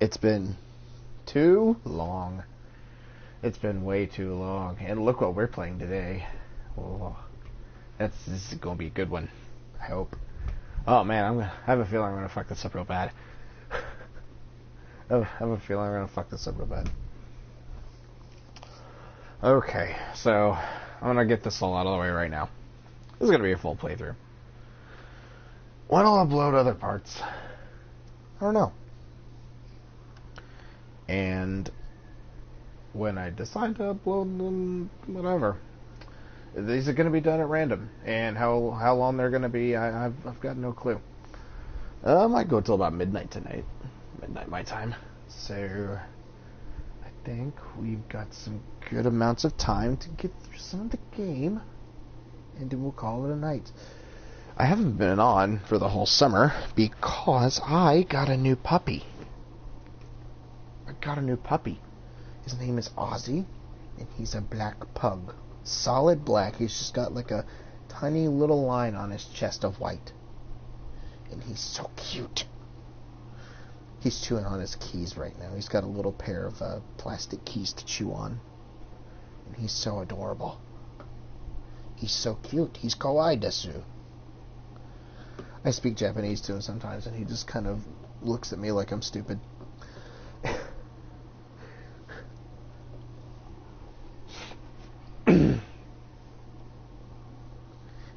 It's been too long. It's been way too long. And look what we're playing today. Oh, this is going to be a good one. I hope. Oh man, I have a feeling I'm going to fuck this up real bad. I have a feeling I'm going to fuck this up real bad. Okay, so I'm going to get this all out of the way right now. This is going to be a full playthrough. When I'll upload other parts, I don't know. And when I decide to upload them, whatever. These are going to be done at random, and how long they're going to be, I've got no clue. I might go till about midnight tonight, midnight my time. So I think we've got some good amounts of time to get through some of the game, and then we'll call it a night. I haven't been on for the whole summer because I got a new puppy. His name is Ozzy, and he's a black pug. Solid black. He's just got like a tiny little line on his chest of white. And he's so cute. He's chewing on his keys right now. He's got a little pair of plastic keys to chew on. And he's so adorable. He's so cute. He's kawaii desu. I speak Japanese to him sometimes, and he just kind of looks at me like I'm stupid.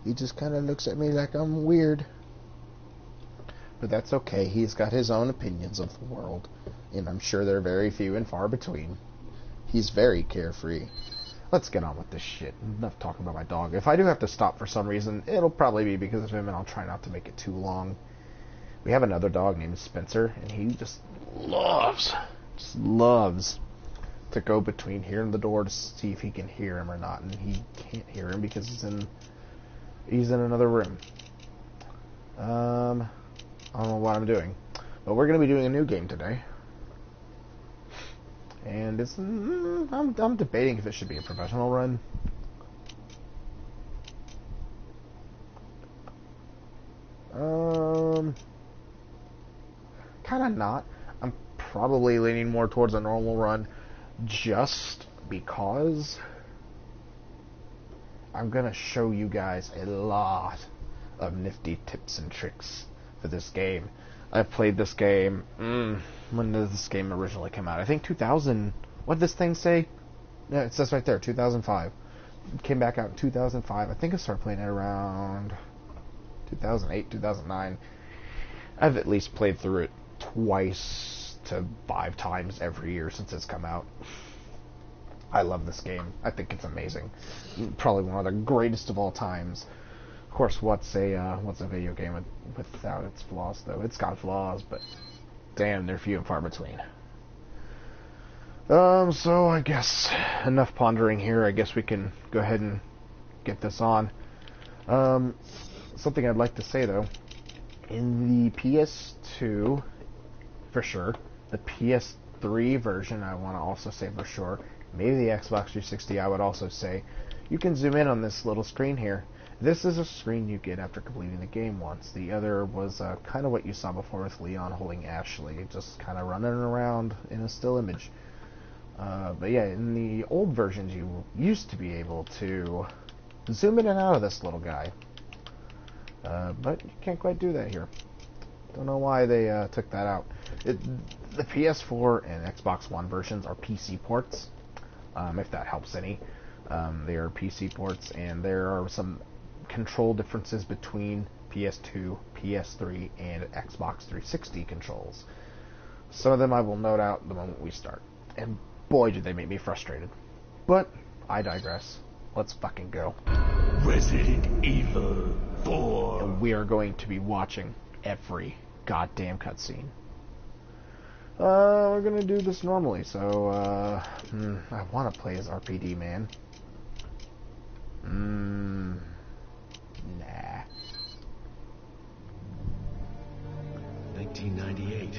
He just kind of looks at me like I'm weird. But that's okay. He's got his own opinions of the world, and I'm sure they're very few and far between. He's very carefree. Let's get on with this shit. Enough talking about my dog. If I do have to stop for some reason, it'll probably be because of him, and I'll try not to make it too long. We have another dog named Spencer, and he just loves to go between here and the door to see if he can hear him or not, and he can't hear him because he's in another room. I don't know what I'm doing, but we're going to be doing a new game today. And it's I'm debating if it should be a professional run. Kind of not. I'm probably leaning more towards a normal run, just because I'm going to show you guys a lot of nifty tips and tricks for this game. I've played this game, when did this game originally come out? I think 2000, what did this thing say? Yeah, it says right there, 2005. It came back out in 2005. I think I started playing it around 2008, 2009. I've at least played through it twice to 5 times every year since it's come out. I love this game. I think it's amazing. Probably one of the greatest of all times. Of course, what's a video game without its flaws, though? It's got flaws, but damn, they're few and far between. So I guess enough pondering here. I guess we can go ahead and get this on. Something I'd like to say, though, in the PS2, for sure, the PS3 version, I want to also say for sure, maybe the Xbox 360, I would also say, you can zoom in on this little screen here. This is a screen you get after completing the game once. The other was kind of what you saw before with Leon holding Ashley, just kind of running around in a still image. But yeah, in the old versions you used to be able to zoom in and out of this little guy. But you can't quite do that here. Don't know why they took that out. The PS4 and Xbox One versions are PC ports, if that helps any. They are PC ports, and there are some control differences between PS2, PS3, and Xbox 360 controls. Some of them I will note out the moment we start. And boy, do they make me frustrated. But I digress. Let's fucking go. Resident Evil 4. And we are going to be watching every goddamn cutscene. We're gonna do this normally, so I want to play as RPD, man. Nah. 1998.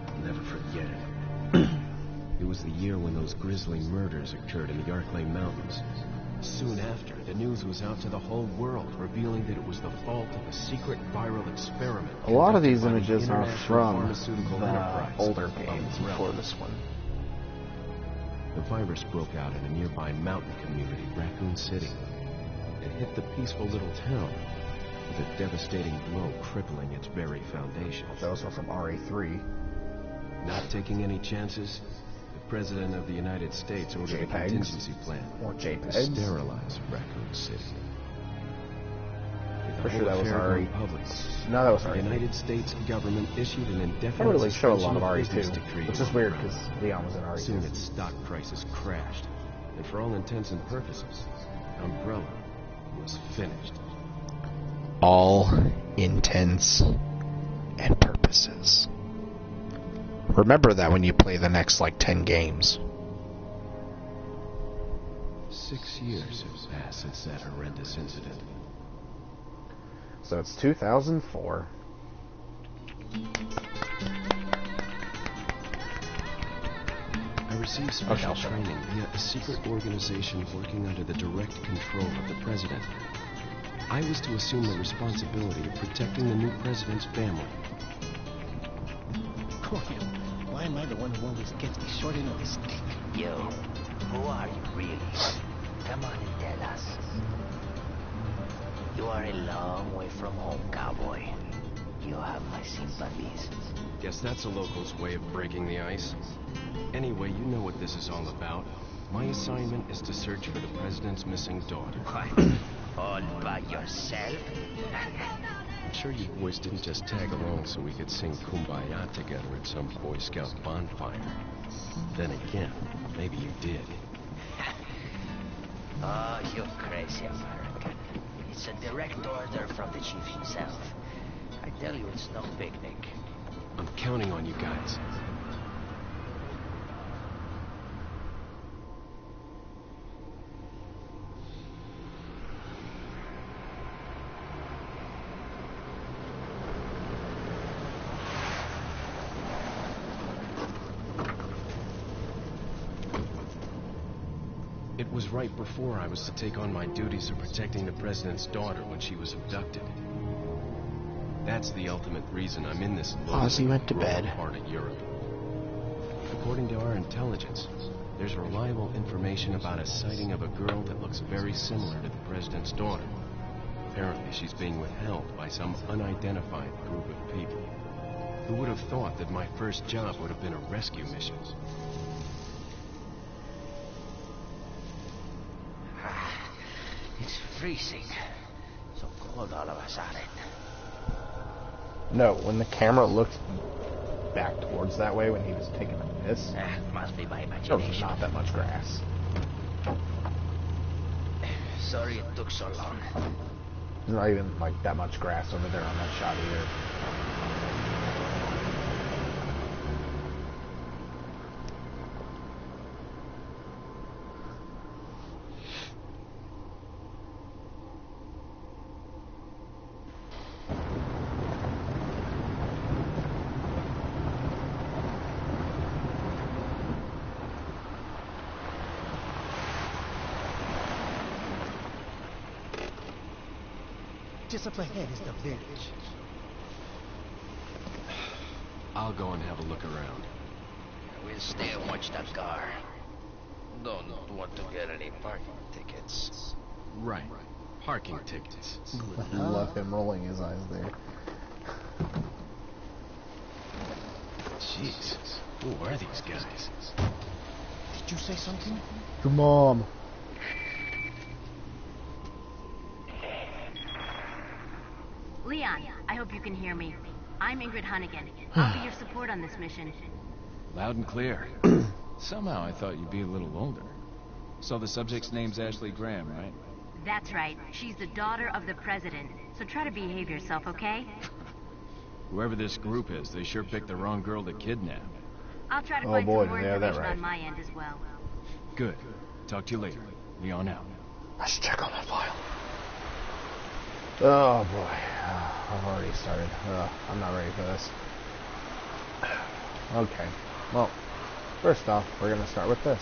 I'll never forget it. It was the year when those grisly murders occurred in the Arklay Mountains. Soon after, the news was out to the whole world, revealing that it was the fault of a secret viral experiment. A lot of these conducted by the images are International from Pharmaceutical the Enterprise older of games Umbrella. before this one. The virus broke out in a nearby mountain community, Raccoon City. It hit the peaceful little town with a devastating blow crippling its very foundation. Those are from RE3. Not taking any chances, the President of the United States ordered a JPEGs. contingency plan Or to JPEGs. sterilize Raccoon City. With the For sure whole that was affair RE. going public, No, that was the RE3. United States government issued an I indefinite don't really show a suspension lot of business RE2, decree which to is weird Umbrella. because Leon was in RE2. Soon its stock prices crashed, and for all intents and purposes, Umbrella was finished. All intents and purposes. Remember that when you play the next, 10 games. 6 years have passed since that horrendous incident. So it's 2004. I received special training via a secret organization working under the direct control of the president. I was to assume the responsibility of protecting the new president's family. Why am I the one who always gets the short end of the stick? Yo, who are you really? Come on and tell us. You are a long way from home, cowboy. You have my sympathies. Guess that's a local's way of breaking the ice. Anyway, you know what this is all about. My assignment is to search for the president's missing daughter. What? All by yourself? I'm sure you boys didn't just tag along so we could sing Kumbaya together at some Boy Scout bonfire. Then again, maybe you did. Oh, you crazy American. It's a direct order from the chief himself. I tell you, it's no picnic. I'm counting on you guys. It was right before I was to take on my duties of protecting the president's daughter when she was abducted. That's the ultimate reason I'm in this Ozzy went to bed. part of Europe. According to our intelligence, there's reliable information about a sighting of a girl that looks very similar to the president's daughter. Apparently, she's being withheld by some unidentified group of people. Who would have thought that my first job would have been a rescue mission? It's freezing. So cold all of a sudden. No, when the camera looked back towards that way when he was taking a piss, Must be my there was imagination. not that much grass. Sorry it took so long. There's not even that much grass over there on that shot either. Just up ahead is the village. I'll go and have a look around. We'll stay and watch that car. Don't want to get any parking tickets. Right. Parking tickets. I love him rolling his eyes there. Jeez. Who are these guys? Did you say something? Your mom. Leon, I hope you can hear me. I'm Ingrid Hunnigan. I'll be your support on this mission. Loud and clear. Somehow I thought you'd be a little older. So the subject's name's Ashley Graham, right? That's right. She's the daughter of the president. So try to behave yourself, okay? Whoever this group is, they sure picked the wrong girl to kidnap. I'll try to Oh find boy, some more do they have that information right. on my end as well. Good. Talk to you later. Leon out. I should check on that file. Oh boy, I've already started. I'm not ready for this. Okay, well, first off, we're gonna start with this.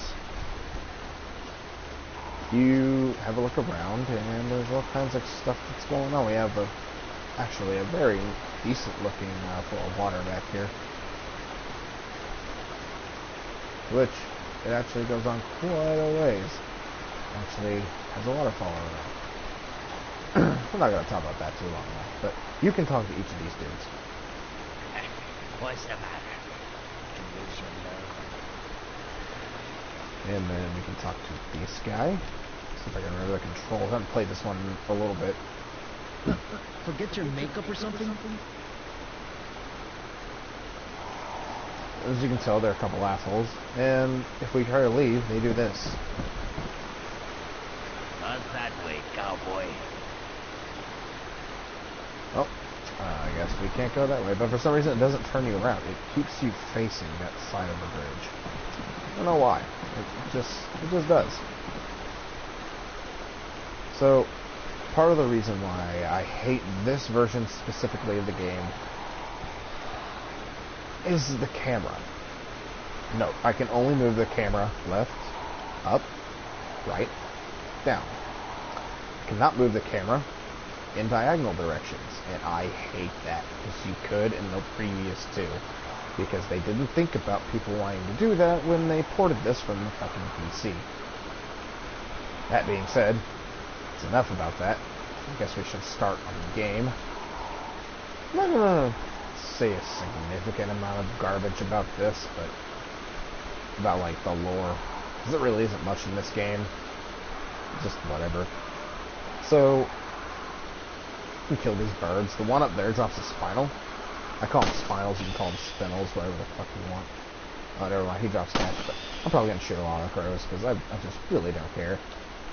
you have a look around, and there's all kinds of stuff that's going on. We have actually a very decent-looking pool of water back here, which it actually goes on quite a ways. Actually, has a waterfall around. We're not going to talk about that too long now, but you can talk to each of these dudes. What's the matter? You lose your nerve? And then we can talk to this guy. See if I can remember the controls. I haven't played this one a little bit. Forget your makeup or something? As you can tell, they're a couple assholes. And if we try to leave, they do this. Not that way, cowboy. Oh, I guess we can't go that way. But for some reason, it doesn't turn you around. It keeps you facing that side of the bridge. I don't know why. It just does. So, part of the reason why I hate this version specifically of the game is the camera. No, I can only move the camera left, up, right, down. I cannot move the camera in diagonal directions, and I hate that, because you could in the previous two, because they didn't think about people wanting to do that when they ported this from the fucking PC. That being said, that's enough about that. I guess we should start on the game. I'm not gonna say a significant amount of garbage about this, but about like the lore, because it really isn't much in this game. Just whatever. So, you can kill these birds. The one up there drops a spinal. I call them spinals, you can call them spinels, whatever the fuck you want. Oh, never mind, he drops cash, but I'm probably going to shoot a lot of crows, because I just really don't care.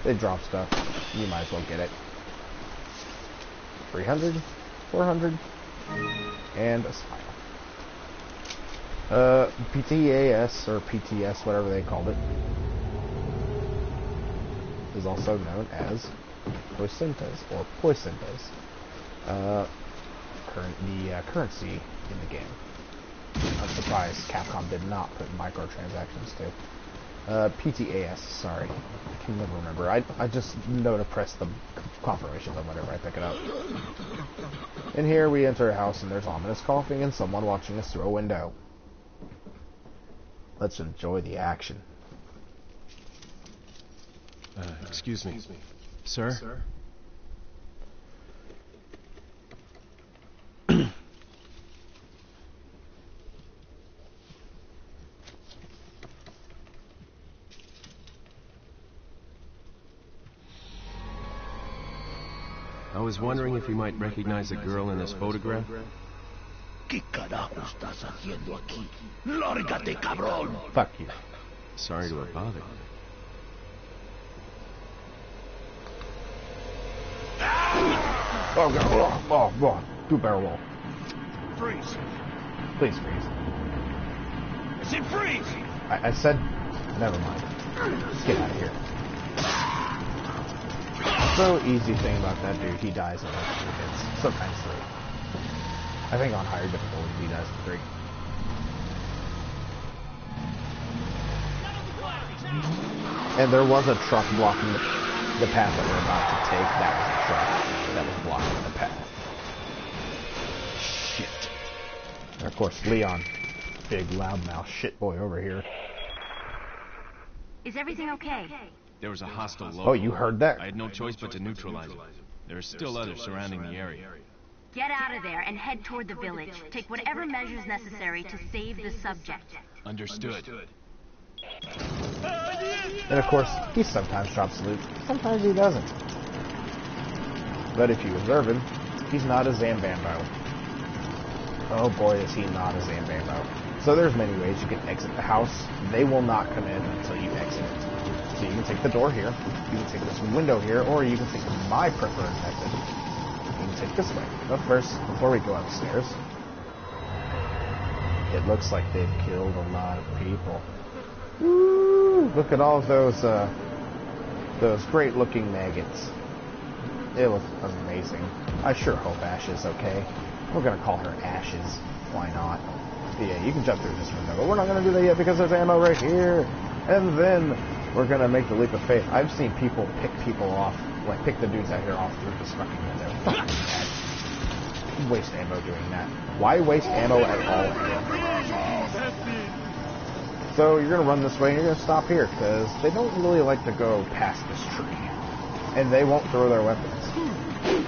They drop stuff, you might as well get it. 300, 400, and a spinal. PTAS, or PTS, whatever they called it, is also known as Poicentas, or Poicentas. The currency in the game. I'm surprised Capcom did not put microtransactions too. PTAS, sorry. I can never remember. I just know to press the confirmation button whenever I pick it up. And here we enter a house and there's ominous coughing and someone watching us through a window. Let's enjoy the action. Excuse me. Sir? I was wondering if you might recognize the girl in this photograph. ¿Qué carajo estás haciendo aquí? ¡Lárgate, cabrón! Fuck you. Sorry to have bothered. Oh god, oh, do barrel roll. Freeze! Please freeze. I said freeze! I said, never mind. Let's get out of here. So easy thing about that dude, he dies in like 2 hits, sometimes 3. I think on higher difficulty he dies in 3. And there was a truck blocking the path that we're about to take. That was a truck that was blocking the path. Shit. And of course, Leon, big loudmouth shit boy over here. Is everything okay? There was a hostile local. Oh, you heard that? I had no choice but to neutralize him. There are still others surrounding the area. Get out of there and head toward the village. Take whatever measures necessary to save the subject. Understood. And of course, he sometimes drops loot, sometimes he doesn't. But if you observe him, he's not a Zambambo. Oh boy, is he not a Zambambo. So there's many ways you can exit the house. They will not come in until you exit it. So you can take the door here, you can take this window here, or you can take my preferred method. You can take this way. But first, before we go upstairs, it looks like they've killed a lot of people. Woo! Look at all those great-looking maggots. It was amazing. I sure hope Ash is okay. We're gonna call her Ashes. Why not? But yeah, you can jump through this window, but we're not gonna do that yet because there's ammo right here. And then we're gonna make the leap of faith. I've seen people pick people off, like pick the dudes out here off through this fucking window. Waste ammo doing that. Why waste ammo at all? So you're gonna run this way and you're gonna stop here because they don't really like to go past this tree, and they won't throw their weapons.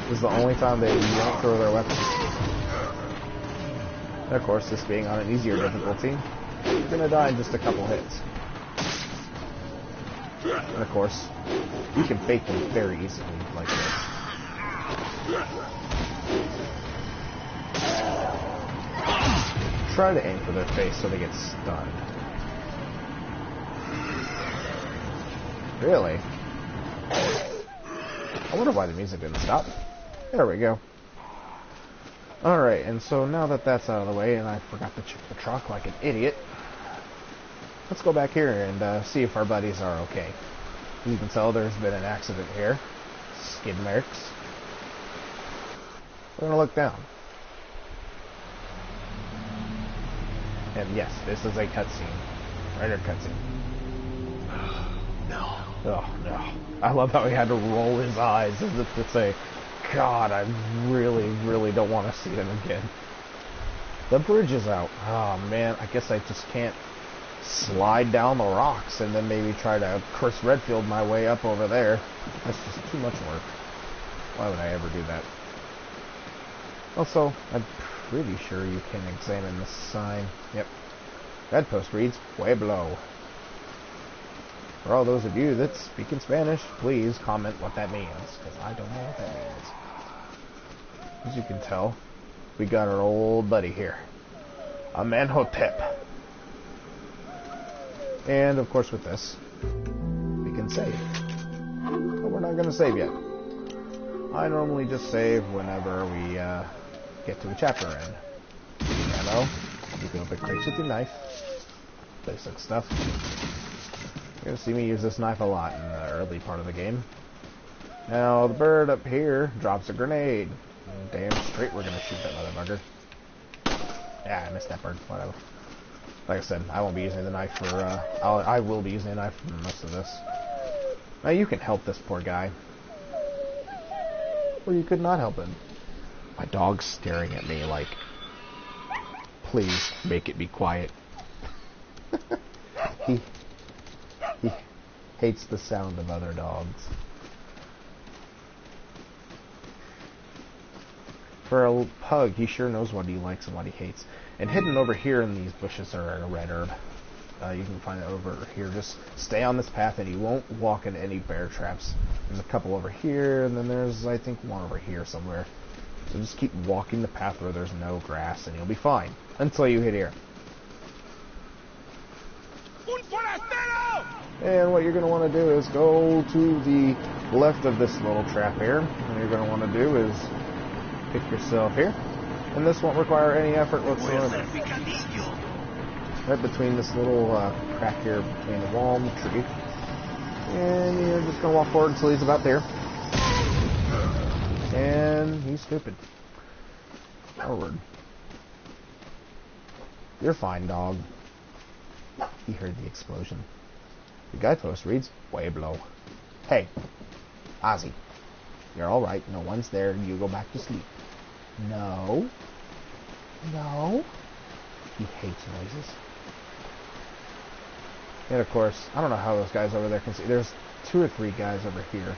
This is the only time they won't throw their weapons. And of course, this being on an easier difficulty, you're gonna die in just a couple hits. And of course, you can fake them very easily like this. Try to aim for their face so they get stunned. Really? I wonder why the music didn't stop. There we go. Alright, and so now that that's out of the way, and I forgot to check the truck like an idiot, let's go back here and see if our buddies are okay. You can tell there's been an accident here. Skid marks. We're going to look down. And yes, this is a cutscene. Right, or cutscene. No. Oh, no. I love how he had to roll his eyes as if to say, God, I really, really don't want to see them again. The bridge is out. Oh, man, I guess I just can't slide down the rocks and then maybe try to Chris Redfield my way up over there. That's just too much work. Why would I ever do that? Also, I'm pretty sure you can examine the sign. Yep. That post reads, Pueblo. For all those of you that speak in Spanish, please comment what that means, because I don't know what that means. As you can tell, we got our old buddy here. Amenhotep. And, of course, with this, we can save. But we're not going to save yet. I normally just save whenever we get to a chapter end. Ammo. You can open crates with your knife. Basic stuff. You're going to see me use this knife a lot in the early part of the game. Now, the bird up here drops a grenade. And damn straight we're going to shoot that motherfucker. Yeah, I missed that bird. Whatever. Like I said, I won't be using the knife for, I will be using the knife for most of this. Now, you can help this poor guy. Or you could not help him. My dog's staring at me like, please make it be quiet. He hates the sound of other dogs. For a pug, he sure knows what he likes and what he hates. And hidden over here in these bushes are a red herb. You can find it over here. Just stay on this path and you won't walk into any bear traps. There's a couple over here, and then there's, I think, one over here somewhere. So just keep walking the path where there's no grass and you'll be fine. Until you hit here. And what you're going to want to do is go to the left of this little trap here. And you're going to want to do is pick yourself here. And this won't require any effort whatsoever. Right between this little crack here between the wall and the tree. And you're just going to walk forward until he's about there. And he's stupid. Forward. You're fine, dog. He heard the explosion. The guidepost reads, Pueblo. Hey, Ozzy. You're alright. No one's there. You go back to sleep. No. No. He hates noises. And of course, I don't know how those guys over there can see. There's 2 or 3 guys over here.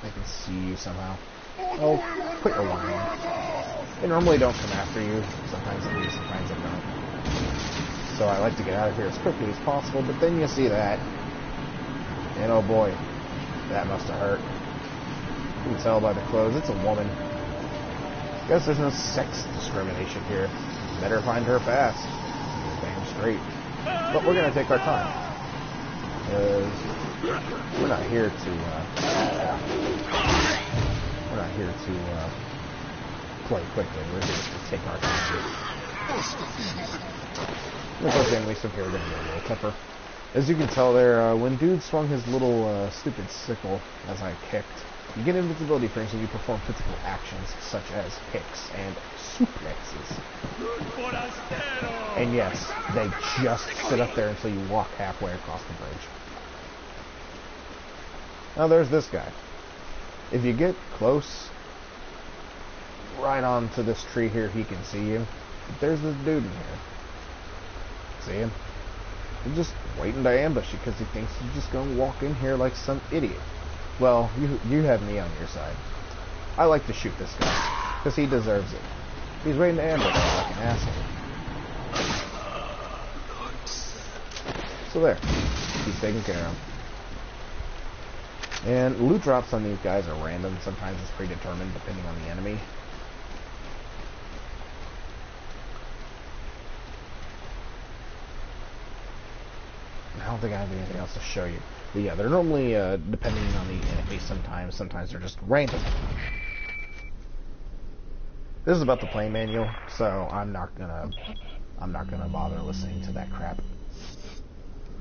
They can see you somehow. Oh, quit your whining. They normally don't come after you. Sometimes they do, sometimes they don't. So I like to get out of here as quickly as possible, but then you see that. And oh boy, that must have hurt. You can tell by the clothes, it's a woman. Guess there's no sex discrimination here. Better find her fast. Damn straight. But we're going to take our time. Because we're not here to, play quickly. We're here to take our time. And of course, the enemies from here are going to be a little tougher. As you can tell there, when dude swung his little stupid sickle as I kicked, you get invisibility frames and you perform physical actions such as kicks and suplexes. And yes, they just sit up there until you walk halfway across the bridge. Now there's this guy. If you get close, right onto this tree here, he can see you. But there's this dude in here. See him? He's just waiting to ambush you because he thinks you're just going to walk in here like some idiot. Well, you have me on your side. I like to shoot this guy because he deserves it. He's waiting to ambush you like an asshole. So there. He's taken care of. And loot drops on these guys are random. Sometimes it's predetermined depending on the enemy. I don't think I have anything else to show you. But yeah, they're normally, depending on the enemy sometimes they're just random. This is about the play manual, so I'm not gonna bother listening to that crap.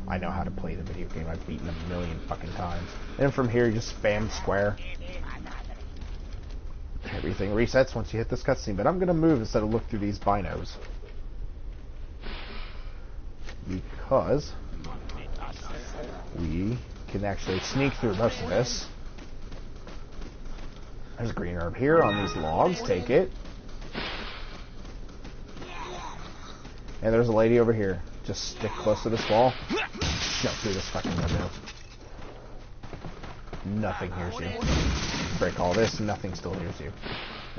I know how to play the video game. I've beaten a million fucking times. And from here, you just spam square. Everything resets once you hit this cutscene. But I'm gonna move instead of look through these binos. Because we can actually sneak through most of this. There's a green herb here on these logs. Take it. And there's a lady over here. Just stick close to this wall. Jump through this fucking window. Nothing hears you. Break all this, nothing still hears you.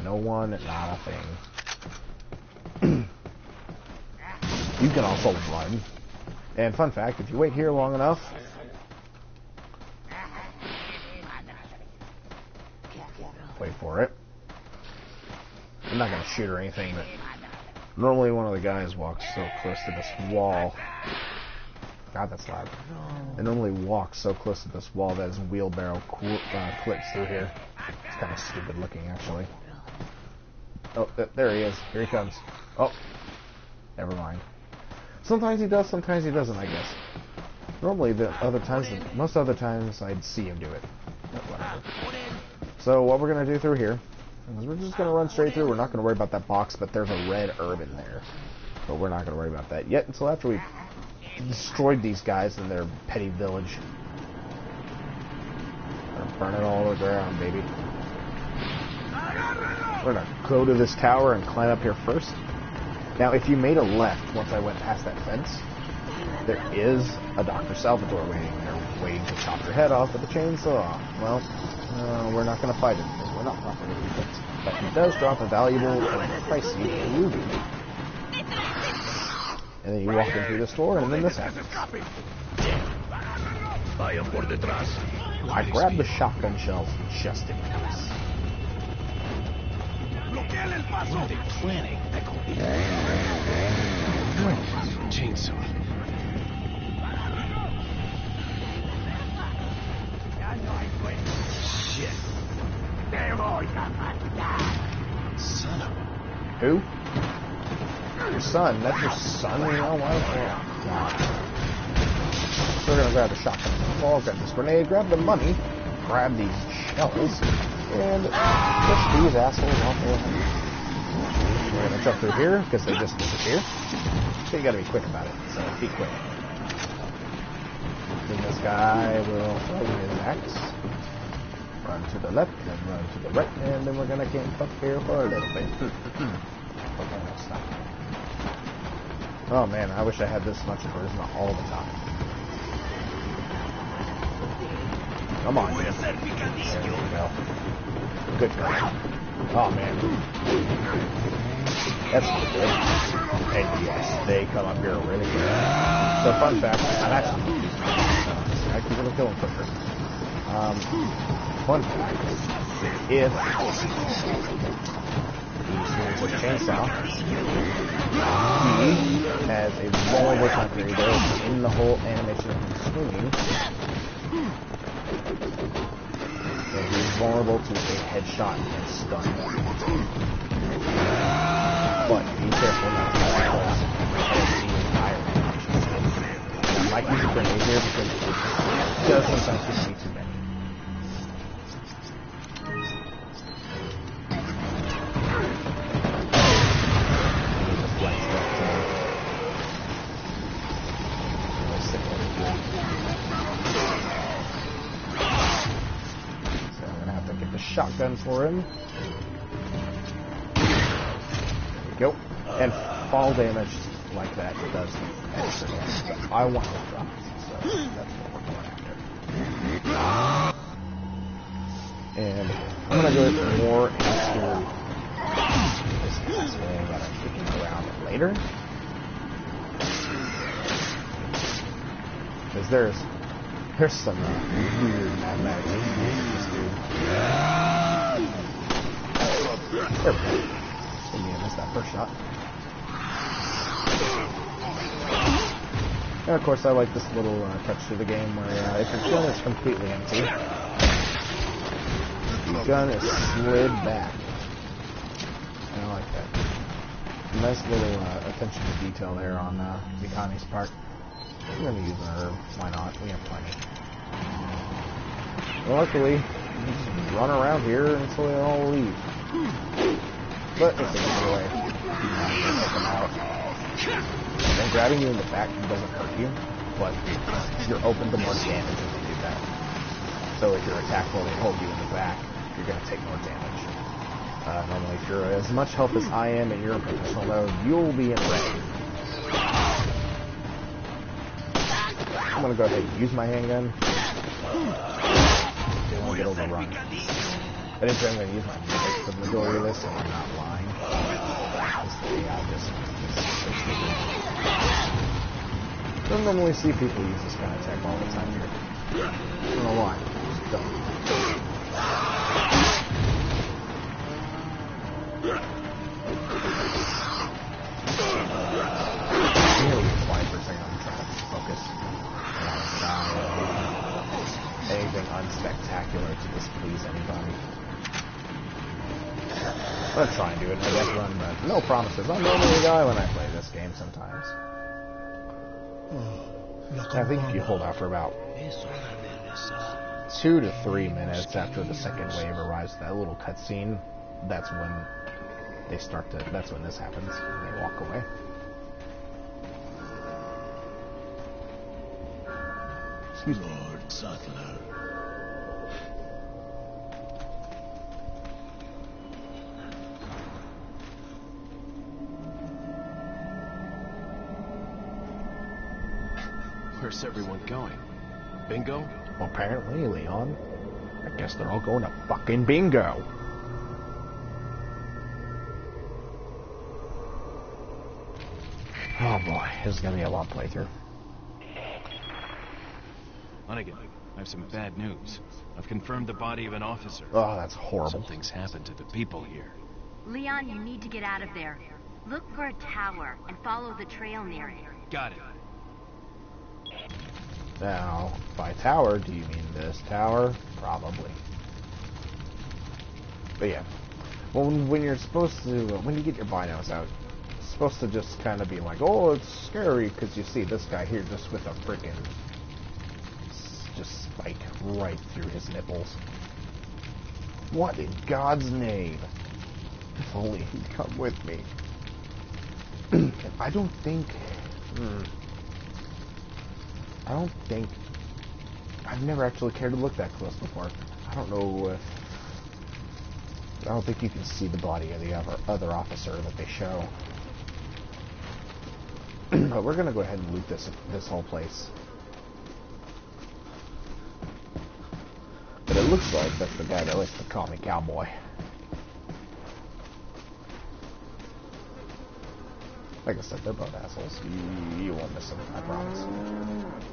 No one, not a thing. You can also run. And fun fact, if you wait here long enough, wait for it. I'm not going to shoot or anything, but normally one of the guys walks so close to this wall. God, that's loud. They normally walks so close to this wall that his wheelbarrow clips through here. It's kind of stupid looking, actually. Oh, there he is. Here he comes. Oh, never mind. Sometimes he does, sometimes he doesn't, I guess. Normally, most other times, I'd see him do it. But whatever. So, what we're going to do through here is we're just going to run straight through. We're not going to worry about that box, but there's a red herb in there. But we're not going to worry about that yet until after we've destroyed these guys in their petty village. Gonna burn it all to the ground, baby. We're going to go to this tower and climb up here first. Now, if you made a left once I went past that fence, there is a Dr. Salvatore waiting there, waiting to chop your head off with a chainsaw. Well, we're not going to fight him because we're not properly equipped. But he does drop a valuable and pricey ruby. And then you walk into the store, and then this happens. I grabbed the shotgun shells just in case. What are they planning? Chainsaw. Shit. Son of a... Who? Your son. That's your son, you know? Why? God. So we're gonna grab the shotgun ball, grab this grenade, grab the money, grab these shells, and push these assholes off the line. We're gonna jump through here because they just disappear. So you gotta be quick about it. So be quick. Then this guy will throw his axe. Run to the left and run to the right, and then we're gonna camp up here for a little bit. Okay, now stop. Oh man, I wish I had this much charisma all the time. Come on. There we go. Good girl. Oh man. That's good. And yes, they come up here really good. So fun fact, I'm actually going to kill him quicker. Fun fact, if he's with chainsaw, he has a vulnerable time period there in the whole animation of him swinging. And he's vulnerable to a headshot and stun. But be careful not to get close. I don't see his fire animation. I might use a grenade here because it does sometimes get me too many. shotgun for him. There we go. And fall damage like that does extra damage. I want to drop, so that's what we're going after. And I'm going to go more into this pathway that I'm kicking around later. Because there's some weird mathematics in this dude. There we go. Didn't mean to miss that first shot. And of course I like this little touch to the game where if your gun is completely empty, the gun is slid back. And I like that. Nice little attention to detail there on Mikami's part. I'm going to use an herb. Why not? We have plenty. Well, luckily, you just run around here until they all leave. But it's a good way. Take them out. And grabbing you in the back doesn't hurt you, but you're open to more damage if you do that. So if you're attacked while they hold you in the back, you're going to take more damage. Normally, if you're as much health as I am and you're in professional mode, you'll be in red. I'm going to go ahead and use my handgun. They won't get overrun. I didn't say I'm going to use my medic for the majority of this, so I'm not lying. I don't normally see people use this kind of tech all the time here. I don't know why. Just don't. Anything unspectacular to displease anybody. I'm gonna try and do it in my death run, but no promises. I'm normally a guy when I play this game sometimes. I think if you hold out for about 2 to 3 minutes after the second wave arrives, that little cutscene, that's when they start to, that's when this happens, and they walk away. Excuse me. Lord Sutler. Where's everyone going? Bingo? Well, apparently, Leon. I guess they're all going to fucking bingo. Oh boy, this is gonna be a long playthrough. Hunnigan, I have some bad news. I've confirmed the body of an officer. Oh, that's horrible. Something's happened to the people here. Leon, you need to get out of there. Look for a tower and follow the trail near it. Got it. Now, by tower, do you mean this tower? Probably. But yeah. Well, when you're supposed to, when you get your binos out, it's supposed to just kind of be like, oh, it's scary, because you see this guy here just with a freaking just spike right through his nipples. What in God's name? If only he'd come with me. I don't think... I've never actually cared to look that close before. I don't know if... I don't think you can see the body of the other officer that they show. But we're gonna go ahead and loot this whole place. But it looks like that's the guy that likes to call me cowboy. Like I said, they're both assholes. You won't miss them, I promise.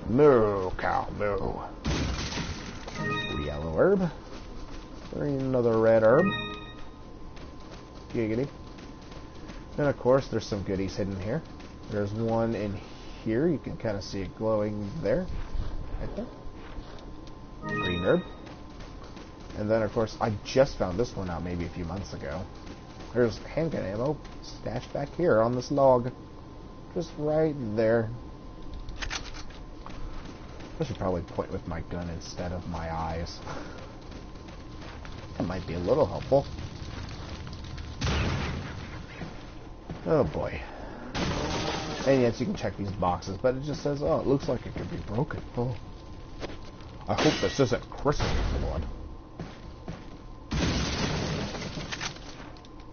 Moo, cow, moo. Yellow herb. Another red herb. Giggity. And of course, there's some goodies hidden here. There's one in here. You can kind of see it glowing there. Right there. Green herb. And then, of course, I just found this one out maybe a few months ago. There's handgun ammo stashed back here on this log. Just right there. I should probably point with my gun instead of my eyes. That might be a little helpful. Oh boy. And yes, you can check these boxes, but it just says, oh, it looks like it could be broken. Oh. I hope this isn't Christmas blood.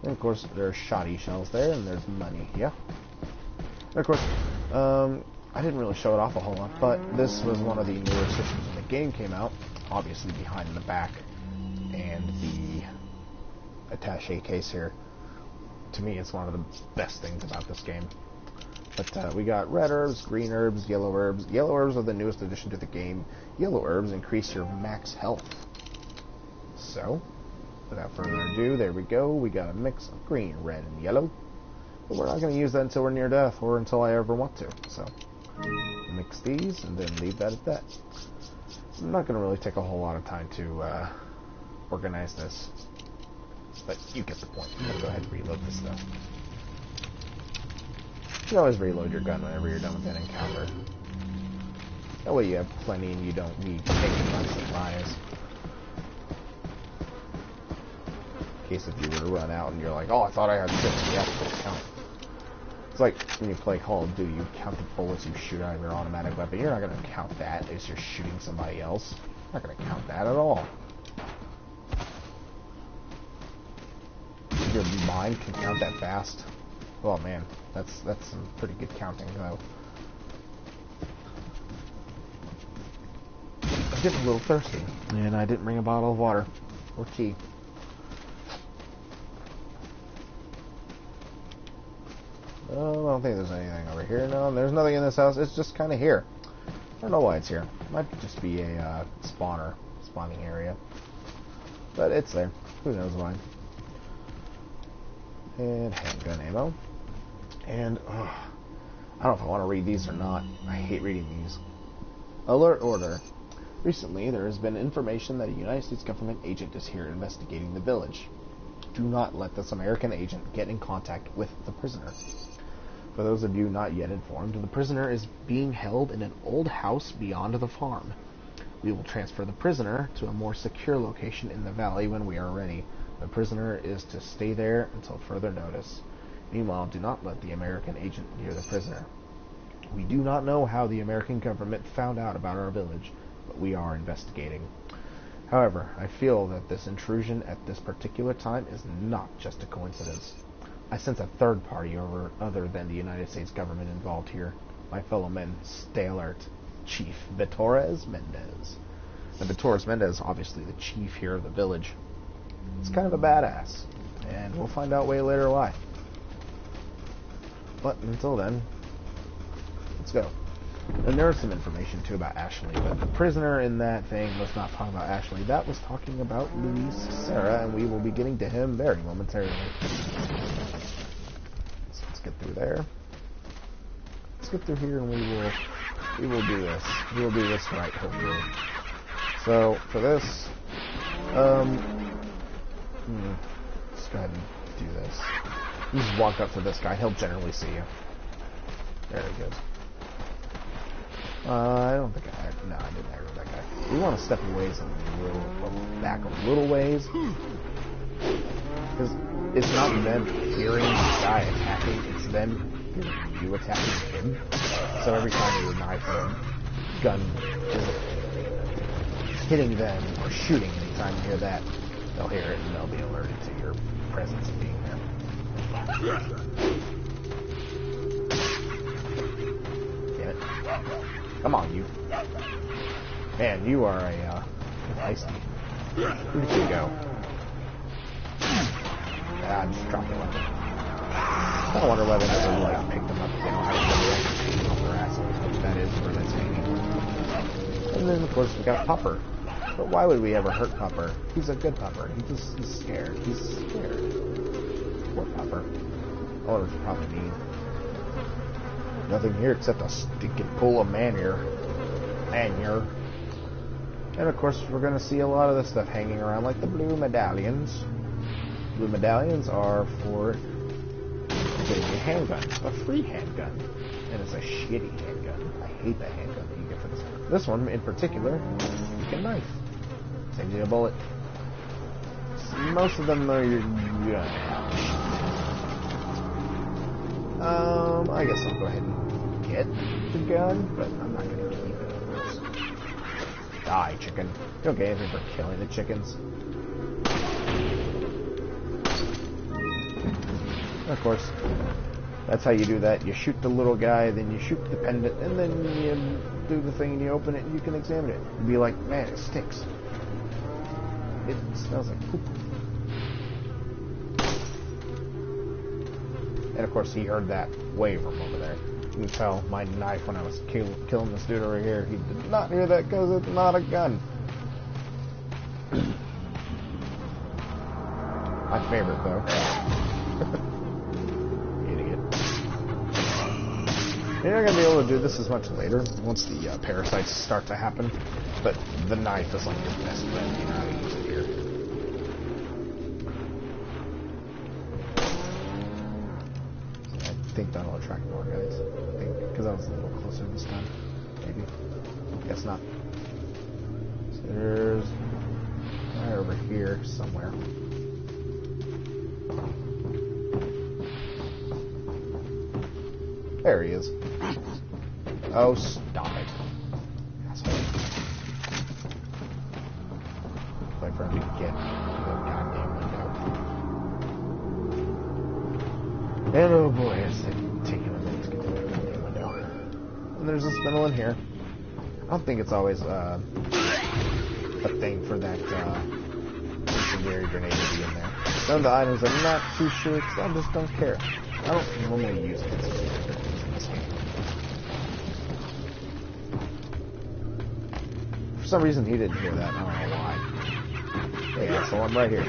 And of course, there's shoddy shells there, and there's money, yeah. And of course, I didn't really show it off a whole lot, but this was one of the newer systems when the game came out, obviously behind in the back, and the attaché case here. To me, it's one of the best things about this game. But we got red herbs, green herbs, yellow herbs. Yellow herbs are the newest addition to the game. Yellow herbs increase your max health. So, without further ado, there we go. We got a mix of green, red, and yellow. But we're not going to use that until we're near death, or until I ever want to. So, mix these, and then leave that at that. I'm not going to really take a whole lot of time to organize this. But you get the point. I'm going to go ahead and reload this stuff. You can always reload your gun whenever you're done with an encounter. That way you have plenty and you don't need to take it by surprise. In case if you were to run out and you're like, oh, I thought I had 6, you have to count. It's like when you play Call of Duty, you count the bullets you shoot out of your automatic weapon. You're not going to count that as you're shooting somebody else. You're not going to count that at all. Your mind can count that fast. Oh man, that's some pretty good counting though. I'm getting a little thirsty, and I didn't bring a bottle of water or tea. Oh, I don't think there's anything over here. No, there's nothing in this house. It's just kind of here. I don't know why it's here. Might just be a spawning area, but it's there. Who knows why? And handgun ammo. And, I don't know if I want to read these or not. I hate reading these. Alert order. Recently, there has been information that a United States government agent is here investigating the village. Do not let this American agent get in contact with the prisoner. For those of you not yet informed, the prisoner is being held in an old house beyond the farm. We will transfer the prisoner to a more secure location in the valley when we are ready. The prisoner is to stay there until further notice. Meanwhile, do not let the American agent near the prisoner. We do not know how the American government found out about our village, but we are investigating. However, I feel that this intrusion at this particular time is not just a coincidence. I sense a third party other than the United States government involved here. My fellow men, stay alert. Chief Vitores Mendez. And Vitores Mendez, obviously the chief here of the village. It's kind of a badass, and we'll find out way later why. But until then, let's go. And there is some information too about Ashley, but the prisoner in that thing was not talking about Ashley. That was talking about Luis Serra, and we will be getting to him very momentarily. So let's get through there. Let's get through here, and we will do this. We will do this right, hopefully. So for this, let's go ahead and do this. You just walk up to this guy. He'll generally see you. There he goes. I don't think I didn't aggro that guy. We want to step back a little ways. Because it's not them hearing the guy attacking, it's them hearing you attacking him. So every time your knife or gun is hitting them or shooting, anytime you hear that, they'll hear it and they'll be alerted to your presence of being there. Damn it. Come on, you. Man, you are a feisty. Where did you go? I just dropped the weapon. I don't wonder whether they like pick them up if they don't have to off their asses, which that is where that's hanging. And then of course we got Pupper. But why would we ever hurt Pupper? He's a good Pupper. He's scared. He's scared. Poor Pupper. I wonder what it's probably mean. Nothing here except a stinking pool of manure. Manure. And of course we're going to see a lot of this stuff hanging around, like the blue medallions. Blue medallions are for getting a handgun. A free handgun. And it's a shitty handgun. I hate that handgun that you get for this one. This one in particular, you get a knife. Saves you a bullet. Most of them are your... I guess I'll go ahead and get the gun, but I'm not going to keep it. Die, chicken. You don't get anything for killing the chickens. Of course, that's how you do that. You shoot the little guy, then you shoot the pendant, and then you do the thing and you open it and you can examine it. And be like, man, it stinks. It smells like poop. And of course, he heard that way from over there. You can tell my knife when I was killing this dude over here. He did not hear that because it's not a gun. My favorite, though. Idiot. You're not going to be able to do this as much later, once the parasites start to happen. But the knife is like your best friend. You know how to use it here. I think that'll attract more guys. I think, because I was a little closer this time. Maybe. Guess not. So there's a guy over here somewhere. There he is. Oh, stop it. Asshole. Wait for him to get the goddamn window. And oh boy, it's taking a minute to get to the goddamn window. And there's a spindle in here. I don't think it's always a thing for that incendiary grenade to be in there. Some of the items I'm not too sure because I just don't care. I don't normally use incendiary grenades in this game. For some reason he didn't hear that. I don't know why. Yeah, so I'm right here.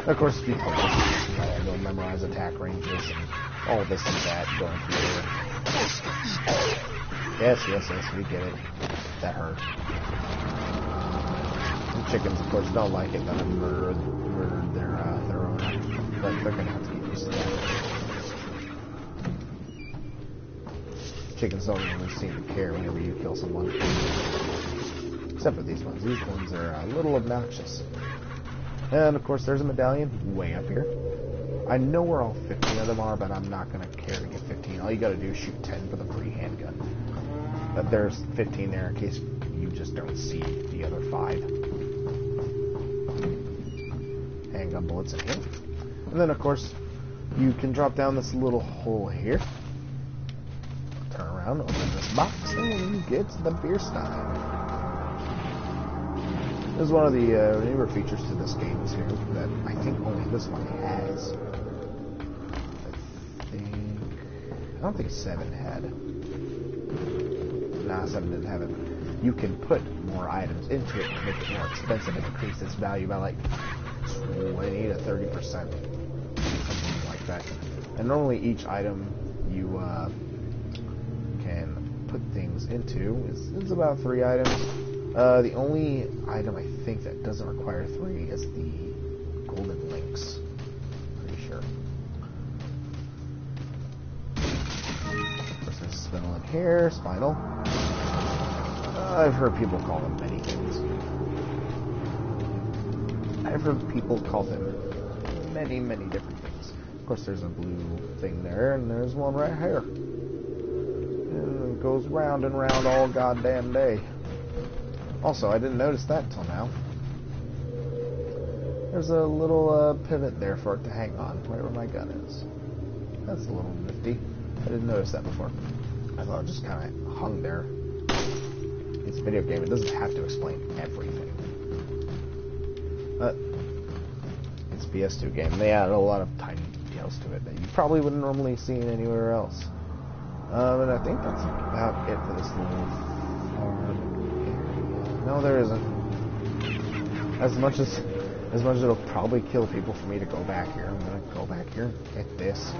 Of course, if you play this, you'll memorize attack ranges and all this and that going through here. Yes, we get it. That hurt. The chickens, of course, don't like it that I murdered their owner, but they're gonna have to get used to that. Chickens don't really seem to care whenever you kill someone. Except for these ones. These ones are a little obnoxious. And, of course, there's a medallion way up here. I know where all 15 of them are, but I'm not going to care to get 15. All you got to do is shoot 10 for the free handgun. But there's 15 there in case you just don't see the other 5. Handgun bullets in here. And then, of course, you can drop down this little hole here. Turn around, open this box, and you get the beer stein. This is one of the newer features to this game is here that I think only this one has. I don't think 7 had. Nah, 7 didn't have it. You can put more items into it to make it more expensive and increase its value by like 20 to 30%. Something like that. And normally each item you can put things into is about 3 items. The only item I think that doesn't require 3 is the golden links. Pretty sure. There's a spinel in here, spinal. I've heard people call them many things. I've heard people call them many, many different things. Of course, there's a blue thing there, and there's one right here. And it goes round and round all goddamn day. Also, I didn't notice that until now. There's a little pivot there for it to hang on, right where my gun is. That's a little nifty. I didn't notice that before. I thought it just kind of hung there. It's a video game. It doesn't have to explain everything. It's a PS2 game. They added a lot of tiny details to it that you probably wouldn't normally see anywhere else. And I think that's about it for this little farm. No, there isn't. As much as it'll probably kill people for me to go back here, I'm gonna go back here and get this. I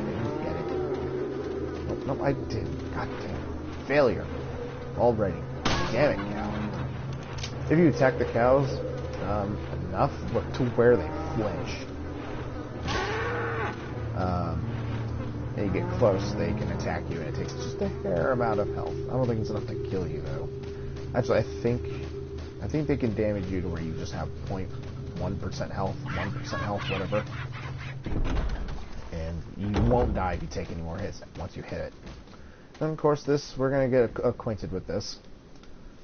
didn't get it. Nope, I didn't. God damn it. Failure. Already. Damn it, cow. If you attack the cows enough to where they flinch, and you get close, they can attack you, and it takes just a fair amount of health. I don't think it's enough to kill you, though. Actually, I think they can damage you to where you just have 0.1% health, 1% health, whatever. And you won't die if you take any more hits once you hit it. And of course, we're going to get acquainted with this.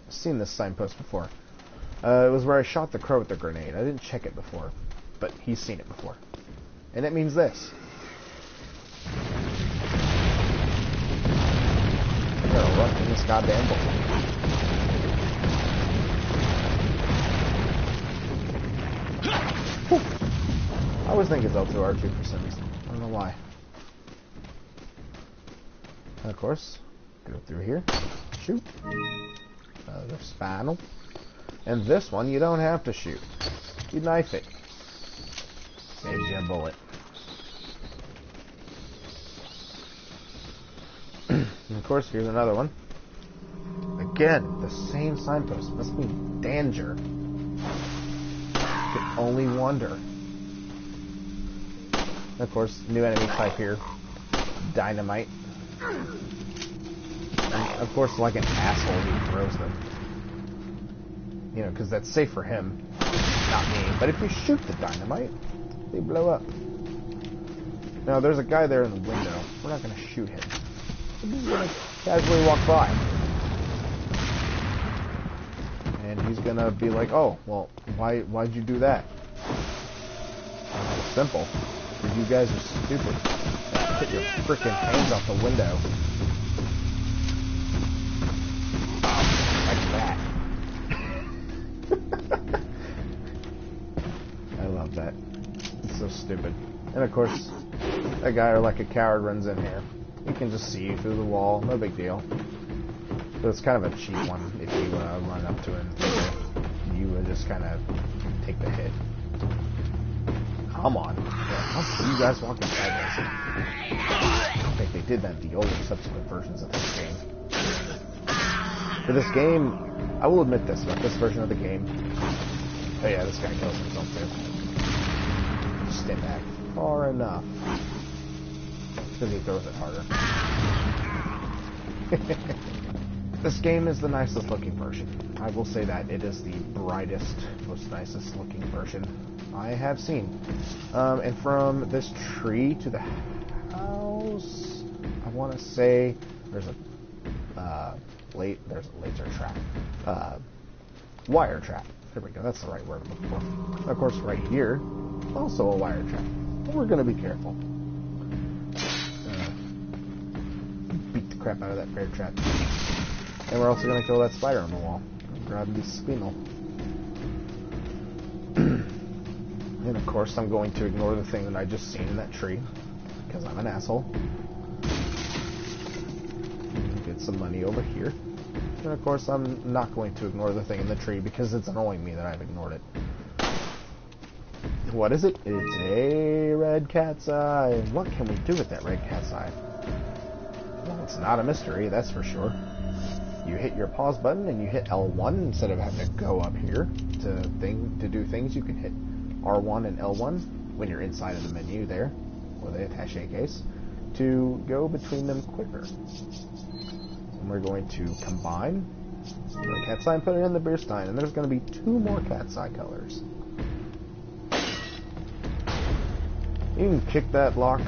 I've seen this signpost before. It was where I shot the crow with the grenade. I didn't check it before, but he's seen it before. And it means this. I gotta run from this goddamn bullet. I always think it's L2R2 for some reason. I don't know why. And of course, go through here. Shoot. Another spinal. And this one, you don't have to shoot. You knife it. Saves you a bullet. And of course, here's another one. Again, the same signpost. Must mean danger. Could only wonder. And of course, new enemy type here. Dynamite. And of course, like an asshole, he throws them. You know, because that's safe for him, not me. But if you shoot the dynamite, they blow up. Now, there's a guy there in the window. We're not going to shoot him. We're just going to casually walk by. And he's going to be like, oh, well, why'd you do that? Simple. Because you guys are stupid. Put your frickin' hands out the window. Like that. I love that. It's so stupid. And of course, a guy or like a coward runs in here. You can just see you through the wall. No big deal. But it's kind of a cheap one if you run up to him. You just kind of take the hit. Come on. How are you guys walking sideways? I don't think they did that in the older subsequent versions of this game. For this game, I will admit this about this version of the game. Oh yeah, this guy kills himself too. Just stay back far enough. Because he throws it harder. This game is the nicest looking version. I will say that. It is the brightest, most nicest looking version I have seen. And from this tree to the house, I want to say there's a laser trap. Wire trap. There we go. That's the right word I'm looking for. Of course, right here, also a wire trap. But we're going to be careful. Beat the crap out of that bear trap. And we're also going to kill that spider on the wall. Grab the spinel. And of course, I'm going to ignore the thing that I just seen in that tree. Because I'm an asshole. Get some money over here. And of course, I'm not going to ignore the thing in the tree because it's annoying me that I've ignored it. What is it? It's a red cat's eye. What can we do with that red cat's eye? Well, it's not a mystery, that's for sure. You hit your pause button and you hit L1 instead of having to go up here to do things. You can hit R1 and L1 when you're inside of the menu there, or the attaché case, to go between them quicker. And we're going to combine the cat's eye and put it in the beer stein, and there's going to be 2 more cat's eye colors. You can kick that lock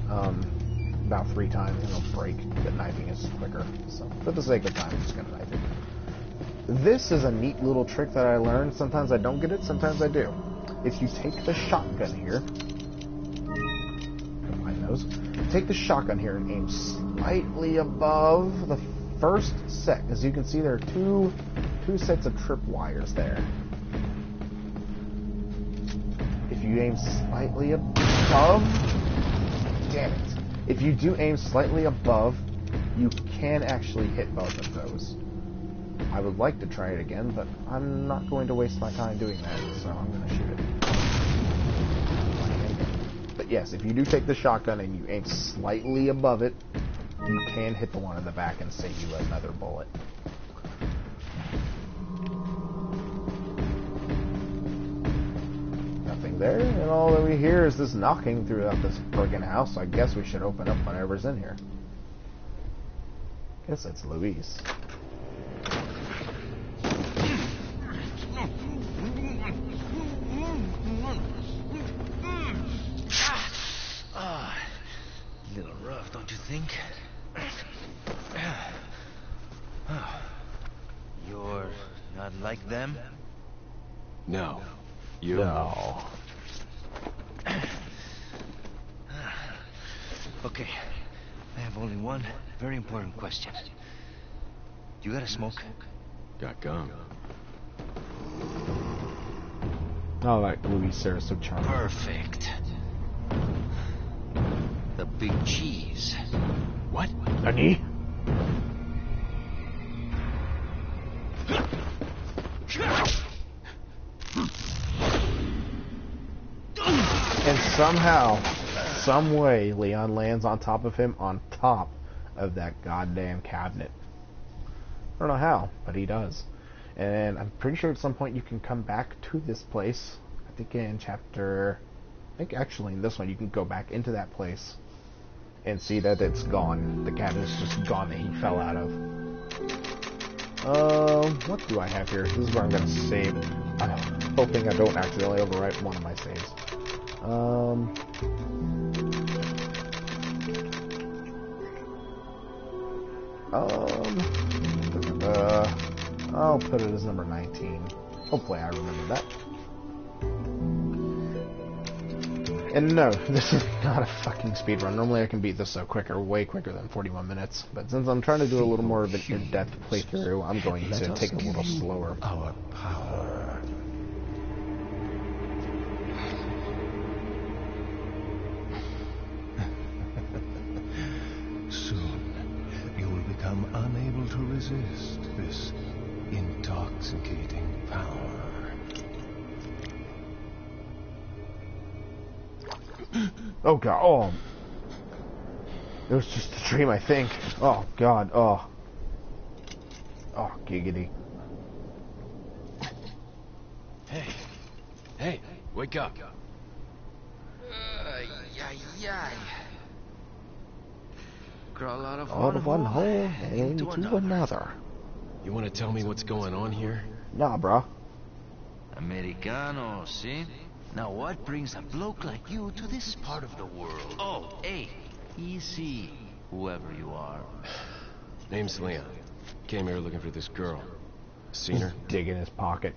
about 3 times and it'll break, but knifing is quicker. So for the sake of time, I'm just going to knife it. This is a neat little trick that I learned. Sometimes I don't get it, sometimes I do. If you take the shotgun here, combine those, take the shotgun here and aim slightly above the first set. As you can see, there are two sets of trip wires there. If you aim slightly above, damn it. If you do aim slightly above, you can actually hit both of those. I would like to try it again, but I'm not going to waste my time doing that, so I'm going to shoot it. But yes, if you do take the shotgun and you aim slightly above it, you can hit the one in the back and save you another bullet. Nothing there, and all that we hear is this knocking throughout this friggin' house, so I guess we should open up whatever's in here. Guess it's Louise. Little rough, don't you think? You're not like them? No. You. No. Okay. I have only one very important question. You got a smoke? Got gum. Oh, like Louis Sarah's so charming. Perfect. The big cheese. What? Nani? And somehow, some way, Leon lands on top of him, on top of that goddamn cabinet. I don't know how, but he does. And I'm pretty sure at some point you can come back to this place. I think in chapter... I think actually in this one you can go back into that place and see that it's gone. The cabinet's just gone that he fell out of. What do I have here? This is where I'm going to save. I'm hoping I don't accidentally overwrite one of my saves. I'll put it as number 19. Hopefully I remember that. And no, this is not a fucking speedrun. Normally I can beat this so quicker, way quicker than 41 minutes. But since I'm trying to do a little more of an in-depth playthrough, I'm going to take it a little slower. Our power. Soon, you will become unable to resist this intoxicating power. Oh god, oh. It was just a dream, I think. Oh god, oh. Oh, giggity. Hey, wake up. Crawl out of one hole and into another. You want to tell me what's going on here? Nah, bruh. Americano, see? Now what brings a bloke like you to this part of the world? Oh, hey, easy, whoever you are. Name's Leon. Came here looking for this girl. Seen her? Dig in his pocket.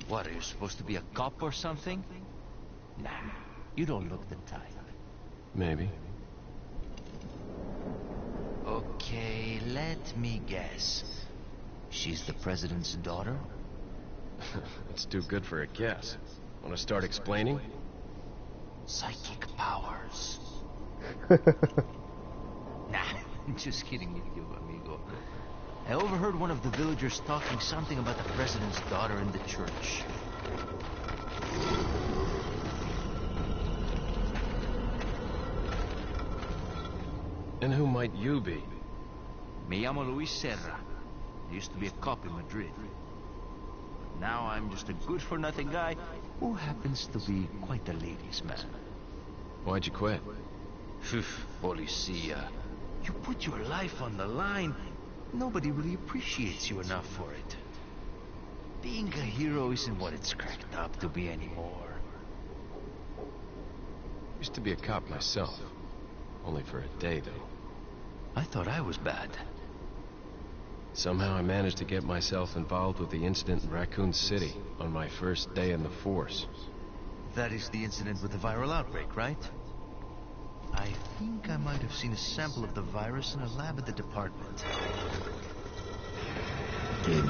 What, are you supposed to be a cop or something? Nah, you don't look the type. Maybe. Okay, let me guess. She's the president's daughter? It's too good for a guess. Want to start explaining? Psychic powers. Nah, just kidding with you, amigo. I overheard one of the villagers talking something about the president's daughter in the church. And who might you be? Me llamo Luis Serra. I used to be a cop in Madrid. But now I'm just a good-for-nothing guy who happens to be quite a ladies' man. Why'd you quit? Phew, policia. You put your life on the line. Nobody really appreciates you enough for it. Being a hero isn't what it's cracked up to be anymore. Used to be a cop myself. Only for a day, though. I thought I was bad. Somehow I managed to get myself involved with the incident in Raccoon City on my first day in the force. That is the incident with the viral outbreak, right? I think I might have seen a sample of the virus in a lab at the department.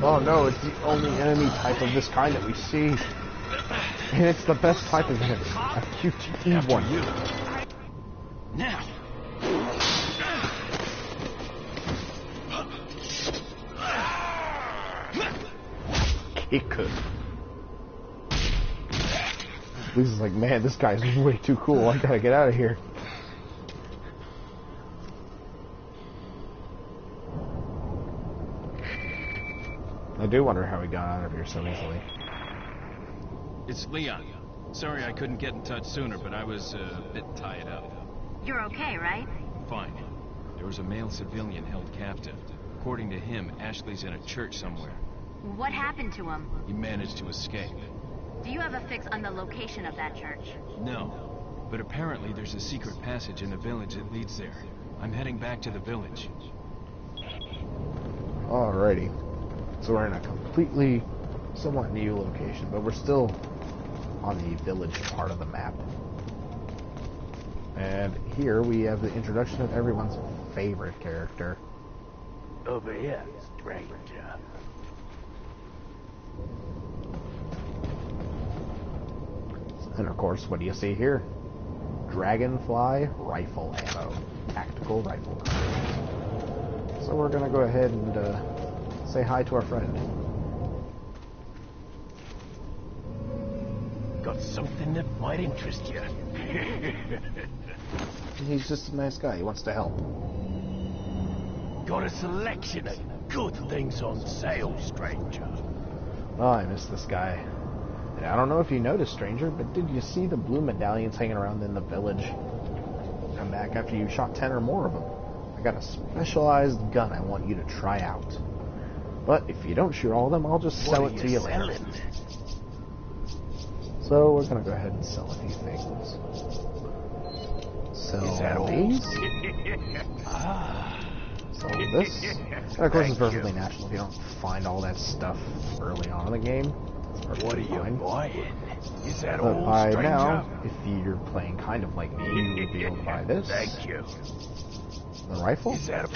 Oh no, it's the only enemy type of this kind that we see. And it's the best type of enemy. A QTE one. Now! It could. Lisa's like, man, this guy's way too cool. I gotta get out of here. I do wonder how he got out of here so easily. It's Leon. Sorry I couldn't get in touch sooner, but I was a bit tied up. You're okay, right? Fine. There was a male civilian held captive. According to him, Ashley's in a church somewhere. What happened to him? He managed to escape. Do you have a fix on the location of that church? No. But apparently there's a secret passage in the village that leads there. I'm heading back to the village. Alrighty. So we're in a completely, somewhat new location, but we're still on the village part of the map. And here we have the introduction of everyone's favorite character. Over here, stranger. And of course, what do you see here? Dragonfly rifle ammo. Tactical rifle. So we're gonna go ahead and say hi to our friend. Got something that might interest you. He's just a nice guy. He wants to help. Got a selection of good things on sale, stranger. Oh, I miss this guy. And I don't know if you noticed, stranger, but did you see the blue medallions hanging around in the village? Come back after you shot 10 or more of them. I got a specialized gun I want you to try out. But if you don't shoot all of them, I'll just sell it to you later. So we're gonna go ahead and sell a few things. Sell these. Sell this. And of course, it's perfectly natural if you don't find all that stuff early on in the game. What are you buying? Is that But all, by stranger? now, if you're playing kind of like me, you would be able to buy this. Thank you. The rifle. Is that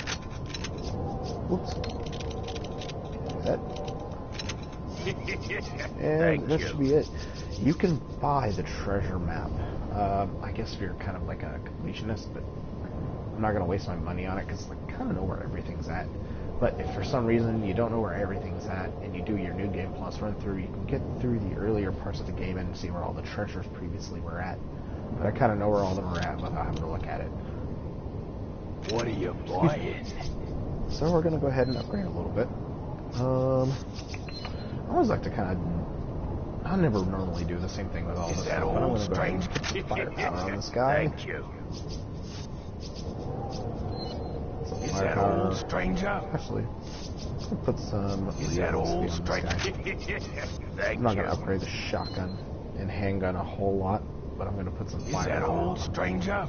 Whoops. That. And Thank that you. should be it. You can buy the treasure map. I guess if you're kind of like a completionist, but I'm not going to waste my money on it because I kind of know where everything's at. But if for some reason you don't know where everything's at and you do your New Game Plus run through, you can get through the earlier parts of the game and see where all the treasures previously were at. But I kind of know where all of them are at without having to look at it. What are you buying? So we're going to go ahead and upgrade a little bit. I always like to kind of... I never normally do the same thing with all this Is that stuff, but I'm all, going to go ahead and strange? put some firepower on this guy. Thank you. Some Is that firepower. all, stranger? Actually, let's put some Is that realism all, on this stranger? guy. Thank I'm not you. going to upgrade the shotgun and handgun a whole lot, but I'm going to put some Is that firepower all, on. stranger?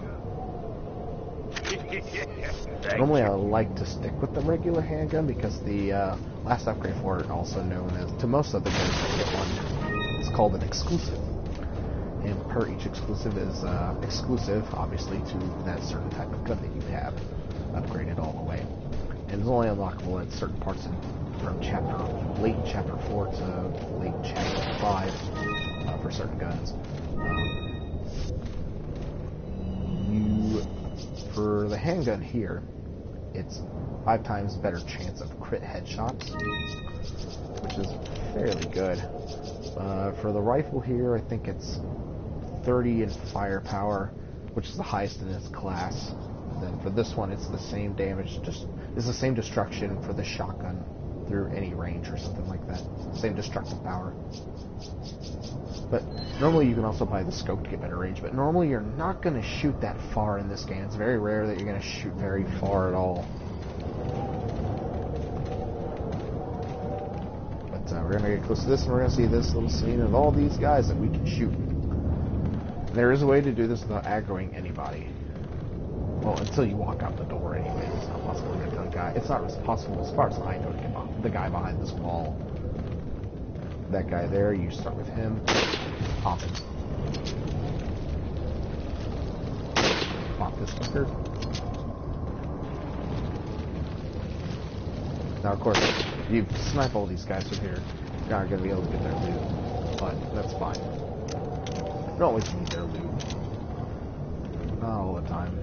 Normally I like to stick with the regular handgun because the last upgrade for it, also known as, to most of the guns that get one, it's called an exclusive. And per each exclusive is exclusive, obviously, to that certain type of gun that you have upgraded all the way. And it's only unlockable at certain parts from late chapter 4 to late chapter 5 for certain guns. For the handgun here, it's 5 times better chance of crit headshots, which is fairly good. For the rifle here, I think it's 30 in firepower, which is the highest in its class. And then for this one, it's the same damage, it's the same destruction for the shotgun through any range or something like that. Same destructive power. But normally you can also buy the scope to get better range, but normally you're not going to shoot that far in this game. It's very rare that you're going to shoot very far at all. But we're going to get close to this, and we're going to see this little scene of all these guys that we can shoot. And there is a way to do this without aggroing anybody. Well, until you walk out the door anyway. It's not possible to get to the guy. It's not possible as far as I know to get the guy behind this wall. That guy there, you start with him. Pop him. Pop this fucker. Now, of course, if you snipe all these guys from here, you're not going to be able to get their loot. But that's fine. You don't always need their loot. Not all the time.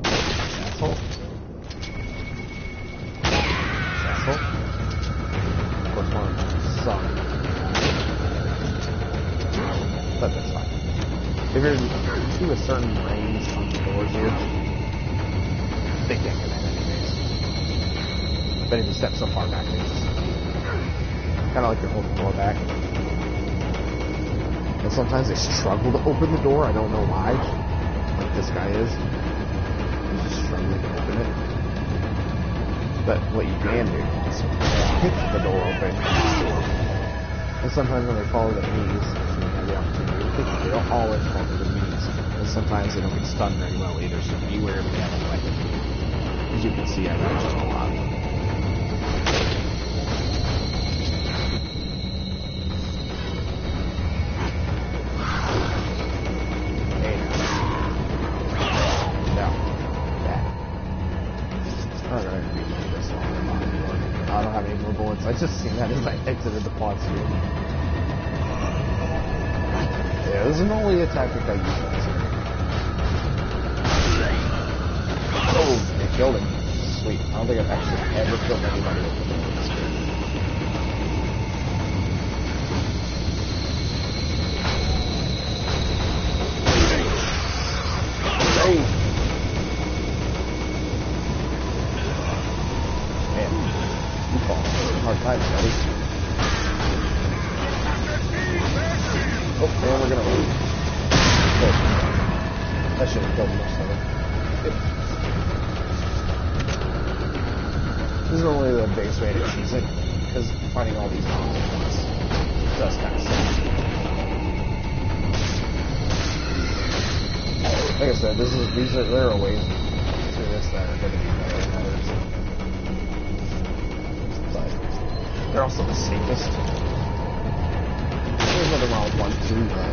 Asshole. Asshole. Of course, one of them suck. But that's fine. If you're to a certain range on the doors here, they can't get in anyways. But if you step so far back, they just kind of like you're holding the door back. And sometimes they struggle to open the door. I don't know why. Like this guy is. He's just struggling to open it. But what you can do is kick the door open. And sometimes when they follow the knees, you have the opportunity to kick it. They don't always follow the knees. And sometimes they don't get stunned very well either, so beware of the other weapon. As you can see, I raged a lot. I don't have any more bullets. I just seen that as I exited the pod screen. Yeah, this is only a tactic I use. Oh, they killed him. Sweet. I don't think I've actually ever killed anybody with the bullet screen. Hey! Man, you fall hard times, buddy. Oh, and we're gonna lose. Oh. That should have killed most of it. This is only the biggest way to cheese it, because finding all these monsters does kind of suck. Like I said, there are ways to this that are going to be better than others. But they're also the safest. There's nothing wrong with 1, 2, but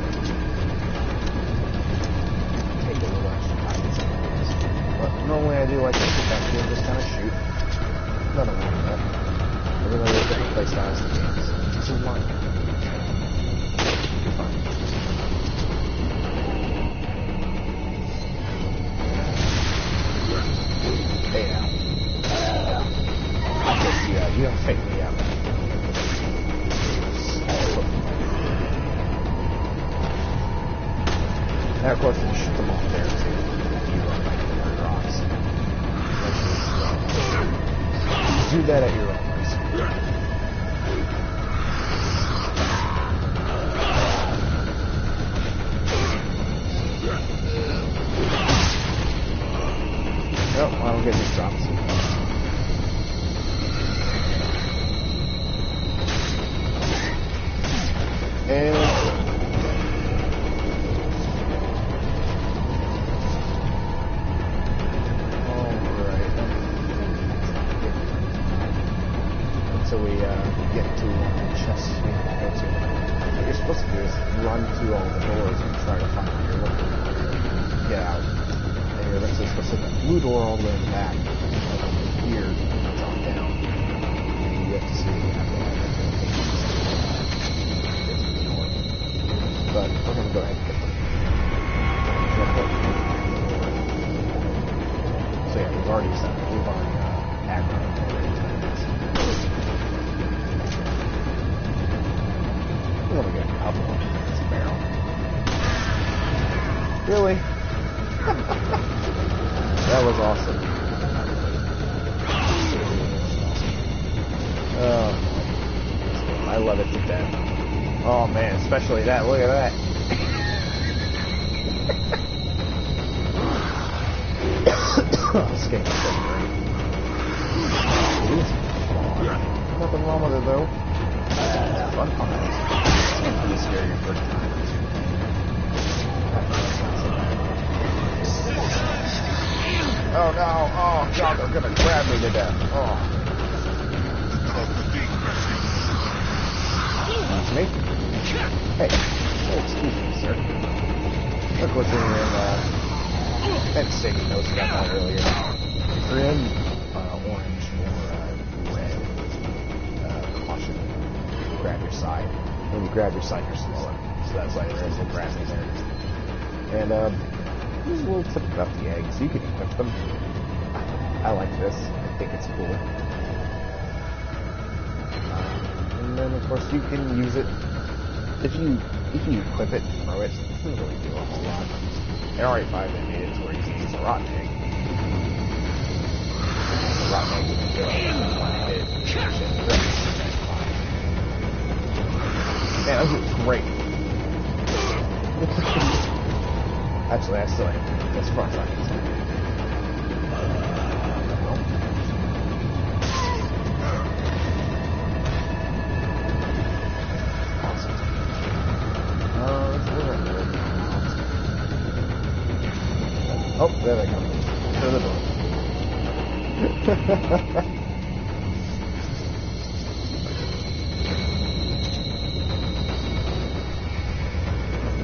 take a little extra time to some of those. But normally I do like to sit back here and just kind of shoot. Nothing wrong with that. Everybody has different play styles to games. This is mine. Fine. Hey now. I'll take you out. You don't take me out. And of course, you shoot them off there too. You run like the rocks. Do that at your own risk. Nope, I don't get these drops. And until we get to chests we can go to. What you're supposed to do is run to all the doors and try to find what you're looking for. Get out. And you're eventually supposed to hit the blue door all the way in the back. And over here, drop down. And you have to see if you have to but we're going to go ahead and get them. So yeah, we've already set it. We've already aggroed already. We want to get a couple of this barrel. Really? That was awesome. Oh, I love it to death. Oh man, especially that. Look at that. This game is so great. Nothing wrong with it though. Fun times. It's gonna be scary your first time. Oh no! Oh god, they're gonna grab me to death. Oh. That's me. Hey, excuse me, sir. Of course, when you're in Penn State, notes about that earlier. If you're in orange or red, caution. Grab your side. When you grab your side, you're slower. So that's why there is a grabbing there. And there's a little tip about the eggs. You can equip them. I like this. I think it's cool. And then of course you can use it if you equip it and throw it. It doesn't really do a whole lot. In RE5 they made it to where you can use a rotten egg. The rotten egg you can kill one hit. Man, that was great. Actually, I still am as far as I can say. Oh, there they come. Through the door.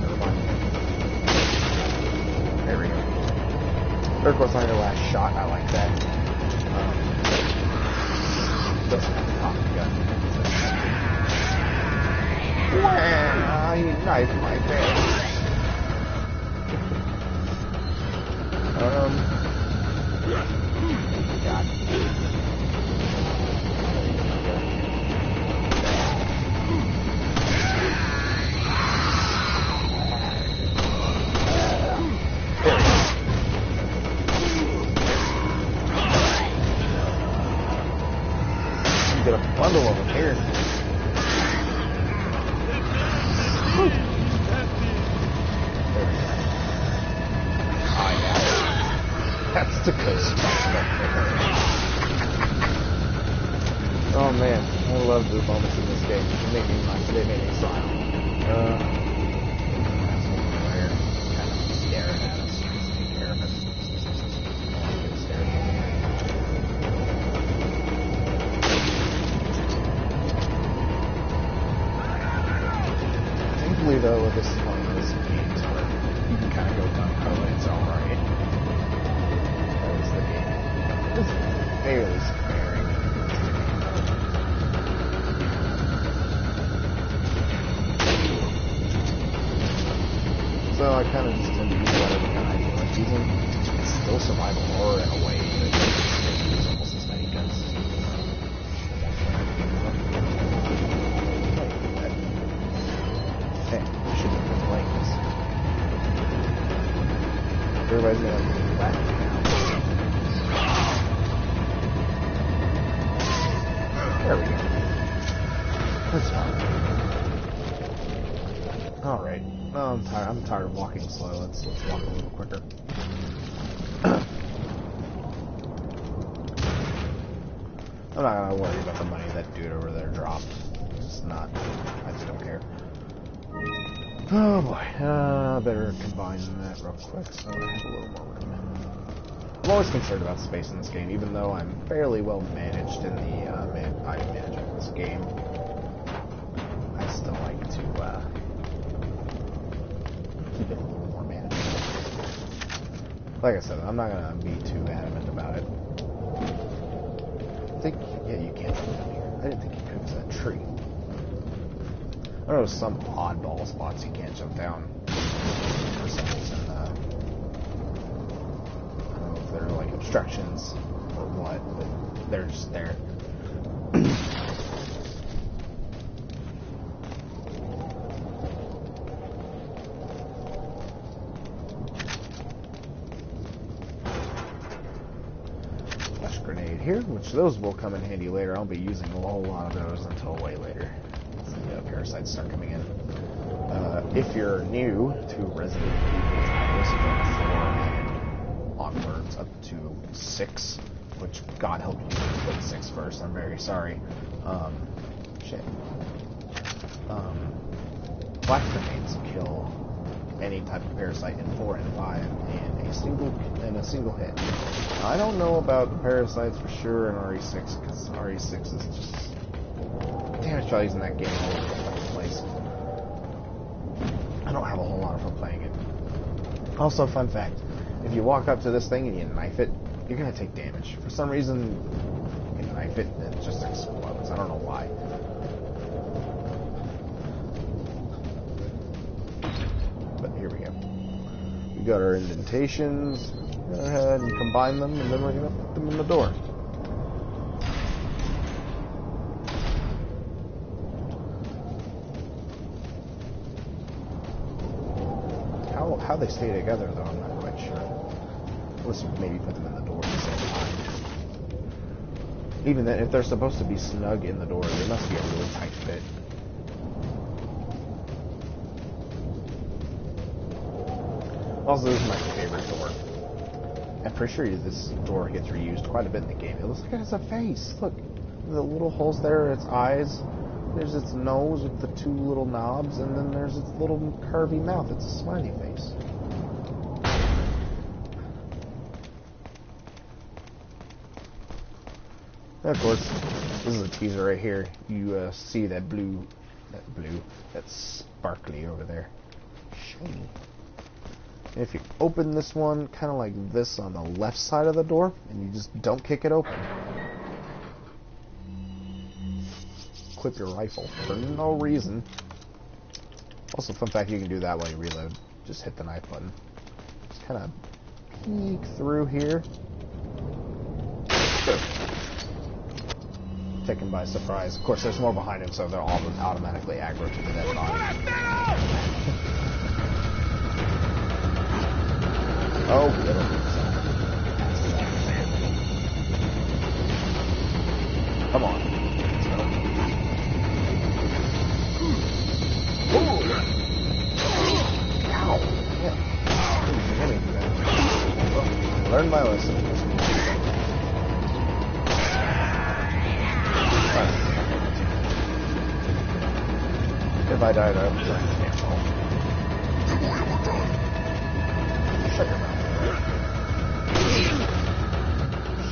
Never mind. There we go. Of course, on your last shot, I like that. Doesn't have knife my bear. God. Get a bundle over here. There we go. Oh yeah. That's the good stuff. Oh man, I love the moments in this game. They make me smile. Kind of staring at us. Take care of it. Staring at me. Thankfully, though, this is one of those games where you can kind of go down and it's alright. That is the game. It's fairly sparing. So I kind of just tend to use whatever kind I feel like using. It's still survival horror in a way, but it use almost as many guns. Hey, I should have been playing this. Everybody's gonna be back now. There we go. That's fine. Alright. No, I'm tired of walking slow. Let's walk a little quicker. I'm not gonna worry about the money that dude over there dropped. It's not. I just don't care. Oh boy. Better combine that real quick so I have a little more room. I'm always concerned about space in this game, even though I'm fairly well managed in the item management in this game. I still like to keep it a little more manageable. Like I said, I'm not gonna be too adamant about it. I think, yeah, you can't jump down here. I didn't think you could because of that tree. I know there's some oddball spots you can't jump down for some reason. I don't know if they're like obstructions or what, but they're just there. Flash grenade here, which those will come in handy later. I'll be using a whole lot of those until way later. The parasites start coming in. If you're new to Resident Evil titles from 4 and onwards up to 6, which God help you put 6 first, I'm very sorry. Shit. Flash grenades kill any type of parasite in 4 and 5 in a single hit. Now, I don't know about the parasites for sure in RE6 because RE6 is just damage values in that game all over the fucking place. I don't have a whole lot of fun playing it. Also, fun fact, if you walk up to this thing and you knife it, you're gonna take damage. For some reason, you can knife it and it just explodes. I don't know why. But here we go. We got our indentations. Go ahead and combine them, and then we're gonna put them in the door. How they stay together, though, I'm not quite sure. Let's maybe put them in the door at the same time. Even then, if they're supposed to be snug in the door, they must be a really tight fit. Also, this is my favorite door. I'm pretty sure this door gets reused quite a bit in the game. It looks like it has a face. Look, the little holes there are its eyes. There's its nose with the 2 little knobs, and then there's its little curvy mouth. It's a smiley face. And of course, this is a teaser right here. You see that that sparkly over there. Shiny. And if you open this one kind of like this on the left side of the door, and you just don't kick it open, clip your rifle for no reason. Also, fun fact, you can do that while you reload. Just hit the knife button. Just kind of peek through here. Good. Taken by surprise. Of course, there's more behind him, so they're all automatically aggro to the dead body. Oh, little. Come on. Let's go. Ow! Yeah. Let me do that. Well, learn my lesson. If I died, I would try and cancel. Shut your mouth.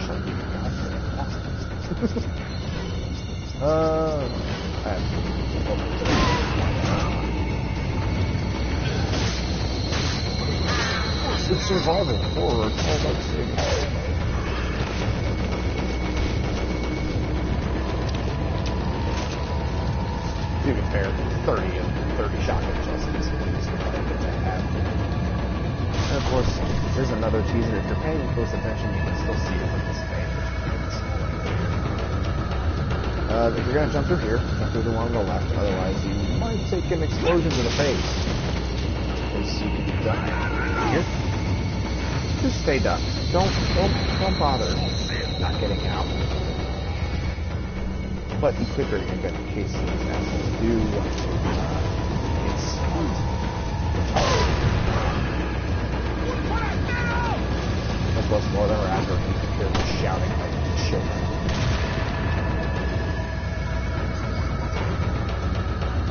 Shut your It's survival horror. It's all about saving. To be fair, 30 shotgun shells in this one is what I have. And of course, there's another teaser. If you're paying close attention, you can still see it from this page. If you're going to jump through here, jump through the one on the left. Otherwise, you might take an explosion to the face. Because you can be ducked here. Just stay ducked. Don't bother not getting out. But the quicker you get in case these assholes do explode. Much less more than we're after. You can hear them shouting like children.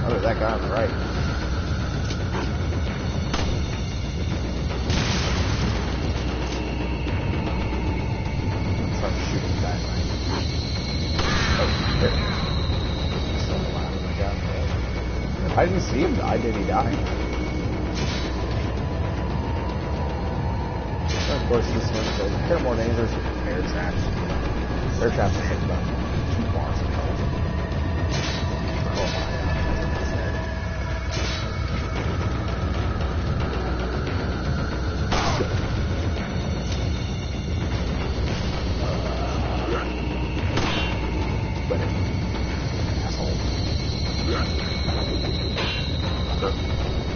Oh, there's that guy on the right. Start shooting dynamite. Oh, there. So loud, oh my god. I didn't see him die. Did he die? And of course, this one says, they're more dangerous with bear traps. Bear traps are hit about 2 bars of health. Oh my god.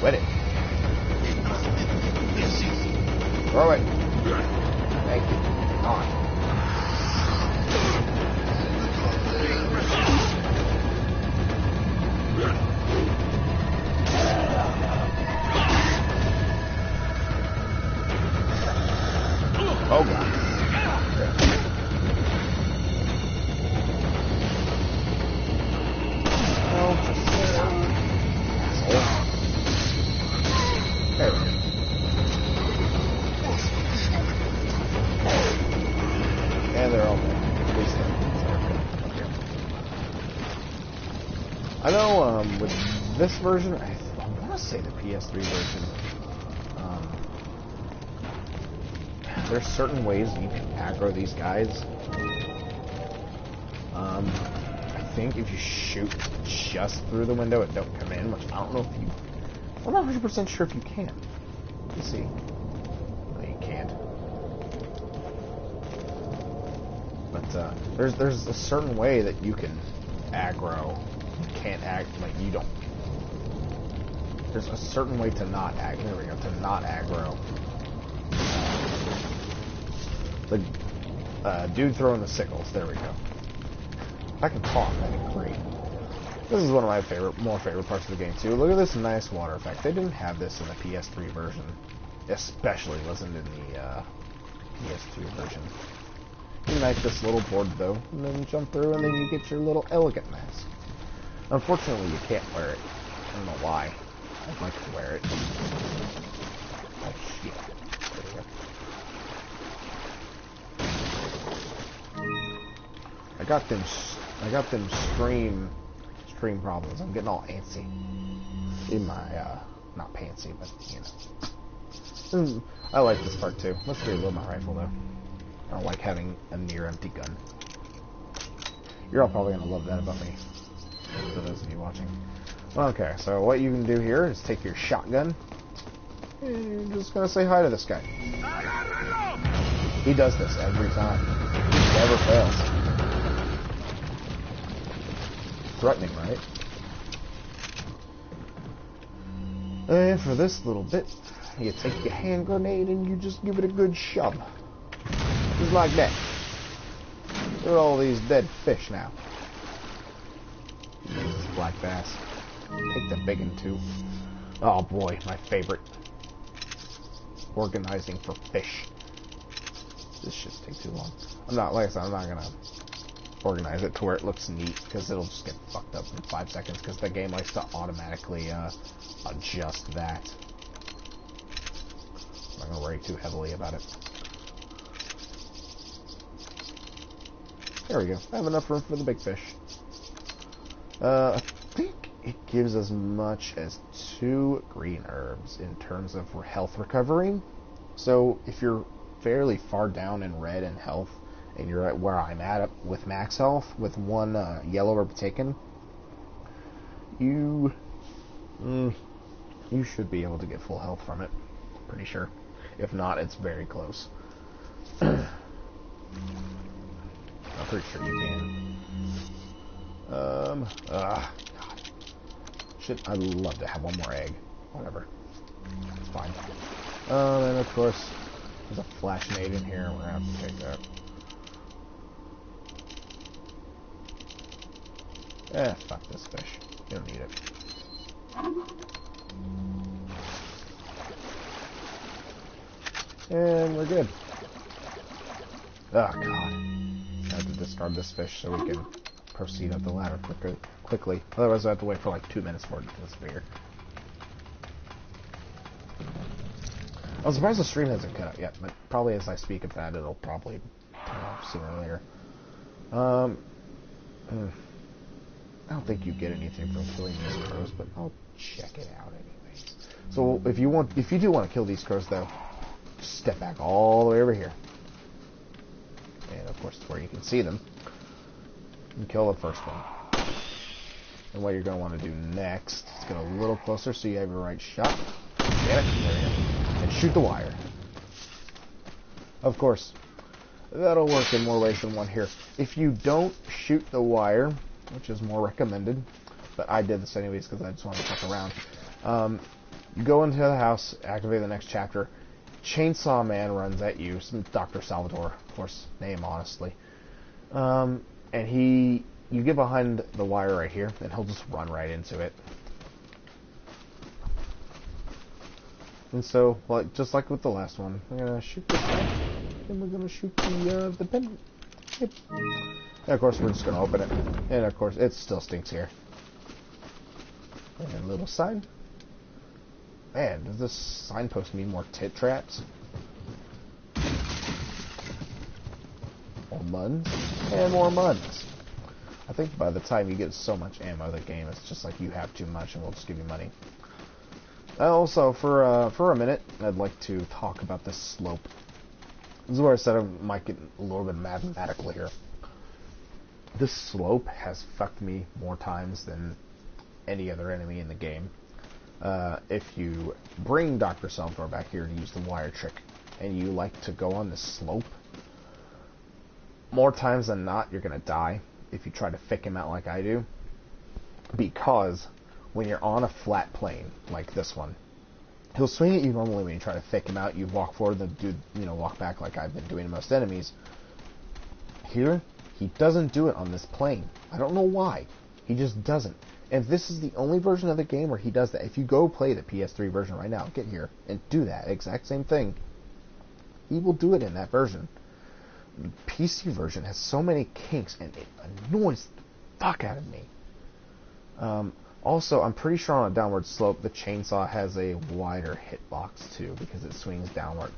Wet it. Throw it. Thank you. On. Oh god. There we go. And they're all dead. At least they're okay. I know, with this version, I want to say the PS3 version, there's certain ways you can aggro these guys. I think if you shoot just through the window, it don't come in, which I don't know if you... I'm not 100% sure if you can. Let's see. No, you can't. But there's a certain way that you can aggro. You can't like you don't. There's a certain way to not aggro. There we go. To not aggro. The dude throwing the sickles. There we go. If I can talk, that'd be great. This is one of my more favorite parts of the game too. Look at this nice water effect. They didn't have this in the PS3 version, especially wasn't in the PS2 version. You knife this little board though, and then jump through, and then you get your little elegant mask. Unfortunately, you can't wear it. I don't know why. I'd like to wear it. Oh shit! There we go. I got them stream problems. I'm getting all antsy in my not pantsy, but you know. I like this part too. Let's reload my rifle though. I don't like having a near empty gun. You're all probably gonna love that about me, for those of you watching. Okay, so what you can do here is take your shotgun, and you're just gonna say hi to this guy. He does this every time. He never fails. Threatening, right? And for this little bit, you take your hand grenade and you just give it a good shove. Just like that. Look at all these dead fish now. This is black bass. Take the big one too. Oh boy, my favorite. Organizing for fish. This should take too long. Like I said, I'm not gonna organize it to where it looks neat, because it'll just get fucked up in 5 seconds, because the game likes to automatically adjust that. I'm not gonna worry too heavily about it. There we go. I have enough room for the big fish. I think it gives as much as 2 green herbs in terms of health recovery. So if you're fairly far down in red in health, and you're at where I'm at with max health, with 1 yellow herb taken, you should be able to get full health from it. Pretty sure. If not, it's very close. I'm pretty sure you can. God. Shit, I'd love to have 1 more egg. Whatever. It's fine. And of course, there's a flash nade in here, we're gonna have to take that. Fuck this fish. You don't need it. And we're good. Oh god. I have to discard this fish so we can proceed up the ladder quickly. Otherwise I have to wait for like 2 minutes for it to disappear. I'm surprised the stream hasn't cut out yet, but probably as I speak of that, it'll probably turn off sooner or later. I don't think you get anything from killing these crows, but I'll check it out anyways. So if you do want to kill these crows, though, just step back all the way over here, and of course, it's where you can see them. And kill the first one. And what you're going to want to do next is get a little closer so you have your right shot. Get it? There you go. And shoot the wire. Of course, that'll work in more ways than one here. If you don't shoot the wire, which is more recommended, but I did this anyways because I just wanted to check around. You go into the house, activate the next chapter. Chainsaw Man runs at you. Dr. Salvatore, of course, name honestly. And you get behind the wire right here, and he'll just run right into it. And so, like just like with the last one, we're gonna shoot this guy, and we're gonna shoot the pendant. Yep. And of course, we're just gonna open it, and of course, it still stinks here. And a little sign. Man, does this signpost mean more tit traps? More muns? And more muns. I think by the time you get so much ammo, the game is just like you have too much and we'll just give you money. Also, for a minute, I'd like to talk about this slope. This is where I said I might get a little bit mathematical here. This slope has fucked me more times than any other enemy in the game. If you bring Dr. Salvatore back here to use the wire trick, and you like to go on this slope, more times than not, you're going to die if you try to fake him out like I do. Because when you're on a flat plane, like this one, he'll swing at you normally when you try to fake him out. You walk forward, the dude, walk back like I've been doing to most enemies. Here, he doesn't do it on this plane. I don't know why. He just doesn't. And this is the only version of the game where he does that. If you go play the PS3 version right now, get here, and do that exact same thing, he will do it in that version. The PC version has so many kinks, and it annoys the fuck out of me. Also, I'm pretty sure on a downward slope, the chainsaw has a wider hitbox, too, because it swings downward.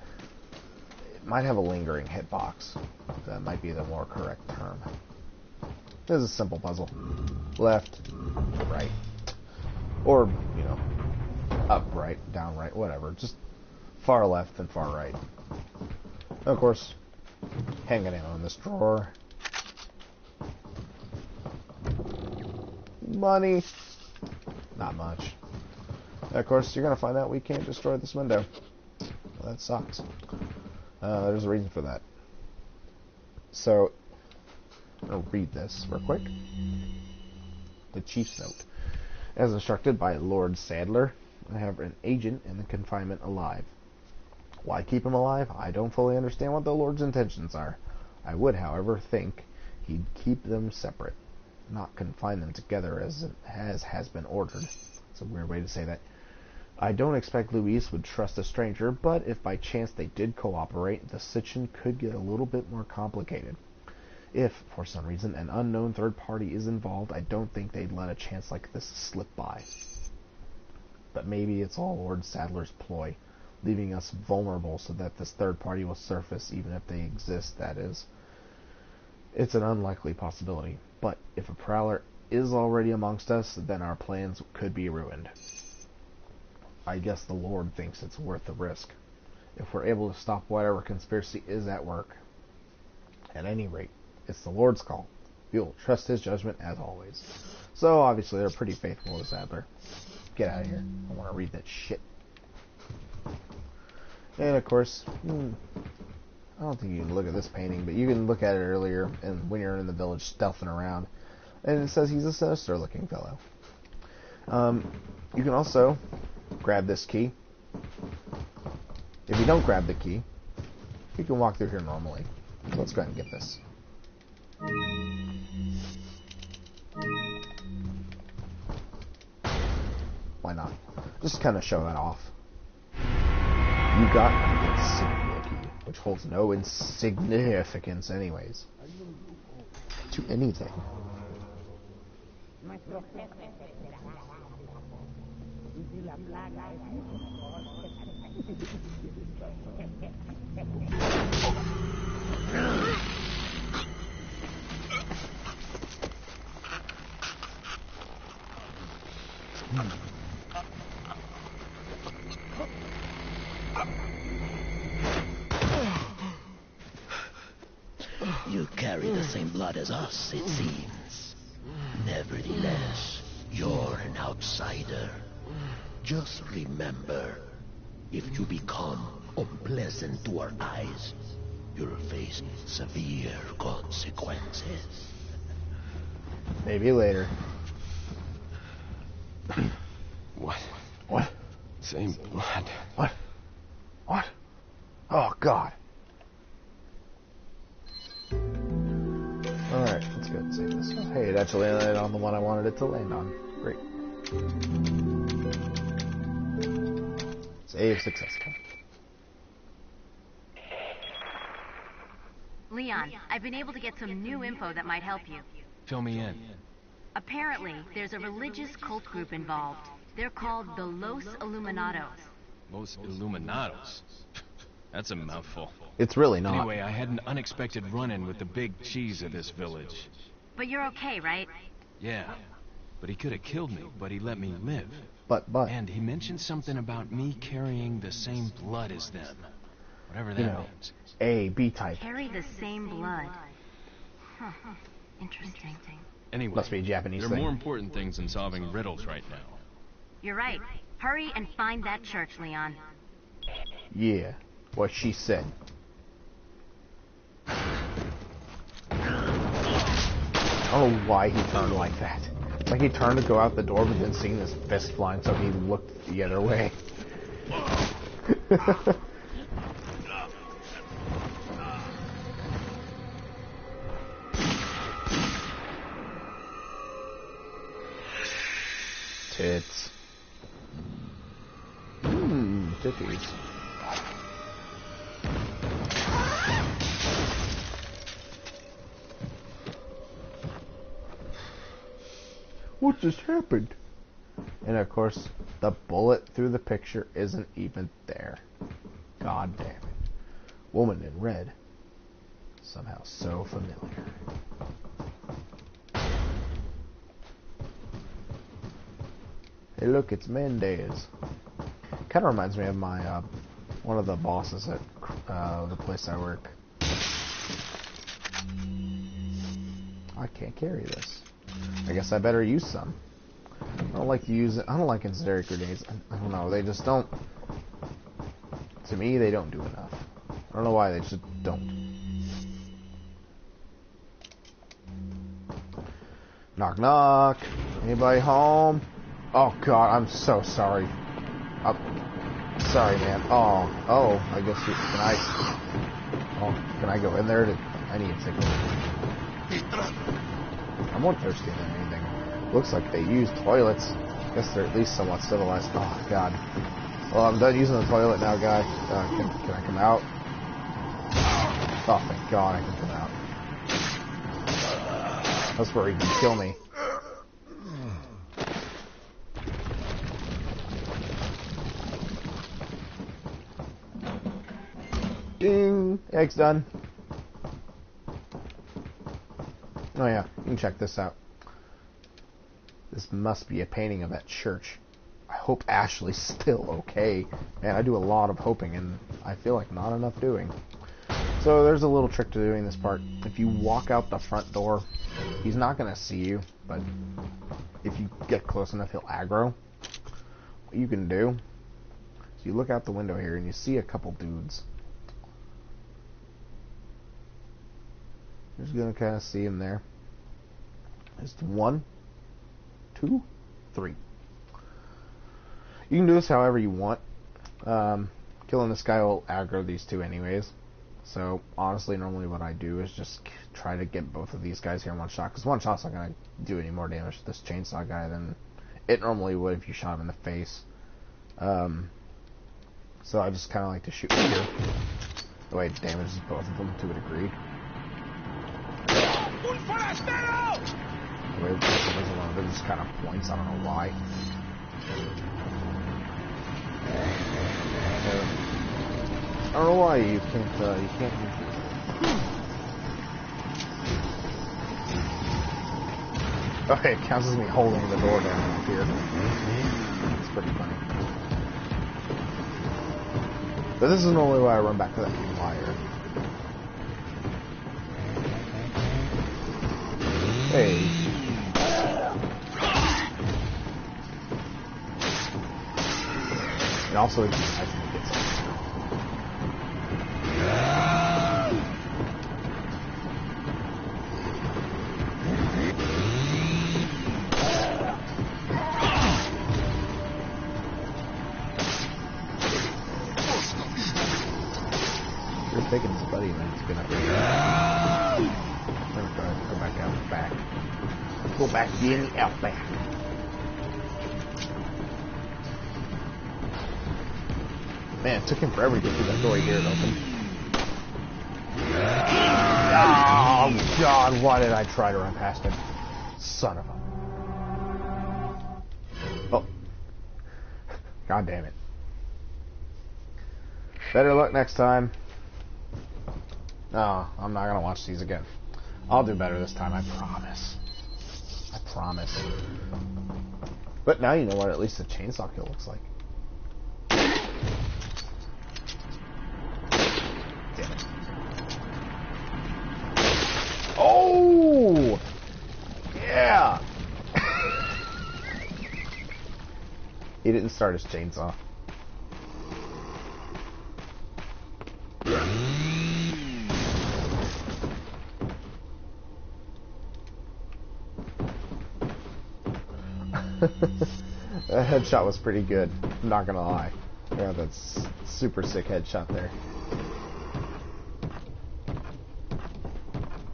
It might have a lingering hitbox. That might be the more correct term. This is a simple puzzle. Left, right. Or, up, right, down, right, whatever. Just far left and far right. And of course, hanging out in this drawer. Money. Not much. And of course, you're going to find out we can't destroy this window. Well, that sucks. There's a reason for that. So, I'm going to read this real quick. The Chief's Note. As instructed by Lord Sadler, I have an agent in the confinement alive. Why keep him alive? I don't fully understand what the Lord's intentions are. I would, however, think he'd keep them separate, not confine them together as has been ordered. It's a weird way to say that. I don't expect Luis would trust a stranger, but if by chance they did cooperate, the situation could get a little bit more complicated. If, for some reason, an unknown third party is involved, I don't think they'd let a chance like this slip by. But maybe it's all Lord Sadler's ploy, leaving us vulnerable so that this third party will surface, even if they exist, that is. It's an unlikely possibility, but if a prowler is already amongst us, then our plans could be ruined. I guess the Lord thinks it's worth the risk, if we're able to stop whatever conspiracy is at work. At any rate, it's the Lord's call. You'll trust his judgment as always. So, obviously, they're pretty faithful to Sadler. Get out of here. I want to read that shit. And, of course, I don't think you can look at this painting, but you can look at it earlier, and when you're in the village stealthing around. And it says he's a sinister-looking fellow. You can also grab this key. If you don't grab the key, you can walk through here normally. So let's go ahead and get this. Why not? Just kind of show that off. You got the insignia key, which holds no insignificance anyways. To anything. You carry the same blood as us, it seems. Nevertheless, you're an outsider. Just remember, if you become unpleasant to our eyes, you'll face severe consequences. Maybe later. What? What? Same blood. What? What? Oh, God. Alright, let's go and save this. Oh, hey, it actually landed on the one I wanted it to land on. Great. Save successful. Leon, I've been able to get some new info that might help you. Fill me in. Apparently, there's a religious cult group involved. They're called the Los Illuminados. Los Illuminados. That's a mouthful. It's really not. Anyway, I had an unexpected run-in with the big cheese of this village. But you're okay, right? Yeah. But he could have killed me, but he let me live. But. And he mentioned something about me carrying the same blood as them. Whatever that means. A, B type. Carry the same blood. Huh. Interesting. Anyway, Must be a Japanese there are thing. more important things than solving riddles right now. You're right. Hurry and find that church, Leon. Yeah, what she said. I don't know why he turned like that. Like he turned to go out the door, but then seeing his fist flying, so he looked the other way. Tits. Titties. What just happened? And of course, the bullet through the picture isn't even there. God damn it. Woman in red. Somehow so familiar. Hey look, it's Mendez. Kind of reminds me of my, one of the bosses at the place I work. I can't carry this. I guess I better use some. I don't like to use it. I don't like incendiary grenades. I don't know. They just don't. To me, they don't do enough. I don't know why. They just don't. Knock knock. Anybody home? Oh God, I'm so sorry. Sorry, man. Oh. I guess can I? Oh, can I go in there? I need a ticket. I'm more thirsty than anything. Looks like they use toilets. I guess they're at least somewhat civilized. Oh God. Well, I'm done using the toilet now, guy. Can I come out? Oh, thank God I can come out. That's where he can kill me. Ding! Egg's done. Oh yeah, you can check this out. This must be a painting of that church. I hope Ashley's still okay. Man, I do a lot of hoping, and I feel like not enough doing. So there's a little trick to doing this part. If you walk out the front door, he's not going to see you, but if you get close enough, he'll aggro. What you can do is you look out the window here, and you see a couple dudes. You're just going to kind of see him there. There's 1, 2, 3. You can do this however you want. Killing this guy will aggro these two anyways. So, honestly, normally what I do is just try to get both of these guys here in one shot. Because one shot's not going to do any more damage to this chainsaw guy than it normally would if you shot him in the face. So I just kind of like to shoot here. The way it damages both of them to a degree. The way it does one of them just kind of points. I don't know why. I don't know why you can't. Okay, it counts as me holding the door down up here. It's pretty funny. But this is normally why I run back to that wire. Hey. And also, I think it gets You're taking his buddy and then it's gonna go back out back. Go back in the outback. Man, it took him forever to get through that door. Here it opened. Oh God, why did I try to run past him? Son of a... Oh. God damn it. Better luck next time. No, I'm not gonna watch these again. I'll do better this time, I promise. I promise. But now you know what at least a chainsaw kill looks like. Damn it. Oh! Yeah! He didn't start his chainsaw. That headshot was pretty good, I'm not gonna lie. Yeah, that's super sick headshot there.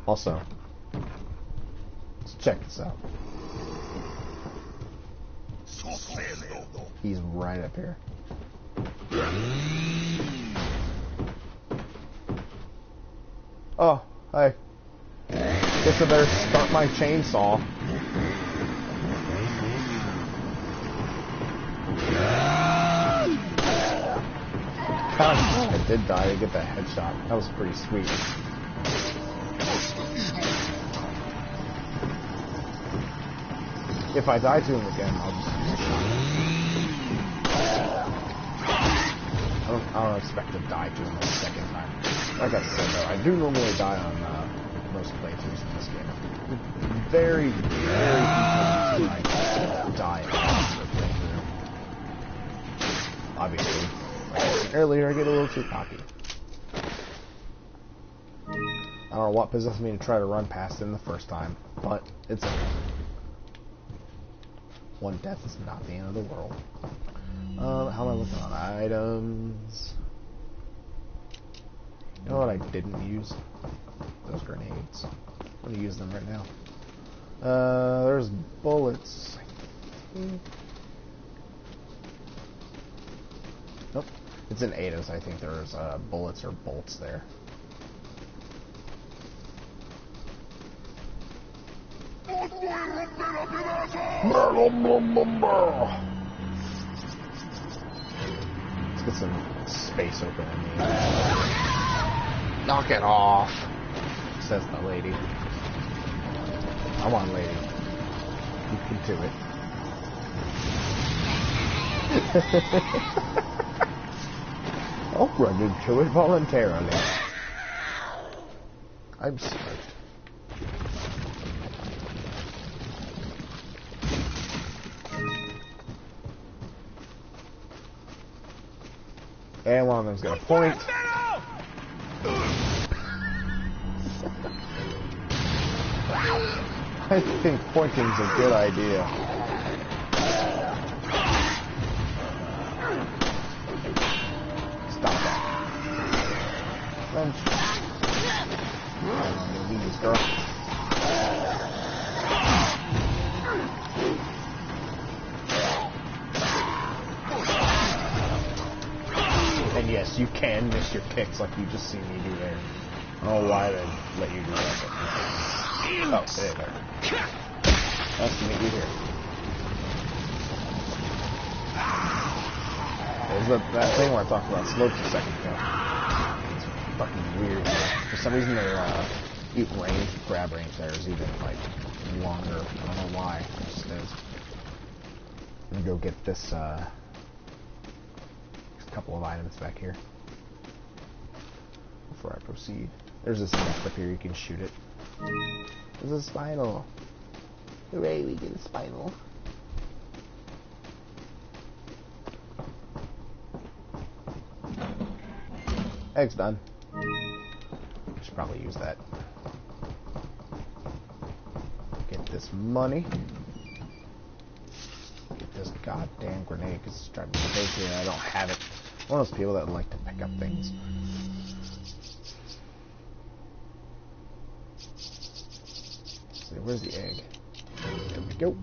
Also, let's check this out. He's right up here. Oh, hi. Guess I better start my chainsaw. I did die to get that headshot. That was pretty sweet. If I die to him again, I'll just use a shot. I don't expect to die to him the second time. Like I said though, I do normally die on most playthroughs in this game. Very, very few times when I die obviously, like I said earlier, I get a little too cocky. I don't know what possessed me to try to run past him the first time, but it's okay. One death is not the end of the world. How am I looking on items? You know what I didn't use? Those grenades. I'm gonna use them right now. There's bullets. Nope. It's in Ada's. I think there's bullets or bolts there. Let's get some space open in the Knock it off, says the lady. Come on, lady. You can do it. I'll run into it voluntarily. I'm smart. And one of them's gonna point. I think pointing's a good idea. Stop that. Run. These girl. And yes, you can miss your kicks like you just seen me do there. I don't know why they let you do that. Oh, there you are. Nice to meet you here. There's that thing where I talked about slopes a second ago. It's fucking weird. For some reason their grab range there is even like longer. I don't know why. It just is. I'm gonna go get this couple of items back here before I proceed. There's this nest up here, you can shoot it. There's a spinal. Hooray, we get a spinal. Egg's done. Should probably use that. Get this money. Get this goddamn grenade, because it's driving me crazy and I don't have it. One of those people that like to pick up things. Let's see, where's the egg? There we go.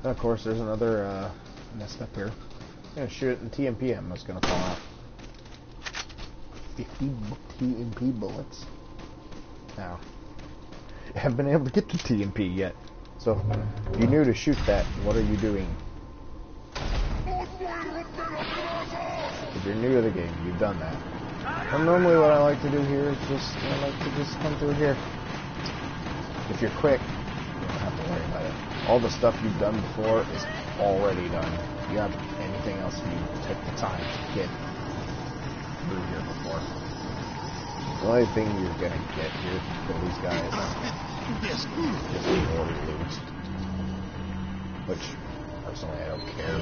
And of course, there's another nest up here. I'm gonna shoot it in TMP. I'm just gonna fall out. 50 TMP bullets. Now, I haven't been able to get to TMP yet. So, if you're new to shoot that, what are you doing? If you're new to the game, you've done that. And normally what I like to do here is just, I like to just come through here. If you're quick, you don't have to worry about it. All the stuff you've done before is already done. If you have anything else, you take the time to get through here before. The only thing you're gonna get here for these guys is more loot. Which, personally, I don't care.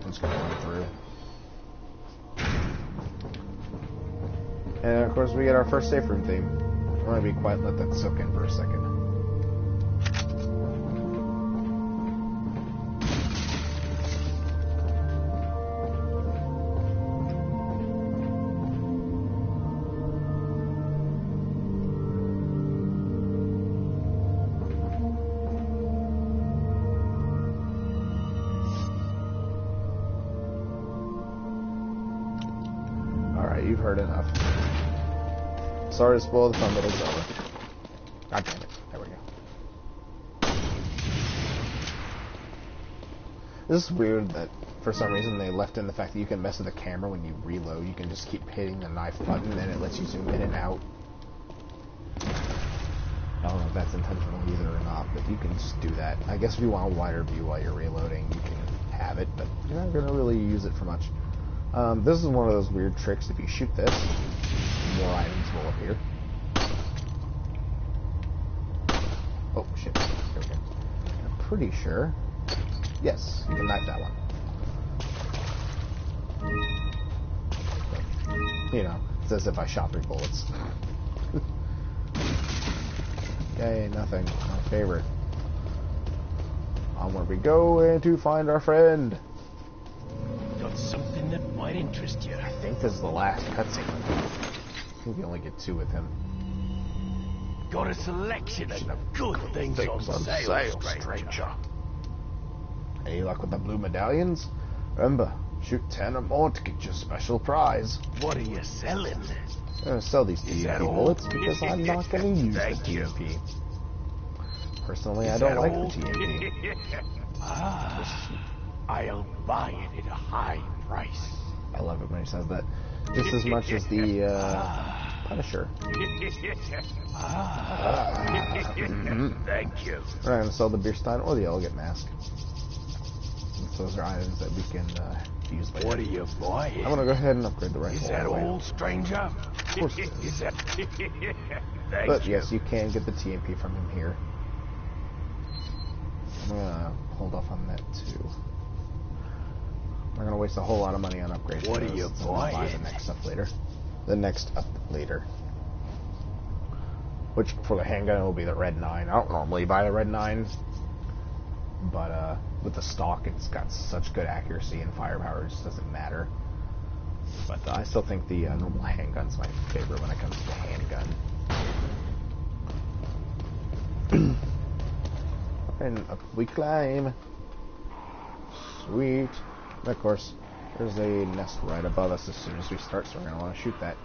I'm just gonna run through. And of course, we get our first safe room theme. I'm gonna be quiet and let that soak in for a second. You've heard enough. Sorry to spoil the fun, but it's over. God damn it. There we go. This is weird that for some reason they left in the fact that you can mess with the camera when you reload. You can just keep hitting the knife button and it lets you zoom in and out. I don't know if that's intentional either or not, but you can just do that. I guess if you want a wider view while you're reloading, you can have it, but you're not going to really use it for much. This is one of those weird tricks. If you shoot this, more items will appear. Oh, shit. There we go. I'm pretty sure. Yes, you can knife that one. You know, it's as if I shot 3 bullets. Yay, nothing. My favorite. Onward we go and to find our friend. Got something that might interest you. I think this is the last cutscene. I think we only get 2 with him. Got a selection of good things on sale, stranger. Any luck with the blue medallions? Remember, shoot 10 or more to get your special prize. What are you selling? I'm going to sell these that TMP all? bullets because I'm not going to use the Thank you. TMP. Personally, I Is don't that like all? the TMP. I'll buy it at a high price. I love it when he says that. Just as much as the Punisher. Thank you. We're not going to sell the Beerstein or the Elegant Mask. Those are items that we can use later. What are you buying? I'm going to go ahead and upgrade the rifle. Is that all, stranger? Of course it is. Is that... Thank But you. yes, you can get the TMP from him here. I'm going to hold off on that too. I'm not going to waste a whole lot of money on upgrades. What are you so I'll buy the buying? next stuff later. The next up later. Which, for the handgun, it will be the Red 9. I don't normally buy the Red 9. But with the stock, it's got such good accuracy and firepower, it just doesn't matter. But I still think the normal handgun's my favorite when it comes to handgun. And up we climb. Sweet. And of course, there's a nest right above us as soon as we start, so we're going to want to shoot that.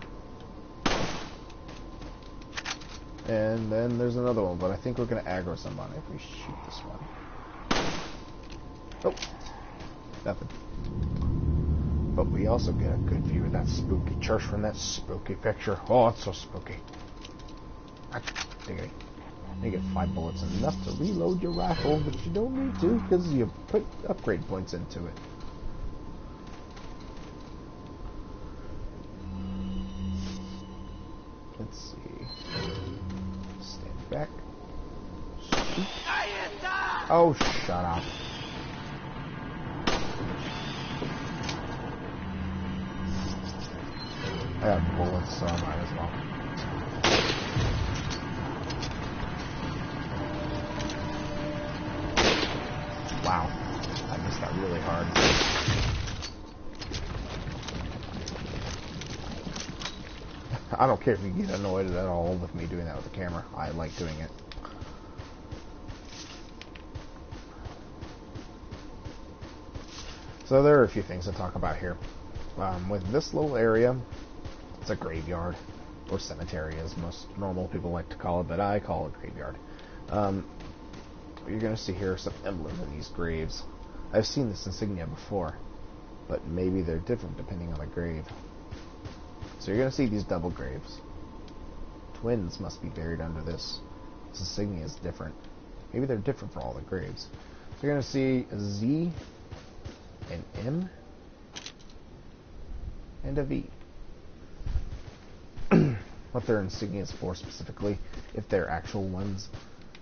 And then there's another one, but I think we're going to aggro somebody if we shoot this one. Oh, nothing. But we also get a good view of that spooky church from that spooky picture. Oh, it's so spooky. Diggity. You get 5 bullets, enough to reload your rifle, but you don't need to because you put upgrade points into it. Let's see. Stand back. Shoot. Oh, shut up. I have bullets, so I might as well. Wow. I missed that really hard. I don't care if you get annoyed at all with me doing that with the camera. I like doing it. So there are a few things to talk about here. With this little area, it's a graveyard, or cemetery as most normal people like to call it, but I call it graveyard. You're going to see here some emblems in these graves. I've seen this insignia before, but maybe they're different depending on the grave. So you're going to see these double graves. Twins must be buried under this. This insignia is different. Maybe they're different for all the graves. So you're going to see a Z, an M, and a V. What their insignia is for specifically, if they're actual ones,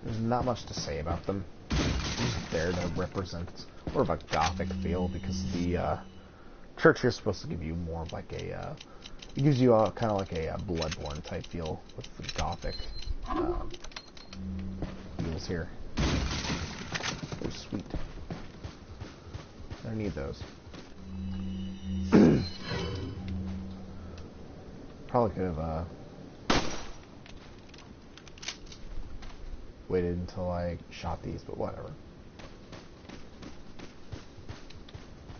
there's not much to say about them. They're just there to represent more of a gothic feel, because the church here is supposed to give you more of like a, it gives you a kind of like a Bloodborne type feel with the gothic feels here. Oh, sweet. I need those. Probably could have waited until I shot these, but whatever.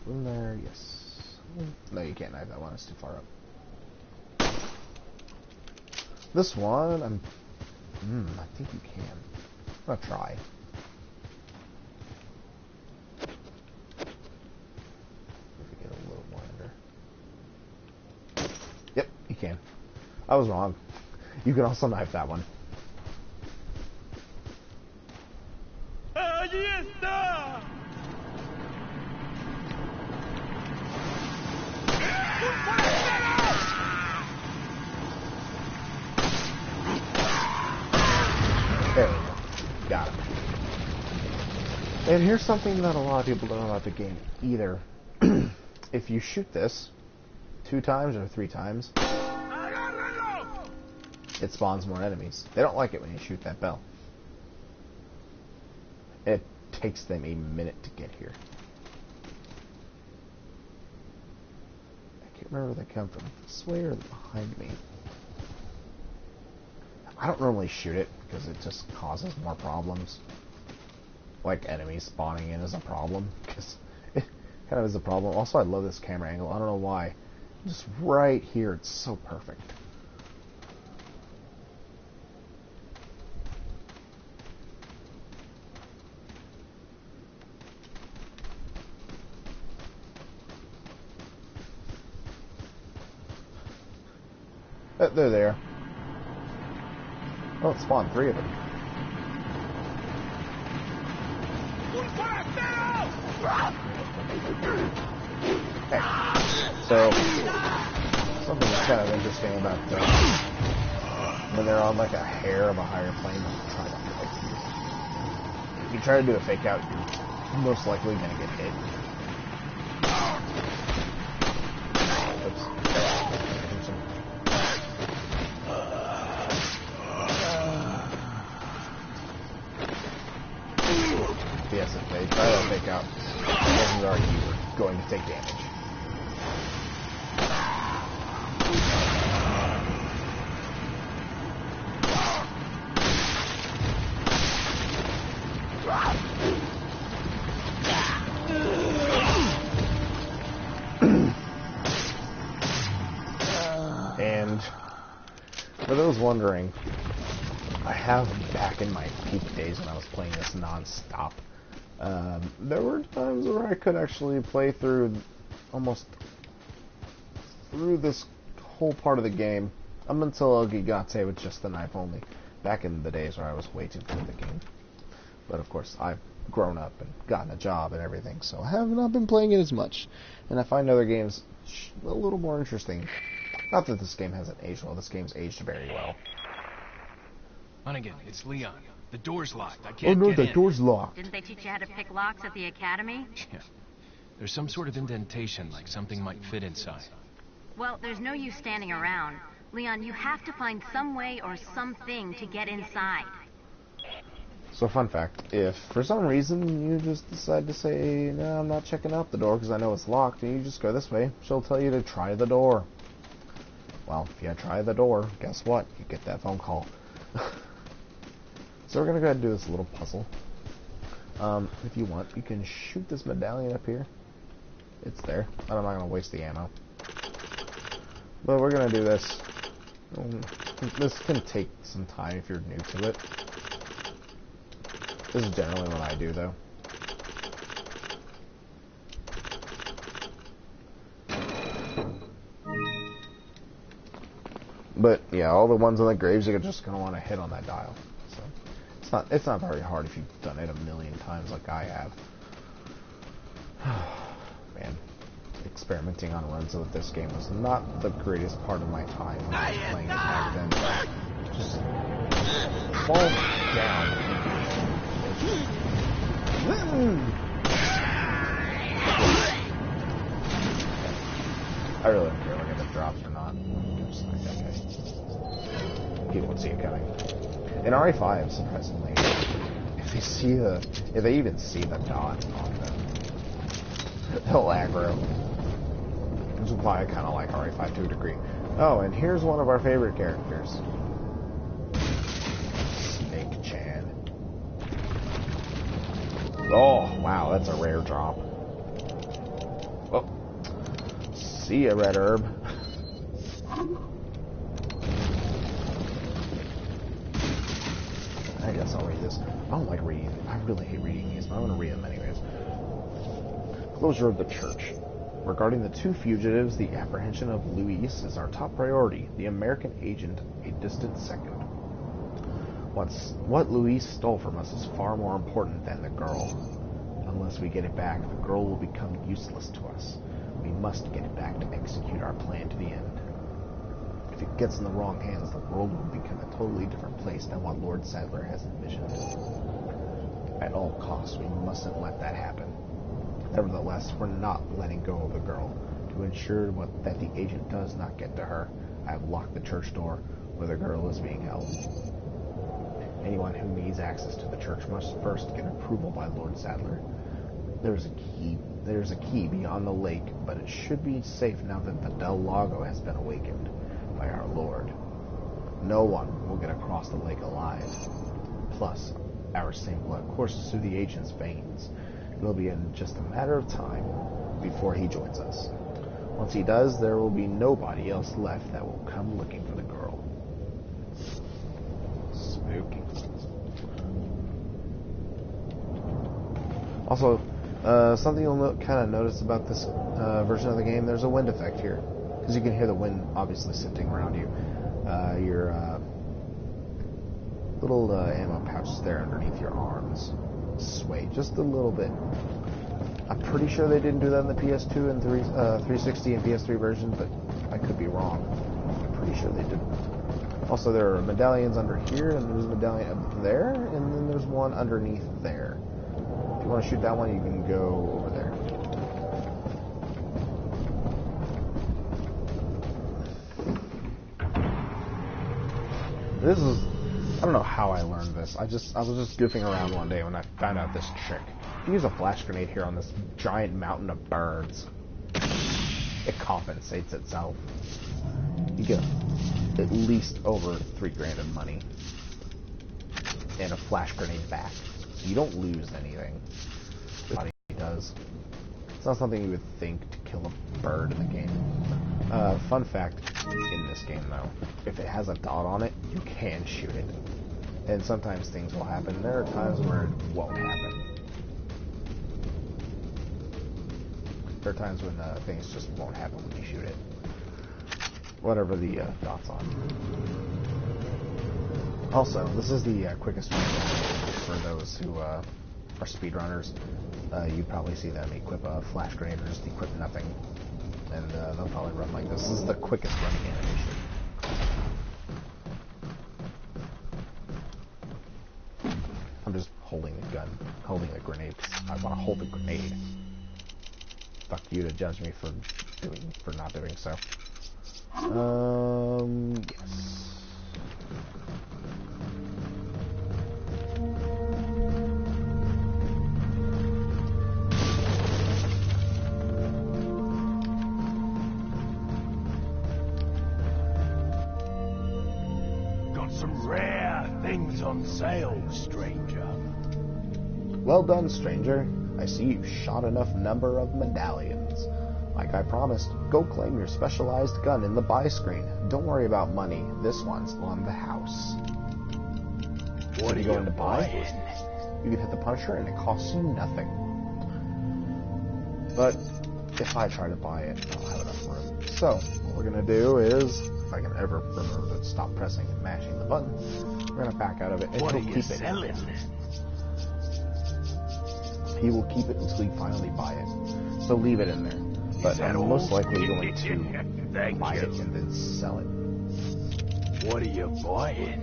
In there, yes. No, you can't knife that one, it's too far up. This one, I think you can. I'm gonna try. If we get a little more under. Yep, you can. I was wrong. You can also knife that one. And here's something that a lot of people don't know about the game either. If you shoot this 2 times or 3 times, it spawns more enemies. They don't like it when you shoot that bell. It takes them a minute to get here. I can't remember where they come from. This way or behind me? I don't normally shoot it because it just causes more problems. Like enemies spawning in is a problem, because it kind of is a problem. Also, I love this camera angle. I don't know why. Just right here, it's so perfect. They're there. Oh, it spawned 3 of them. Hey. So, something that's kind of interesting about when they're on like a hair of a higher plane, if you try to do a fake out, you're most likely going to get hit. Yes, if they try to fake out, chances are you are going to take damage. And for those wondering, I have back in my peak days when I was playing this non-stop, there were times where I could actually play through almost through this whole part of the game up until El Gigante with just the knife only. Back in the days where I was way too good at the game. But of course, I've grown up and gotten a job and everything, so I have not been playing it as much. And I find other games a little more interesting. Not that this game hasn't aged well. This game's aged very well. Hunnigan, it's Leon. The door's locked. I can't get in. Oh no, the door's locked. Didn't they teach you how to pick locks at the academy? Yeah. There's some sort of indentation, like something might fit inside. Well, there's no use standing around. Leon, you have to find some way or something to get inside. So, fun fact, if for some reason you just decide to say, no, I'm not checking out the door because I know it's locked, and you just go this way, she'll tell you to try the door. Well, if you try the door, guess what? You get that phone call. So we're going to go ahead and do this little puzzle. If you want, you can shoot this medallion up here. It's there. I'm not going to waste the ammo. But we're going to do this. This can take some time if you're new to it. This is generally what I do, though. But yeah, all the ones on the graves, you're just going to want to hit on that dial. So it's not very hard if you've done it a million times like I have. Man, experimenting on runs with this game was not the greatest part of my time when I was playing it back then. Just fall down. I really don't care if it drops or not. Just like that guy. He won't see it coming. In RE5, surprisingly, if they even see the dot on them, they'll aggro. Which is why I kind of like RE5 to a degree. Oh, and here's one of our favorite characters. Snake-chan. Oh, wow, that's a rare drop. Oh. See ya, Red Herb. I guess I'll read this. I don't like reading. I really hate reading these, but I'm going to read them anyways. Closure of the church. Regarding the 2 fugitives, the apprehension of Luis is our top priority. The American agent, a distant second. What Luis stole from us is far more important than the girl. Unless we get it back, the girl will become useless to us. We must get it back to execute our plan to the end. If it gets in the wrong hands, the world will become a totally different place than what Lord Sadler has envisioned. At all costs, we mustn't let that happen. Nevertheless, we're not letting go of the girl. To ensure that the agent does not get to her, I have locked the church door where the girl is being held. Anyone who needs access to the church must first get approval by Lord Sadler. There's a key beyond the lake, but it should be safe now that the Del Lago has been awakened by our Lord. No one will get across the lake alive. Plus, our same blood courses through the agent's veins. It'll be in just a matter of time before he joins us. Once he does, there will be nobody else left that will come looking for the girl. Spooky. Also, something you'll kind of notice about this version of the game, there's a wind effect here. Because you can hear the wind obviously sifting around you. Your little ammo pouches there underneath your arms sway just a little bit. I'm pretty sure they didn't do that in the PS2 and 360 and PS3 version, but I could be wrong. I'm pretty sure they didn't. Also, there are medallions under here, and there's a medallion up there, and then there's one underneath there. If you want to shoot that one, you can go over there. This is... I don't know how I learned this. I was just goofing around one day when I found out this trick. You use a flash grenade here on this giant mountain of birds. It compensates itself. You get at least over $3 grand in money. And a flash grenade back. So you don't lose anything. Nobody does. It's not something you would think to kill a bird in the game. Fun fact, in this game though, if it has a dot on it, you can shoot it. And sometimes things will happen. There are times where it won't happen. There are times when things just won't happen when you shoot it. Whatever the dot's on. Also, this is the quickest way for those who are speedrunners. You probably see them equip a flash grenade or just equip nothing. And they'll probably run like this. This is the quickest running animation. I'm just holding a gun, holding a grenade. I want to hold a grenade. Fuck you to judge me for not doing so. Yes. Some rare things on sale, stranger. Well done, stranger. I see you shot enough number of medallions. Like I promised, go claim your specialized gun in the buy screen. Don't worry about money. This one's on the house. What are you going to buy? You can hit the Punisher and it costs you nothing. But if I try to buy it, I don't have enough room. So, what we're going to do is, if I can ever remember to stop pressing and mashing the button, we're going to back out of it and he'll keep it. He will keep it until you finally buy it. So leave it in there. But I'm most likely going to buy it and then sell it. What are you buying?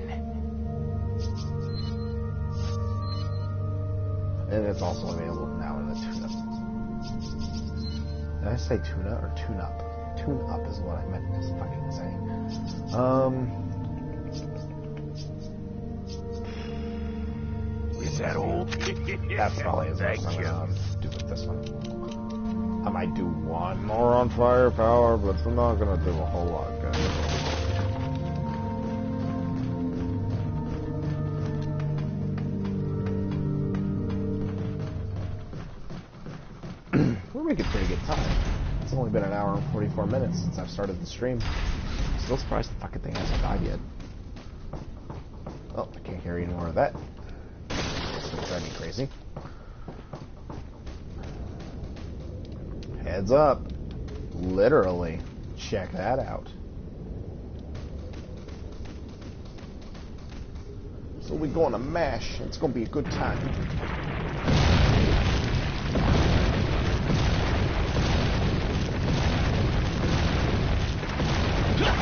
And it's also available now in the tune-up. Did I say tuna or tune-up? Tune-up is what I meant to fucking say. Is that all? That probably is what I'm going to do with this one. I might do one more on firepower, but I'm not going to do a whole lot, guys. We're making pretty good time. It's only been an hour and 44 minutes since I've started the stream. Still surprised the fucking thing hasn't died yet. Oh, I can't carry any more of that. It's driving me crazy. Heads up. Literally. Check that out. So we're going to MASH. It's going to be a good time.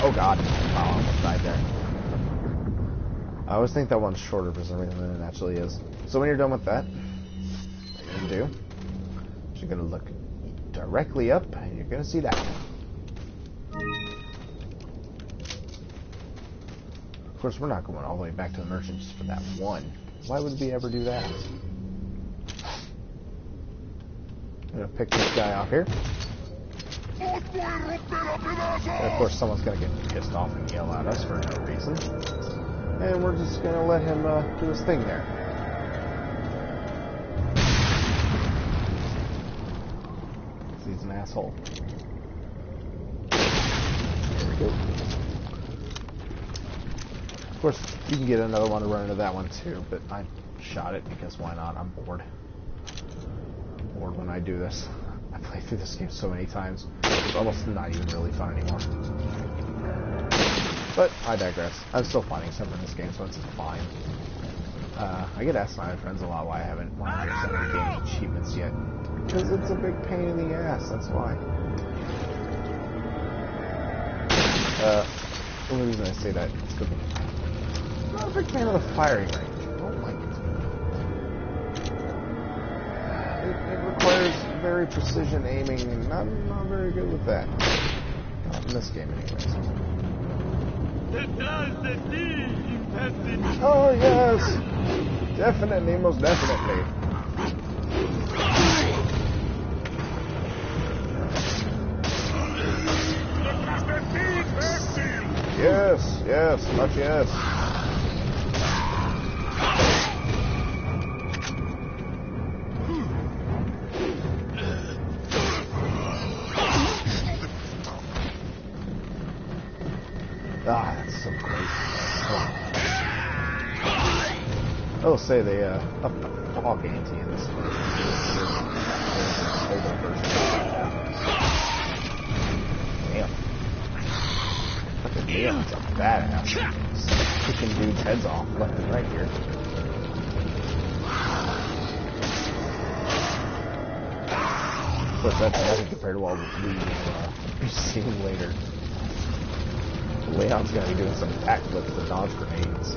Oh god. Oh, I almost died there. I always think that one's shorter for some reason than it actually is. So when you're done with that, what you're going to do is you're going to look directly up and you're going to see that. Of course, we're not going all the way back to the merchant just for that one. Why would we ever do that? I'm going to pick this guy off here. And of course, someone's going to get pissed off and yell at us for no reason. And we're just going to let him do his thing there. He's an asshole. There we go. Of course, you can get another one to run into that one too, but I shot it because why not? I'm bored. I'm bored when I do this. I played through this game so many times, it's almost not even really fun anymore. But I digress. I'm still finding stuff in this game, so it's fine. I get asked by my friends a lot why I haven't done the game achievements yet. Because it's a big pain in the ass, that's why. The only reason I say that is because I'm not a big fan of the firing range. I don't like it. It requires very precision aiming, and I'm not very good with that. Not in this game, anyways. Oh, yes! Definitely, most definitely. Yes, yes, much yes. Ah, that's so great. I will say they upped the fog ante in this version. Damn. Fucking Leon's a badass. Kicking dudes' heads off left and right here. Of course, that's nothing compared to what we'll be seeing later. Leon's gonna be doing some backflips to dodge grenades.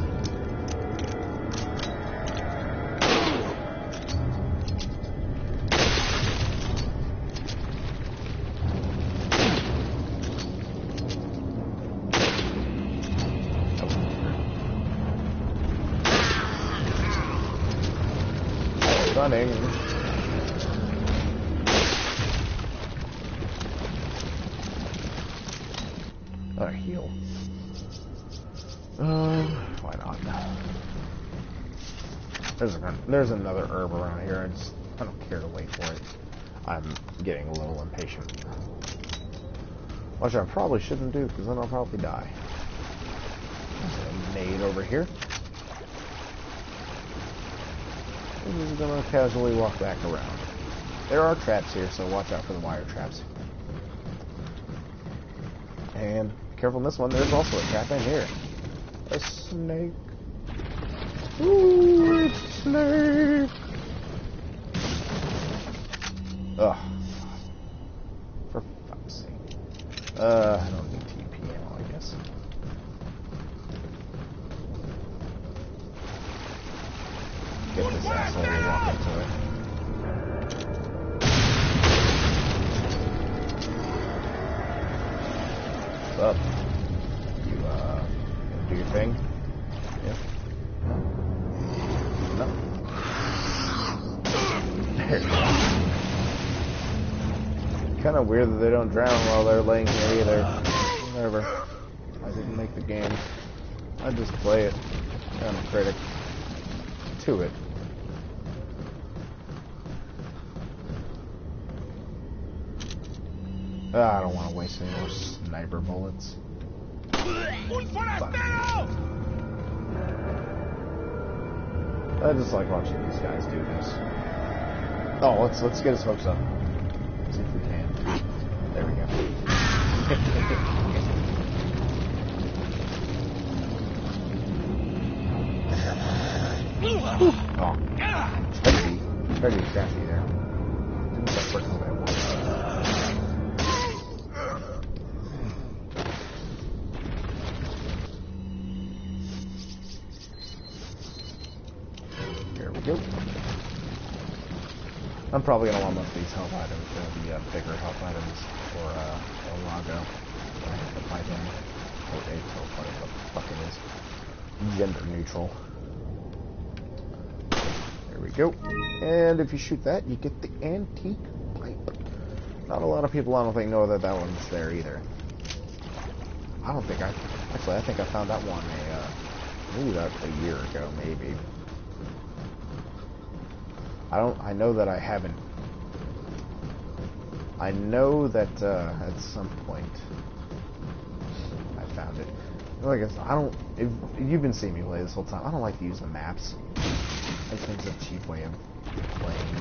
Running. Alright, heal. Why not? There's another herb around here. I don't care to wait for it. I'm getting a little impatient. Which I probably shouldn't do, because then I'll probably die. There's a nade over here. I'm just gonna casually walk back around. There are traps here, so watch out for the wire traps. And be careful in this one, there's also a trap in here. A snake. Ooh, it's a snake! Ugh. For fuck's sake. I don't need TP ammo, I guess. Get this asshole to walk into it. What's up? You, do your thing? Yep. No? No. There you go. Kinda weird that they don't drown while they're laying here either. Whatever. I didn't make the game. I just play it. I'm a critic. To it. I don't want to waste any more sniper bullets. I just like watching these guys do this. Oh, let's get his hooks up. See if we can. There we go. Oh, try to be crafty there. Didn't start working the way I wanted. we go. I'm probably gonna want most of these health items, the bigger health items for El Lago. I have to find him. Or a whatever the fuck it is. Gender neutral. There we go. And if you shoot that, you get the antique pipe. Not a lot of people, I don't think, know that that one's there either. I don't think I think I found that one maybe about a year ago, maybe. I know that I haven't. I know that at some point I found it. Like I said, if you've been seeing me play this whole time, I don't like to use the maps. I think it's a cheap way of playing.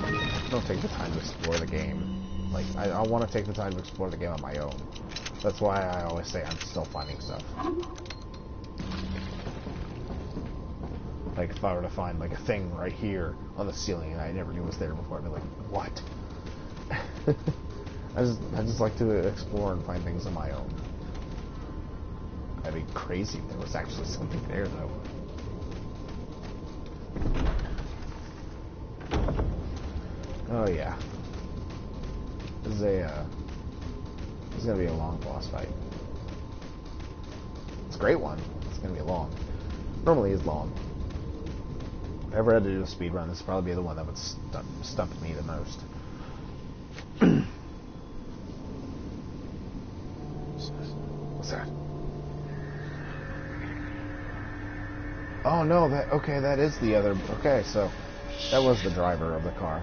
I don't take the time to explore the game. Like, I want to take the time to explore the game on my own. That's why I always say I'm still finding stuff. Like, if I were to find, like, a thing right here on the ceiling and I never knew was there before, I'd be like, what? I just like to explore and find things on my own. That'd be crazy if there was actually something there, though. Oh, yeah. This is gonna be a long boss fight. It's a great one. It's gonna be long. Normally it's long. If I ever had to do a speed run, this would probably be the one that would stump me the most. What's that? Oh no, that is the other. Okay, so that was the driver of the car.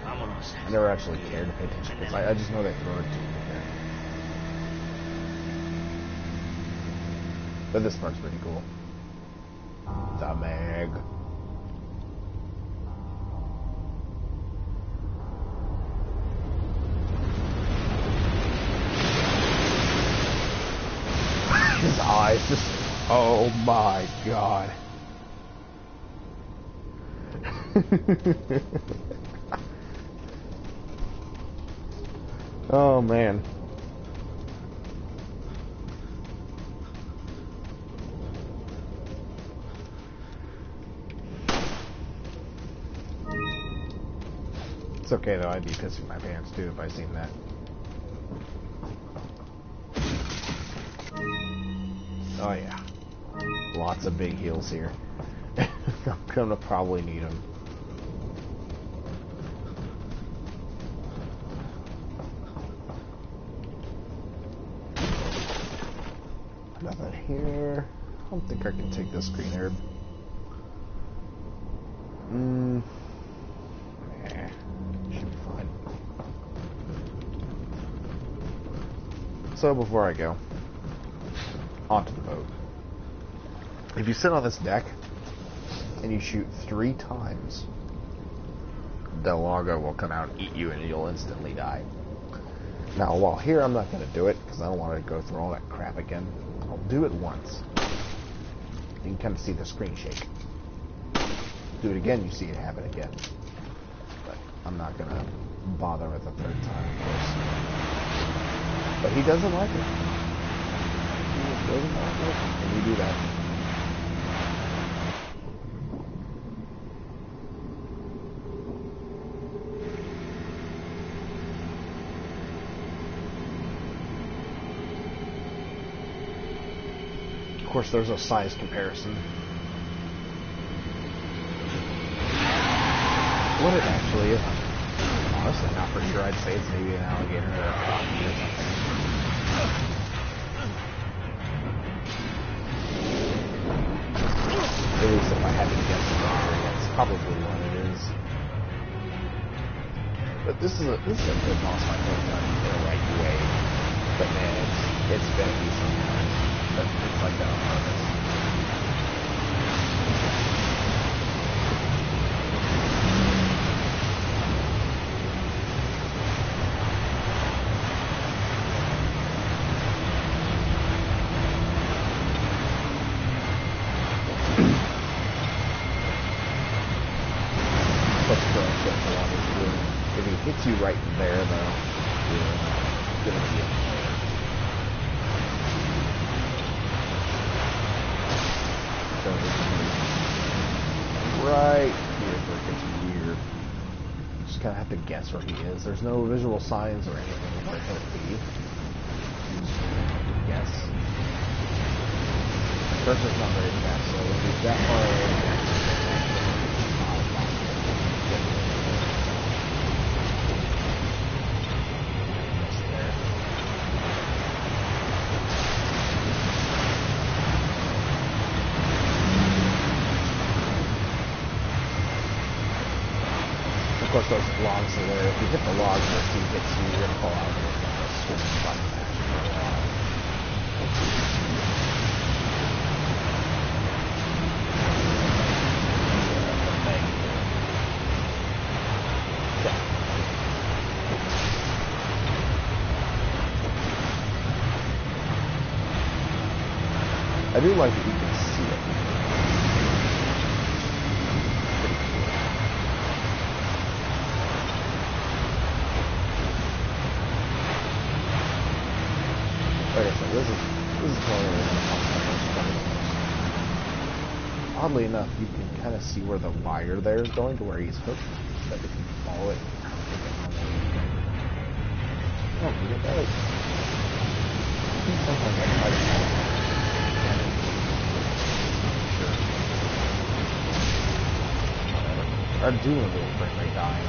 I never actually cared to pay attention because I just know they throw it to me there. But this part's pretty cool. The Meg. His eyes just... Oh my god. Oh man. It's okay though, I'd be pissing my pants too if I seen that. Oh yeah. Lots of big heals here. I'm gonna probably need them. Nothing here. I don't think I can take this green herb. Should be fine. So before I go onto the boat, if you sit on this deck and you shoot 3 times, Del Lago will come out and eat you and you'll instantly die. Now, while here, I'm not going to do it because I don't want to go through all that crap again. I'll do it once. You can kind of see the screen shake. Do it again, you see it happen again. But I'm not going to bother with the 3rd time, of course. But he doesn't like it. He doesn't like it. And you do that. Of course, there's a size comparison. What it actually is, honestly not for sure. I'd say it's maybe an alligator or a crocodile or something. At least if I had to guess the genre, that's probably what it is. But this is a good boss fight done in the right way. But man, it's been a decent time. But it's like that on purpose. If he hits you right there, though, you're gonna be in there. Right kind of have to guess where he is. There's no visual signs or anything where he'll be. Guess. First is not very fast, so when he's that far away, of course, those logs are there. If you hit the log first, he hits you, you're gonna fall out of it. Switch button back for a while. I do like that you can see it. Pretty cool. Like I said, this is totally oddly enough, you can kind of see where the wire there is going to where he's hooked. But if you follow it, oh, look at that. Sometimes I try to follow it. Our Dune will bring my guy.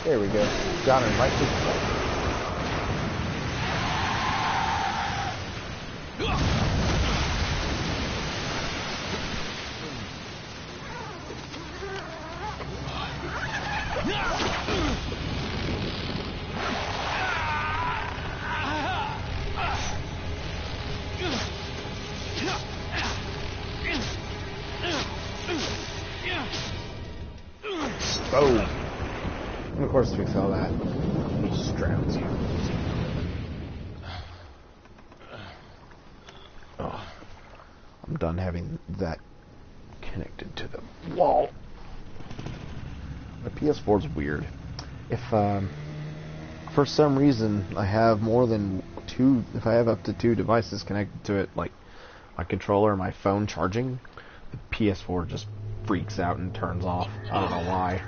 There we go. Got him right to the plate. Oh. And of course, if we fail that, he just drowns you. Oh. I'm done having that connected to the wall. The PS4 is weird. If, for some reason, I have more than two, if I have up to two devices connected to it, like my controller and my phone charging, the PS4 just freaks out and turns off. I don't know why.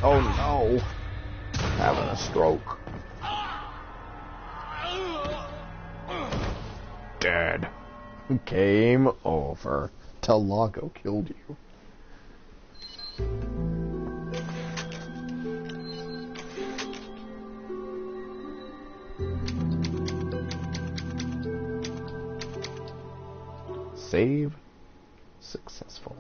Oh no! Having a stroke. Dead. Game over. Talago killed you. Save successful.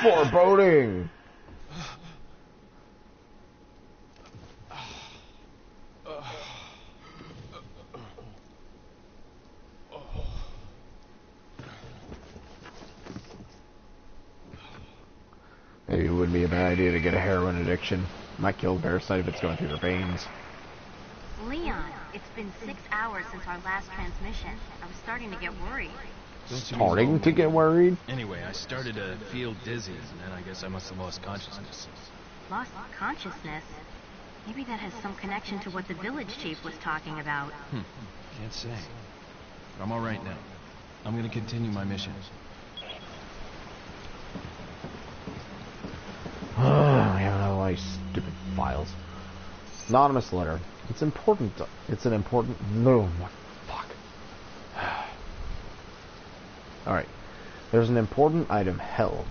Foreboding. Maybe it would be a bad idea to get a heroin addiction. Might kill the parasite if it's going through your veins. Leon, it's been 6 hours since our last transmission. I was starting to get worried. Starting to get worried? Anyway, I started to feel dizzy, and then I guess I must have lost consciousness. Lost consciousness? Maybe that has some connection to what the village chief was talking about. Can't say. But I'm alright now. I'm gonna continue my mission. I have all these stupid files. Anonymous letter. It's important. It's an important. No, fuck. Alright. There's an important item held.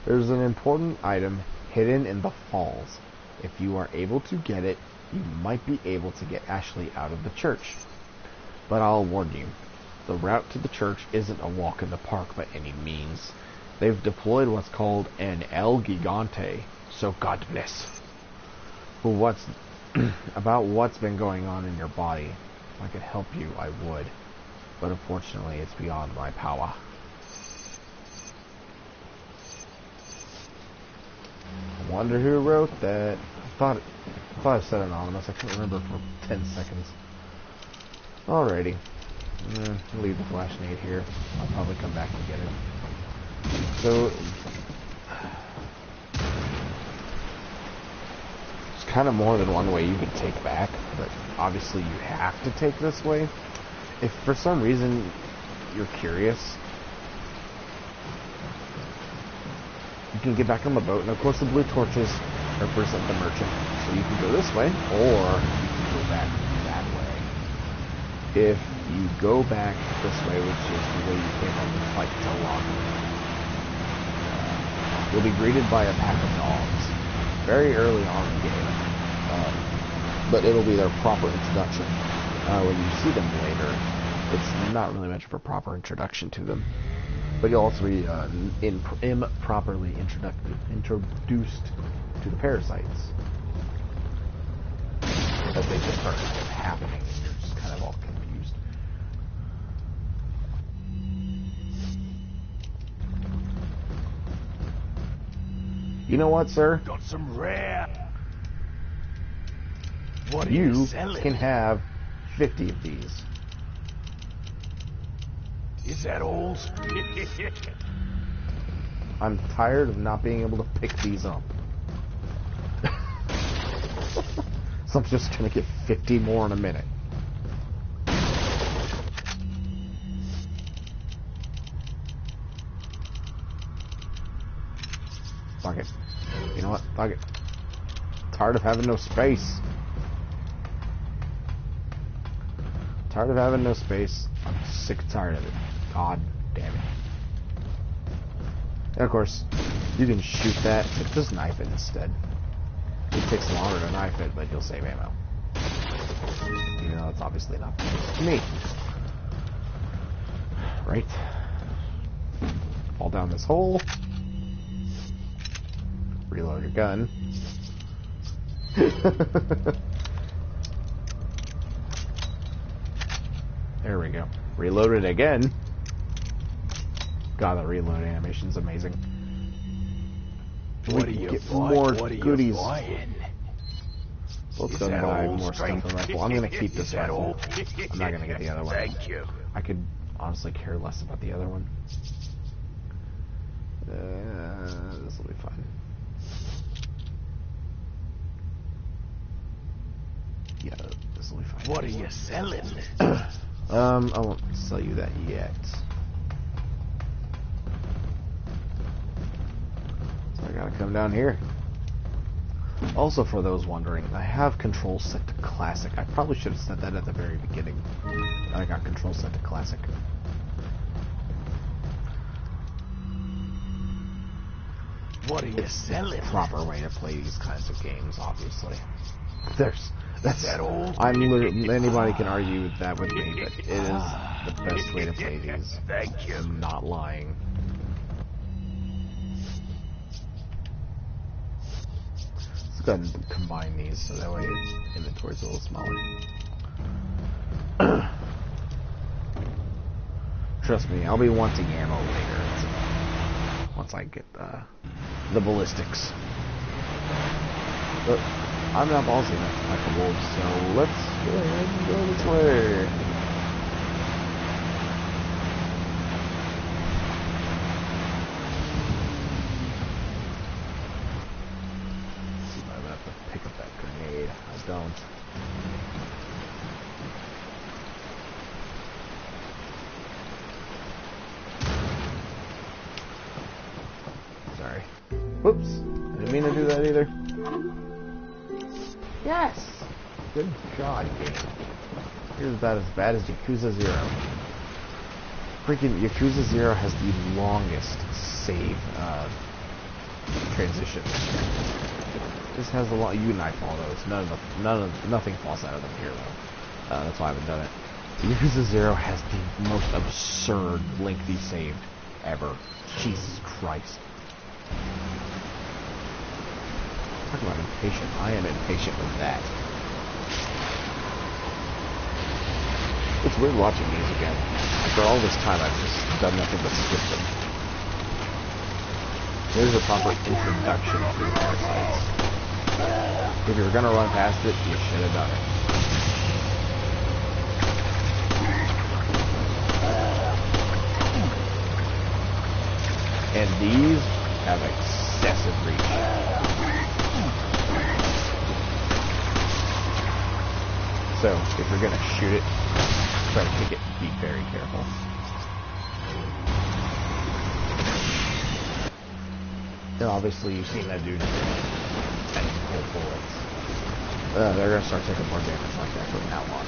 There's an important item hidden in the falls. If you are able to get it, you might be able to get Ashley out of the church. But I'll warn you, The route to the church isn't a walk in the park by any means. They've deployed what's called an El Gigante, so God bless. But about what's been going on in your body. If I could help you, I would. But unfortunately, it's beyond my power. I wonder who wrote that. I thought I said anonymous. I couldn't remember for 10 seconds. Alrighty. Leave the flash nade here. I'll probably come back and get it. So, there's kind of more than one way you can take back, but obviously you have to take this way. If for some reason you're curious, you can get back on the boat, and of course the blue torches represent the merchant, so you can go this way, or you can go back that way. If you go back this way, which is the way you came on the fight to London, you'll be greeted by a pack of dogs very early on in the game, but it'll be their proper introduction. When you see them later, it's not really much of a proper introduction to them, but you'll also be improperly introduced to the parasites as they just start happening. You're just kind of all confused. You know what, sir? Got some rare. What are you selling? Can have 50 of these. Is that all? I'm tired of not being able to pick these up. So I'm just gonna get 50 more in a minute. Fuck it. You know what? Fuck it. Tired of having no space. Tired of having no space. I'm sick and tired of it. God damn it. And of course, you can shoot that, but just knife it instead. It takes longer to knife it, but you'll save ammo. You know, it's obviously not the case to me. Right? Fall down this hole. Reload your gun. There we go. Reload it again. God, the reload animation's amazing. What we are you get buying? more What are you goodies. buying? Let's Is go that buy all more stuff straight? from the rifle. I'm gonna keep this Is that rifle. all? I'm not gonna get the other one. Thank you. I could honestly care less about the other one. This will be fine. Yeah, this will be fine. What are you selling? I won't sell you that yet. So I gotta come down here. Also, for those wondering, I have controls set to classic. I probably should have said that at the very beginning. I got controls set to classic. What are you selling? Proper way to play these kinds of games, obviously. That's that old. Anybody can argue that with me, but it is the best way to play these. Thank you. I'm not lying. Let's go ahead and combine these so that way inventory's a little smaller. Trust me, I'll be wanting ammo later. Once I get the ballistics. But I'm not ballsy enough to fight the wolves, so let's go ahead and go this way. Let's see if I'm gonna have to pick up that grenade. I don't. Sorry. Whoops. I didn't mean to do that either. Yes! Good God, game. Here's about as bad as Yakuza 0. Freaking Yakuza 0 has the longest save transition. This has a lot. You knife all those. Nothing falls out of them here though. That's why I haven't done it. Yakuza 0 has the most absurd lengthy save ever. Jesus Christ. Talk about impatient. I am impatient with that. It's weird watching these again. After all this time, I've just done nothing but skip them. There's a proper introduction to the parasites. If you were gonna run past it, you should have done it. And these have excessive reach. So, if you're gonna shoot it, try to kick it and be very careful. And obviously you've seen that dude and pull bullets. They're gonna start taking more damage like that from now on.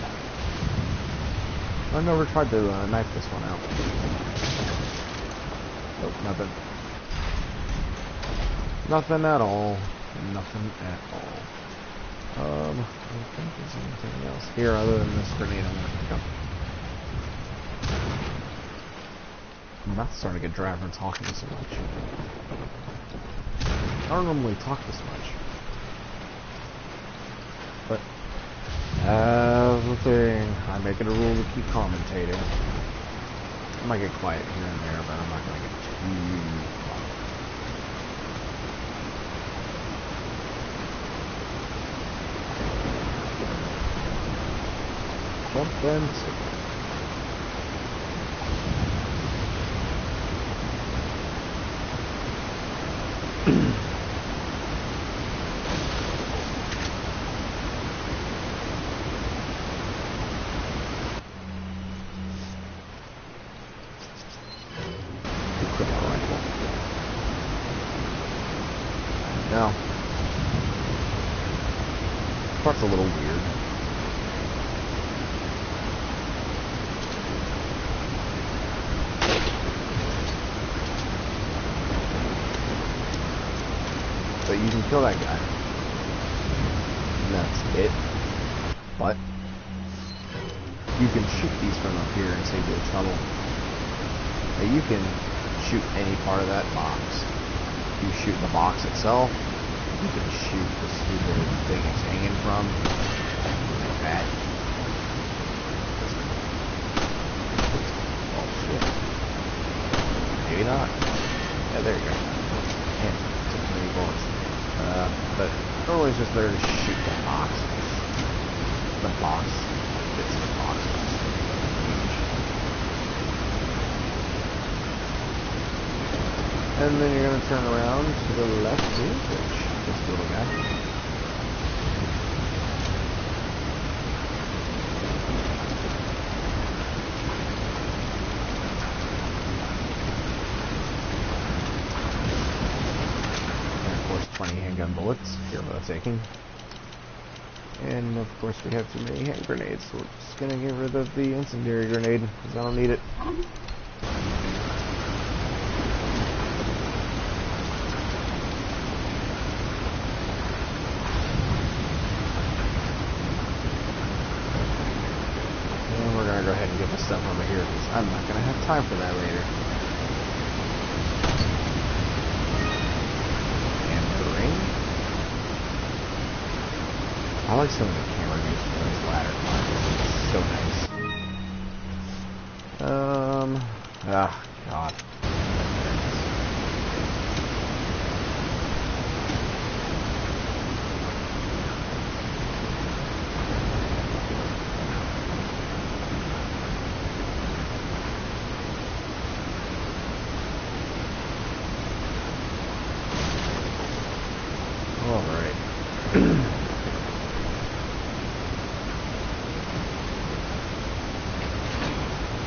I've never tried to knife this one out. Nope, nothing. Nothing at all. Nothing at all. I don't think there's anything else here other than this grenade I'm gonna pick up. I'm not starting to get dry from talking so much. I don't normally talk this much. But that's the thing. I make it a rule to keep commentating. I might get quiet here and there, but I'm not gonna get too quiet. Jump into Now, this part's a little weird. But you can kill that guy. And that's it. But you can shoot these from up here and save you the trouble. But you can shoot any part of that box. You shoot the box itself. You can shoot the stupid thing it's hanging from. Like that. Oh shit. Maybe not. Yeah, there you go. Damn, took too many bullets. But normally it's just there to shoot the box. The box. It's the box. And then you're going to turn around to the left here, which this little guy. And of course 20 handgun bullets, here for the taking. And of course we have too many hand grenades, so we're just going to get rid of the incendiary grenade, because I don't need it. Go ahead and get this stuff over here because I'm not going to have time for that later. And the ring. I like some of the camera views for this ladder climb. It's so nice. Ah, God. Alright.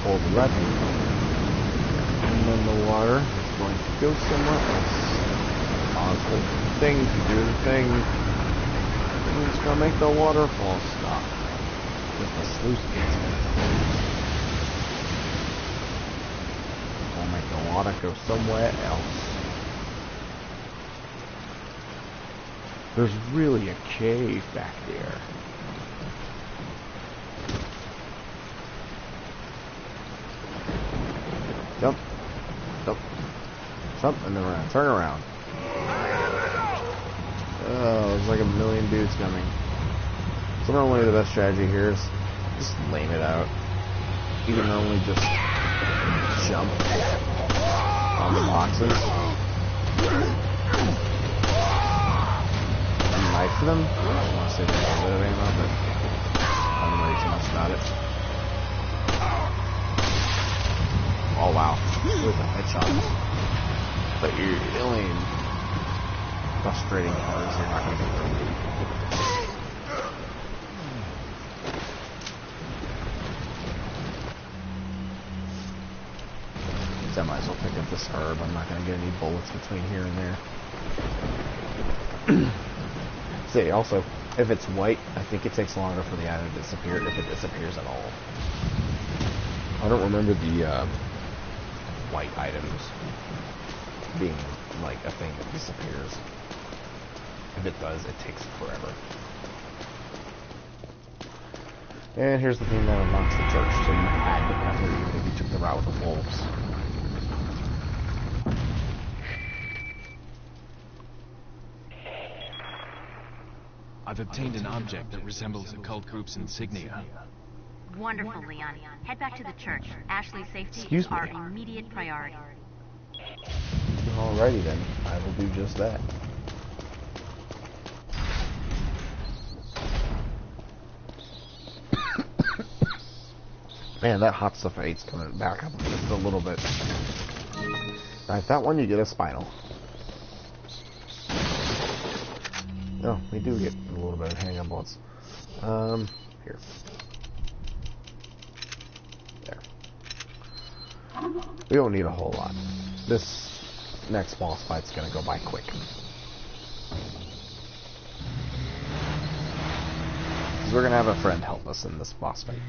Hold left. And then the water is going to go somewhere else. Pause the thing to do the thing. And it's going to make the waterfall stop. If the sluice gets in. It'll make the water go somewhere else. There's really a cave back there. Jump. Jump. Jump, and then we're gonna turn around. Oh, there's like a million dudes coming. So normally the best strategy here is just lame it out. You can normally just jump on the boxes. Knife them. I don't want to say there's a little bit of ammo, but I don't worry too much about it. Oh wow, with a headshot. But you're the only frustrating part is you're not going to get through. I might as well pick up this herb. I'm not going to get any bullets between here and there. See, also, if it's white, I think it takes longer for the item to disappear, if it disappears at all. I don't remember the white items being like a thing that disappears. If it does, it takes forever. And here's the thing that unlocks the church, so you had to pass it even if you took the route with the wolves. I've obtained an object that resembles a cult group's insignia. Wonderful, Leon. Head back to the church. Ashley's safety Excuse is me. our immediate priority. Alrighty then, I will do just that. Man, that hot stuff I ate's coming back up just a little bit. Alright, that one you get a spinal. No, we do get a little bit of handgun bullets. Here. There. We don't need a whole lot. This next boss fight's gonna go by quick. We're gonna have a friend help us in this boss fight.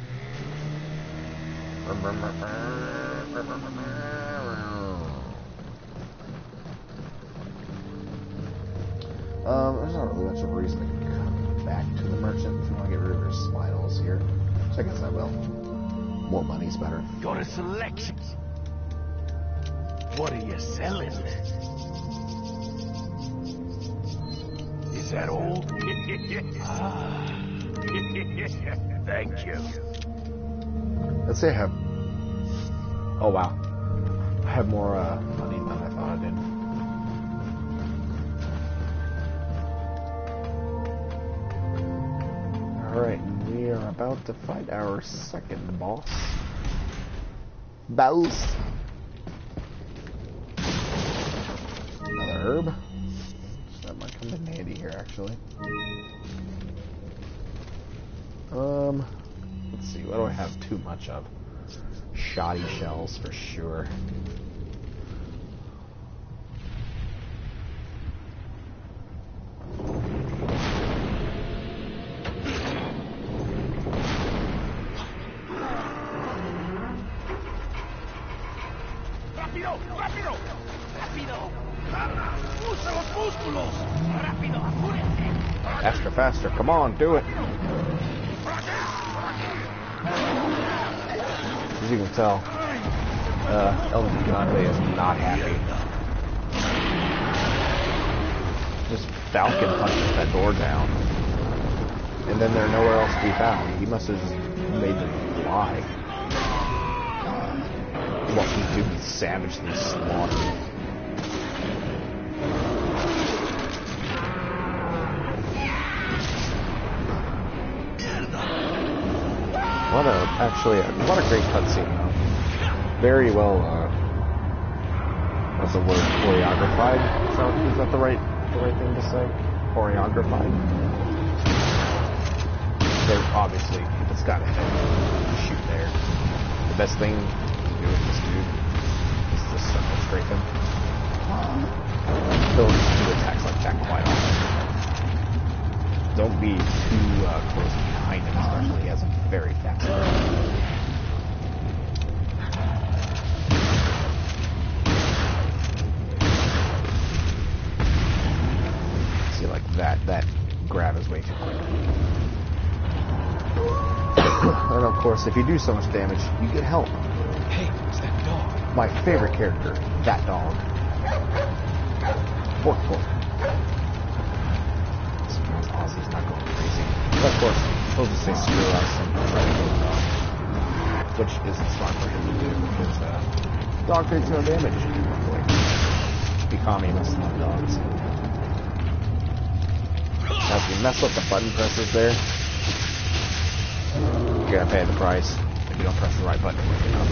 There's not really much of a reason to come back to the merchant if you want to get rid of your spinals here. So I guess I will. More money's better. Got a selection. What are you selling? Is that all? Ah. Thank you. Let's say I have... Oh wow. I have more money than I thought I did. Alright, we are about to fight our second boss. Boss. Another herb. That might come in handy here, actually. Let's see, what do I have too much of? Shoddy shells for sure. Rápido, rápido, rápido. Usa los músculos. Rápido, apúrense. Faster, faster, come on, do it. As you can tell, El Gigante is not happy. Just Falcon punches that door down. And then they're nowhere else to be found. He must have just made them fly. What he do, he savagely slaughtered. What a great cutscene though. Very well, what's the word, choreographed? Is that the right thing to say? Choreographed? So obviously, it's got to shoot there. The best thing to do with this dude is just circle strafe him. Don't do attacks like that quite often. Don't be too close behind him, especially he has a very fast turn. See, like that grab is way too quick. And of course, if you do so much damage, you get help. Hey, it's that dog. My favorite character, that dog. Pork. Ozzy's not going crazy. But of course, he'll just say screw us and try to kill the dog. Which isn't smart for him to do because dog takes no damage. Be communist, not dogs. Now, if you mess up the button presses there, you're gonna pay the price if you don't press the right button quick enough.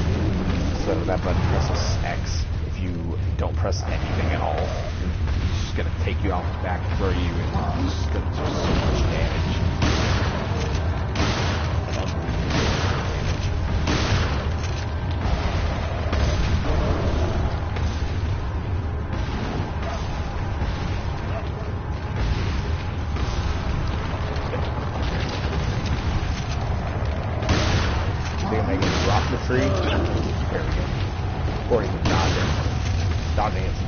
So that button presses X. If you don't press anything at all, it's just gonna take you off back throw you, and it's just gonna do so much damage. The tree. There we go. Or you can dodge it. Dodging it's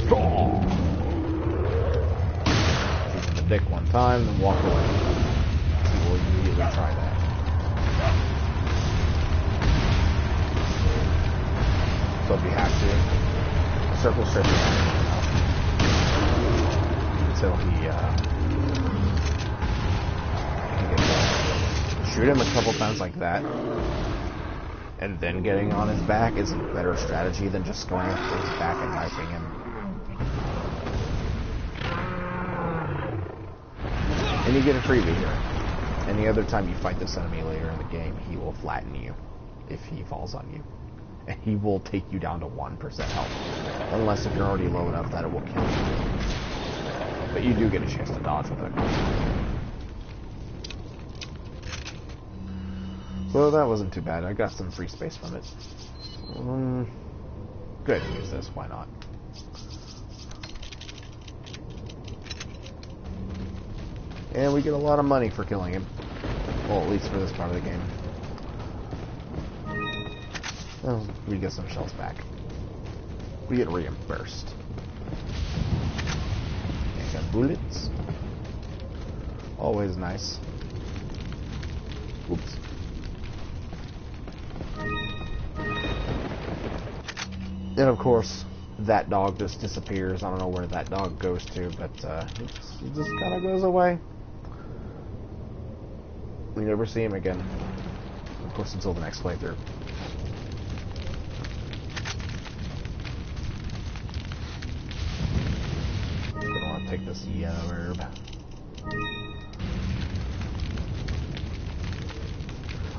Shoot him in the dick one time, then walk away. He will immediately try that. So if you have to, circle straight around until he shoot him a couple times like that, and then getting on his back is a better strategy than just going up to his back and knifing him. And you get a freebie here. Any other time you fight this enemy later in the game, he will flatten you if he falls on you. And he will take you down to 1% health. Unless if you're already low enough that it will kill you. But you do get a chance to dodge with it. So that wasn't too bad. I got some free space from it. Go ahead and use this. Why not? And we get a lot of money for killing him. Well, at least for this part of the game. Well, we get some shells back. We get reimbursed. And got bullets. Always nice. Oops. And of course, that dog just disappears. I don't know where that dog goes to, but it just kind of goes away. We never see him again. Of course, until the next playthrough. I don't want to take this yellow herb.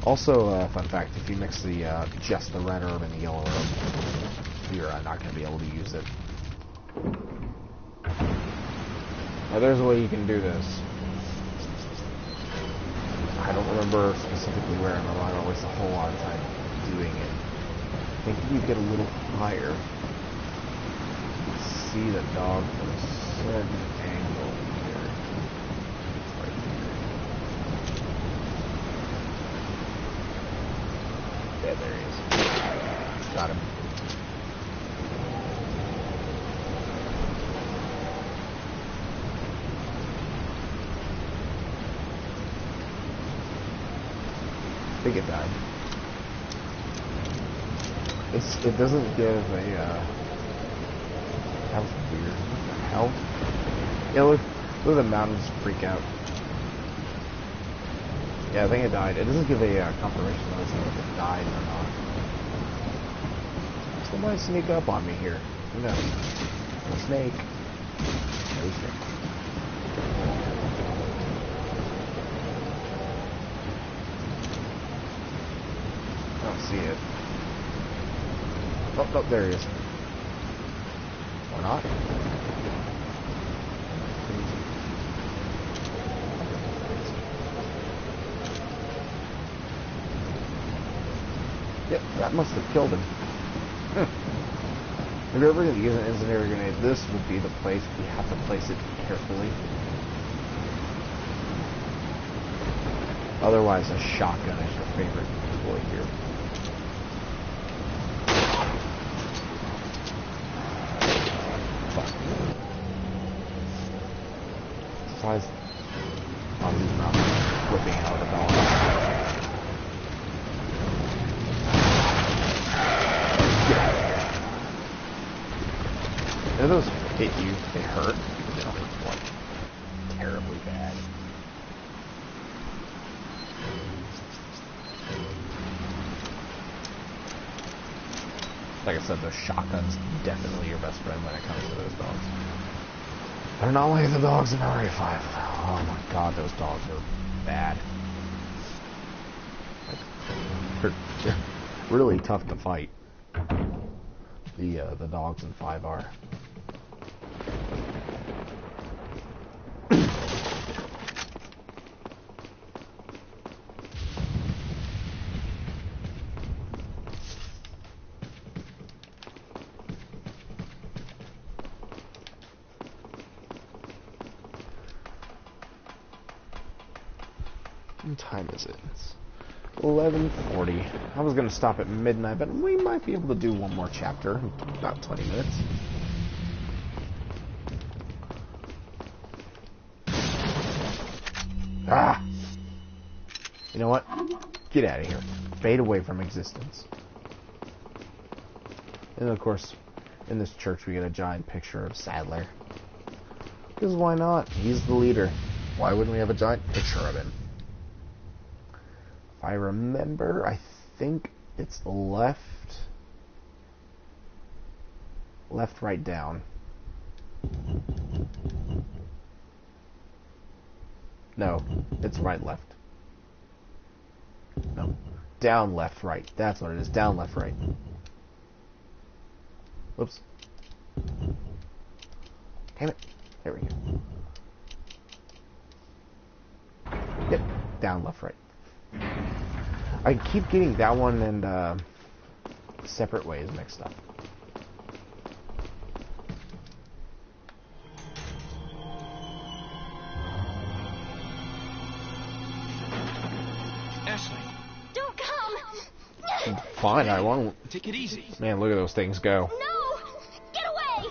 Also, fun fact, if you mix the just the red herb and the yellow herb, you're not going to be able to use it. Now there's a way you can do this. I don't remember specifically where, and I don't waste a whole lot of time doing it. I think if you get a little higher, you can see the dog from a certain angle here. It's right here. Yeah, there he is. Got him. I think it died. It doesn't give a that was weird. What the hell? Yeah, look at the mountains freak out. Yeah, I think it died. It doesn't give a confirmation notice if it died or not. Somebody sneak up on me here. Who knows? No snake. No snake. I don't see it. Oh, there he is. Or not. Yep, that must have killed him. If you're ever going to use an incendiary grenade, this would be the place. You have to place it carefully. Otherwise, a shotgun is your favorite toy here. Besides, I'm not flipping out at all. If those hit you, they hurt. They don't hurt, like, terribly bad. Like I said, those shotguns definitely your best friend when it comes to those dogs. They're not like the dogs in RA5. Oh my god, those dogs are bad. Like, they're really tough to fight. The dogs in 5 are. What time is it? It's 11:40. I was going to stop at midnight, but we might be able to do one more chapter in about 20 minutes. Ah! You know what? Get out of here. Fade away from existence. And of course, in this church we get a giant picture of Sadler. Because why not? He's the leader. Why wouldn't we have a giant picture of him? If I remember, I think it's left, right, down. No, it's right, left. No, down, left, right. That's what it is. Down, left, right. Whoops. Damn it. There we go. Yep, down, left, right. I keep getting that one and Separate Ways mixed up. Ashley, Don't come! Fine, I won't. take it easy. Man, look at those things go. No! Get away!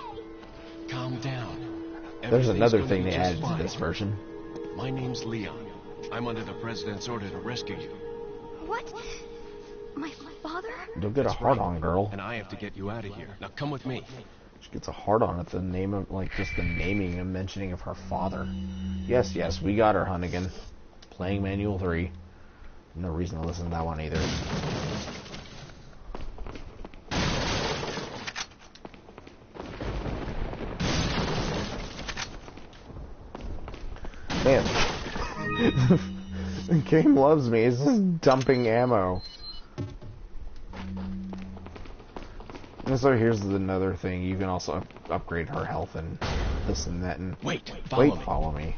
Calm down. There's Everything's another gonna thing be they just added to fine. this version. My name's Leon. I'm under the president's order to rescue you. What? My father? Don't get a hard on, girl. And I have to get you out of here. Now come with me. She gets a hard on at the name of, like, just the naming and mentioning of her father. Yes, yes, we got her, Hunnigan. Playing Manual 3. No reason to listen to that one either. Man. The game loves me. It's just dumping ammo. And so here's another thing. You can also upgrade her health and this and that. And Wait, follow me.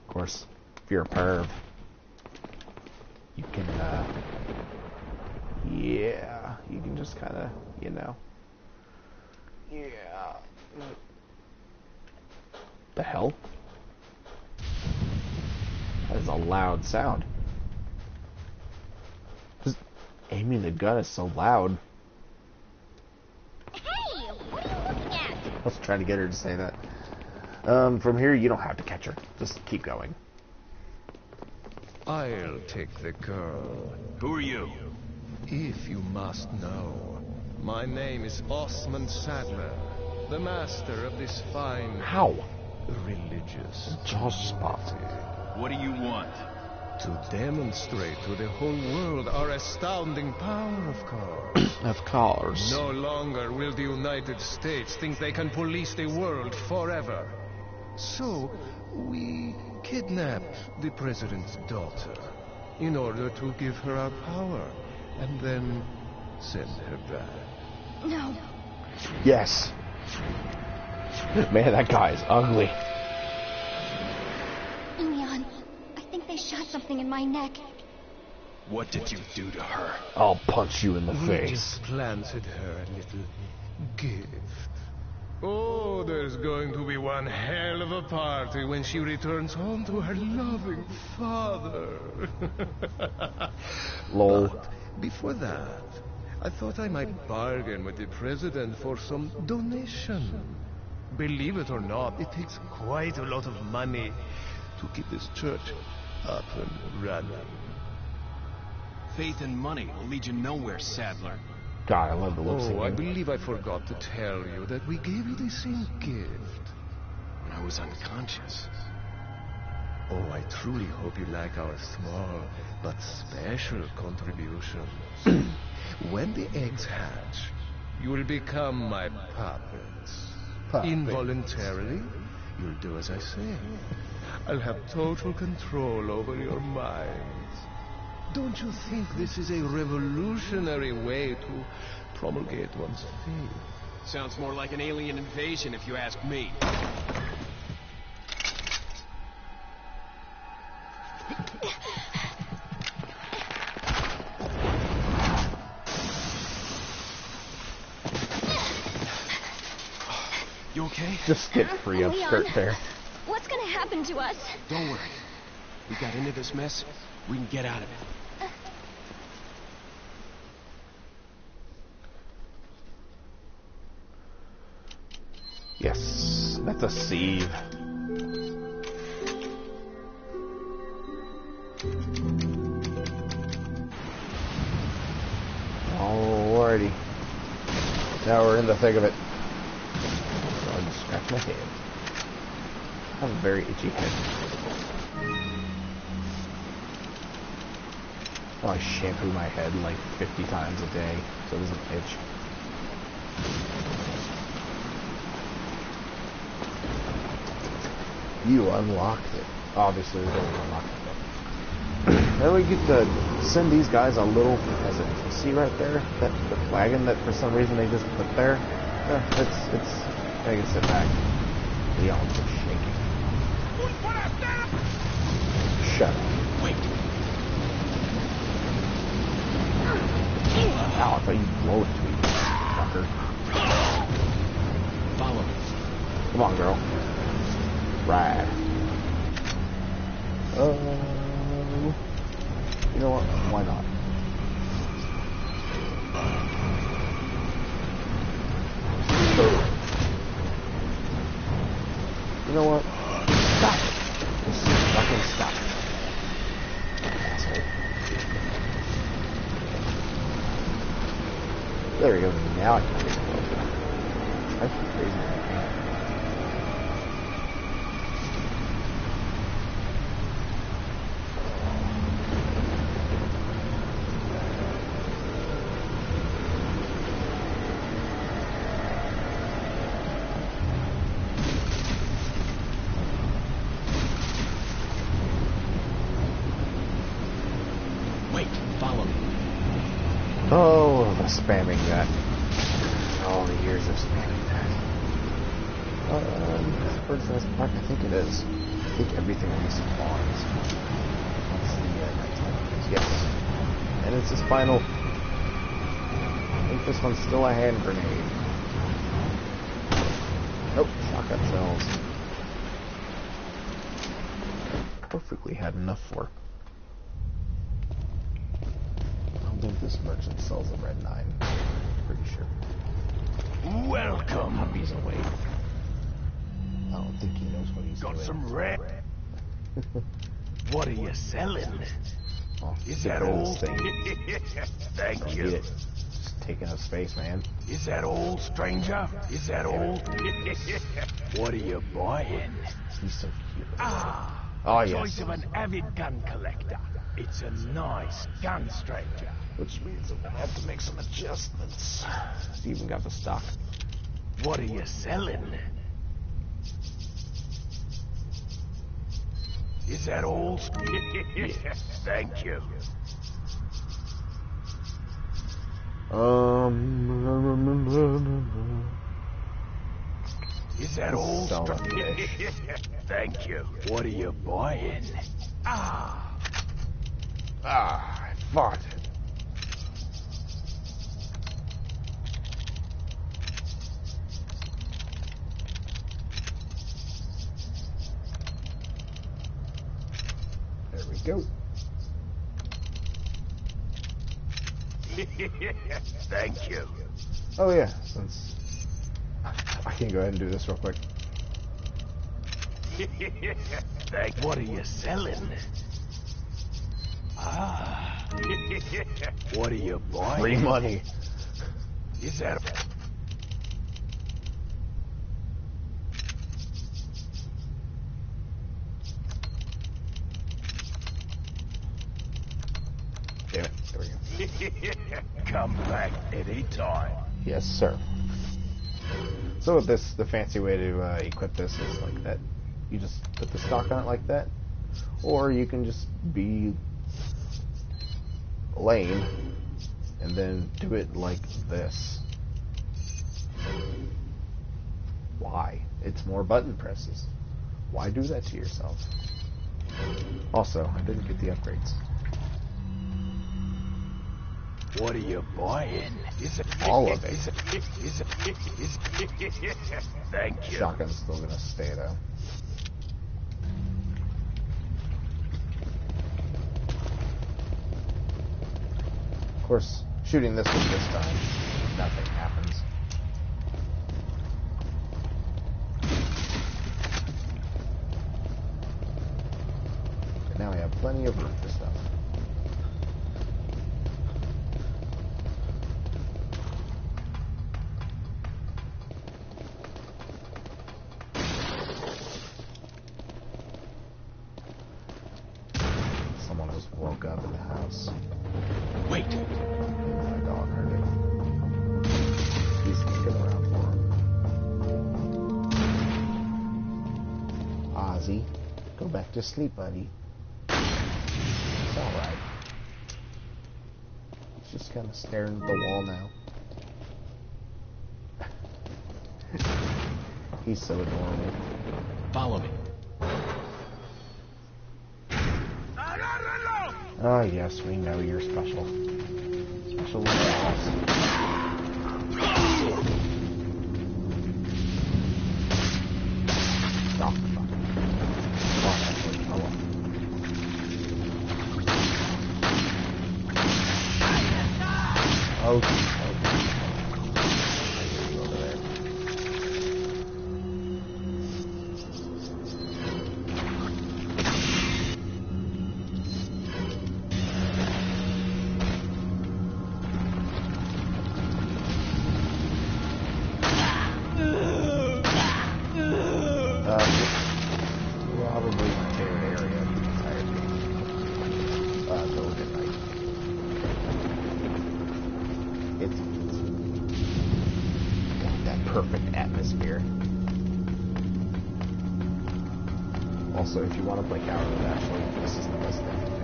Of course, if you're a perv, you can, yeah, you can just kind of, you know. Yeah. The hell? That is a loud sound. Just aiming the gun is so loud. Hey! What are you looking at? I was trying to get her to say that. From here, you don't have to catch her. Just keep going. I'll take the girl, Who are you? if you must know. My name is Osmond Sadler, the master of this fine How? religious Jaws spot. What do you want? to demonstrate to the whole world our astounding power, of course. Of course. No longer will the United States think they can police the world forever. So, we kidnap the president's daughter in order to give her our power and then send her back. No. Yes. Man, that guy is ugly. Leon, I think they shot something in my neck. What did you do to her? I'll punch you in the We face. just planted her a little gift. Oh, there's going to be one hell of a party when she returns home to her loving father. Lol. But before that, I thought I might bargain with the president for some donation. Believe it or not, it takes quite a lot of money to keep this church up and running. Faith and money will lead you nowhere, Sadler. God, I love the lip syncing. Oh, I believe I forgot to tell you that we gave you the same gift when I was unconscious. Oh, I truly hope you like our small but special contributions. When the eggs hatch, you will become my puppets. Involuntarily, you'll do as I say. I'll have total control over your minds. Don't you think this is a revolutionary way to promulgate one's faith? Sounds more like an alien invasion if you ask me. You okay? Just get free of skirt there. What's gonna happen to us? Don't worry. We got into this mess. We can get out of it. Yes, that's a sieve. Alrighty. Now we're in the thick of it. So I'll just scratch my head. I have a very itchy head. Oh, I shampoo my head like 50 times a day so it doesn't itch. You unlocked it. Obviously, we don't unlock it. Then we get to send these guys a little present. You see right there? That the wagon that for some reason they just put there? It's I can sit back. Leon's just shaking. Shut up. Wait. Ow, I thought you'd blow it to me, fucker. Follow me. Come on, girl. Ride. You know what? Why not? You know what? Stop it. Just fucking stop it. Asshole. There we go. Now I can get closer. That's crazy. Oh, the spamming that. All the years of spamming that. Bird's Nest Park, I think it is. I think everything respawns. That's the nighttime. Yes. And it's his final. I think this one's still a hand grenade. Nope, shotgun shells. Perfectly had enough for. I think this merchant sells a red 9. Pretty sure. Welcome. Puppies away. I don't think he knows what he's doing. Got some red. What are you selling? Oh, Is that all? Thank you. It. Just taking up space, man. Is that all, stranger? Is that all? What are you buying? He's so cute. Oh, yes. Choice of an avid gun collector. It's a nice gun, stranger. Which means I'm gonna have to make some adjustments. He's even got the stock. What are you selling? Is that all? Thank you. Is that all? Thank you. What are you buying? I fought. There we go. Thank you. Oh yeah, since I can go ahead and do this real quick. What are you selling? What are you buying? Free money. Is that... Damn it. There we go. Come back anytime. Yes, sir. So with this, the fancy way to equip this is like that. You just put the stock on it like that. Or you can just be lame and then do it like this. Why? It's more button presses. Why do that to yourself? Also, I didn't get the upgrades. What are you buying? All of it. Thank you. Shotgun's still gonna stay though. Of course, shooting this one this time, nothing happens. And now we have plenty of room for stuff. Someone was woke up in the house. Wait. My dog heard it. He's looking around for him. Ozzy, go back to sleep, buddy. It's alright. He's just kind of staring at the wall now. He's so adorable. Follow me. Oh yes, we know you're special. Special little house. Stop the fuck. Oh, actually, oh well. Okay, okay. I hear you over there. Probably my favorite area of the entire game. Build at night. It's got that perfect atmosphere. Also, if you want to play counter with Ashley, this is the best thing to do.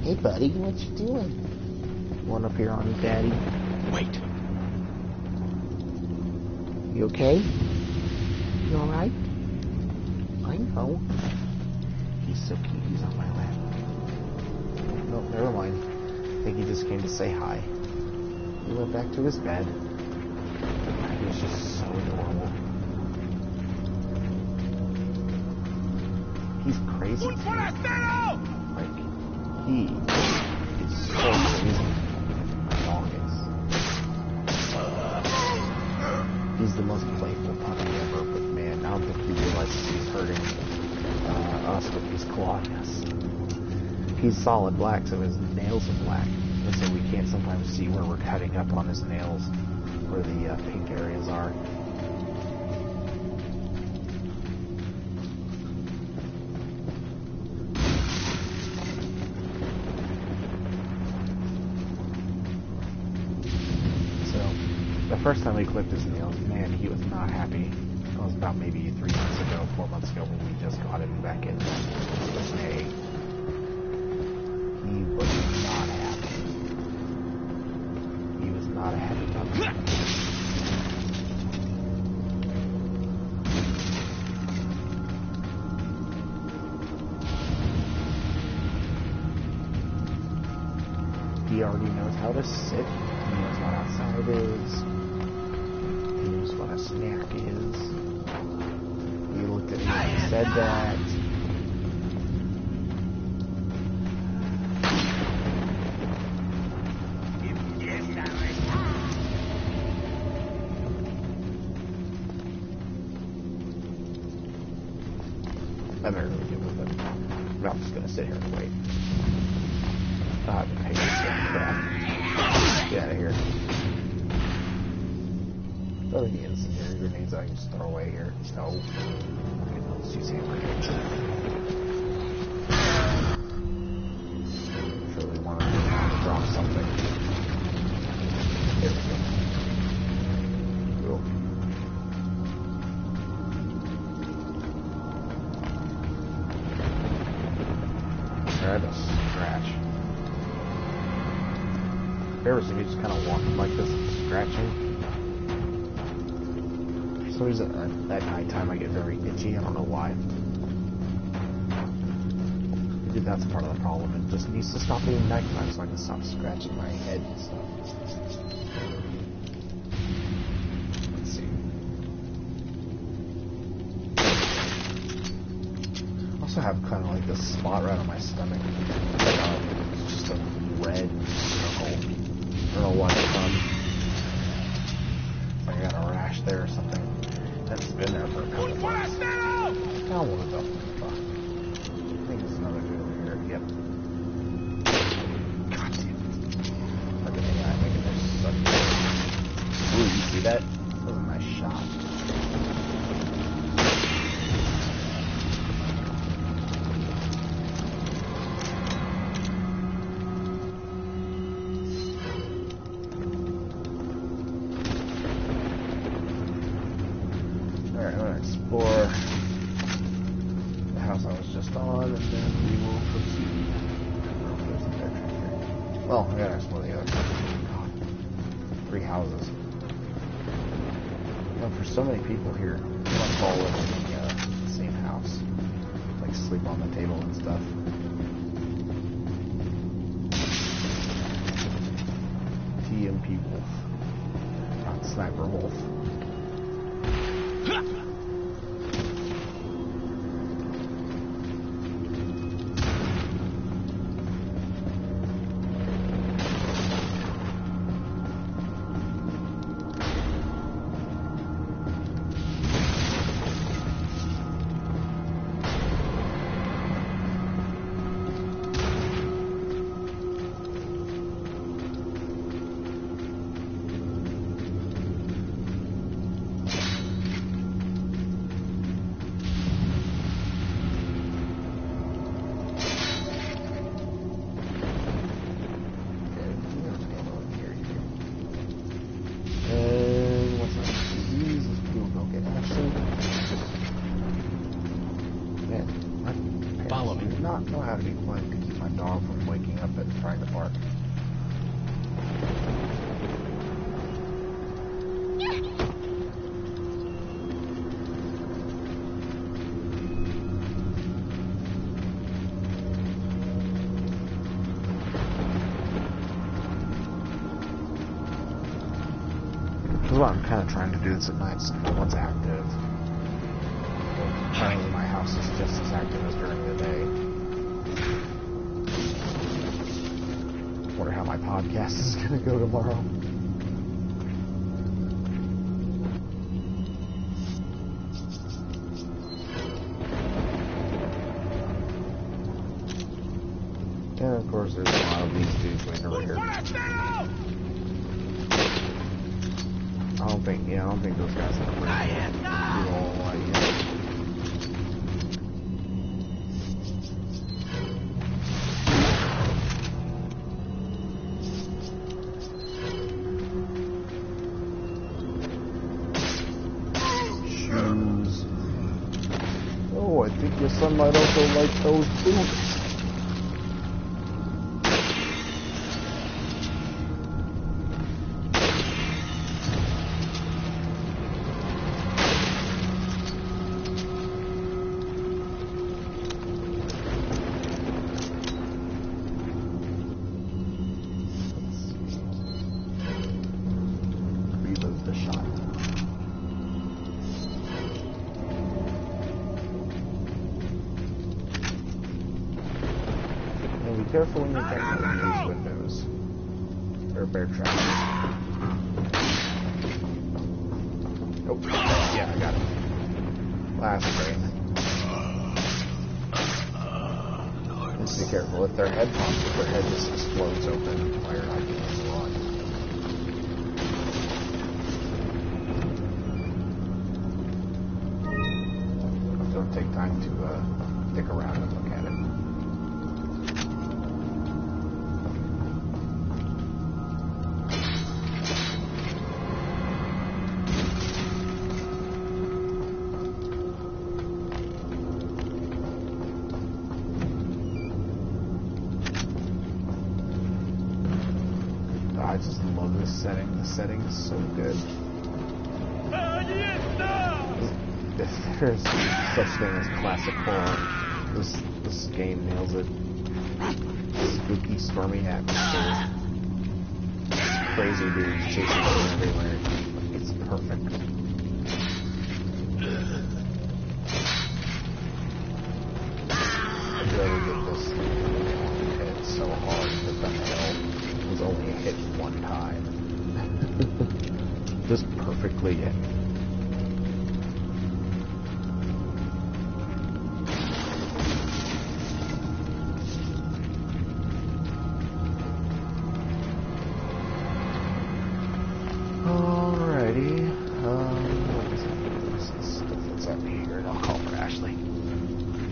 Hey buddy, what you doing? One up here on me, Daddy. Wait. You okay? You alright? I know. He's so cute, he's on my lap. No, never mind. I think he just came to say hi. He went back to his bed. He was just so adorable. He's crazy. Like, he is so crazy. My dog is. He's the most playful puppy ever, but man, I don't think he realizes he's hurting us with his claws. He's solid black, so his nails are black, and so we can't sometimes see where we're cutting up on his nails, where the pink areas are. The first time we clipped his nails, man, he was not happy. It was about maybe 4 months ago when we just got him back in May. He was not happy. He was not a happy puppy. He already knows how to sit. He knows what outside is. He knows what a snack is. He looked at me and said that. I'm not really good with it. I'm just gonna sit here and wait. Ah, I hate this crap. Get out of here. Oh, the incendiary grenades I can just throw away here. No. Okay, let's use hand grenades. Really want to drop something. There we go. Cool. Alright, a scratch. Ever since you just kind of walking like this, scratching. For some reason, at nighttime I get very itchy. I don't know why. Maybe that's part of the problem. It just needs to stop being nighttime so I can stop scratching my head and stuff. Let's see. I also have kind of like this spot right on my stomach. It's just a red circle. I don't know what it's from. Like I got a rash there or something. That's been there for a couple of months. Now what the fuck? I think there's another dude over here. Yep. God damn it. Look at that making this suck. Ooh, you see that? That was a nice shot. Alright, I'm gonna explore the house I was just on, and then we will proceed. Well, I gotta explore the other house. God. 3 houses. You know, for so many people here, they want to all live in the same house. Like sleep on the table and stuff. TMP Wolf. Not Sniper Wolf. Follow me. Not know how to be quiet to keep my dog from waking up and trying to bark. This is what I'm kind of trying to do this at night, so no one's active. Apparently my house is just as active as during the day. Wonder how my podcast is going to go tomorrow. And of course there's a lot of these dudes waiting over here. I don't think those guys are do all yet. Shoes. Oh, I think your son might also like those boots. Careful when you're getting these windows. Or bear traps. Oh, yeah, I got it. Last train. Just be careful. If their head just explodes open while you're not getting run. Don't take time to stick around and look at it. I just love this setting. The setting is so good. If there's such thing as classic horror, this game nails it. Spooky, stormy atmosphere. Crazy dudes chasing you everywhere. It's perfect. I'd rather get this hit so hard that the hell was only hit one time. Just perfectly hit.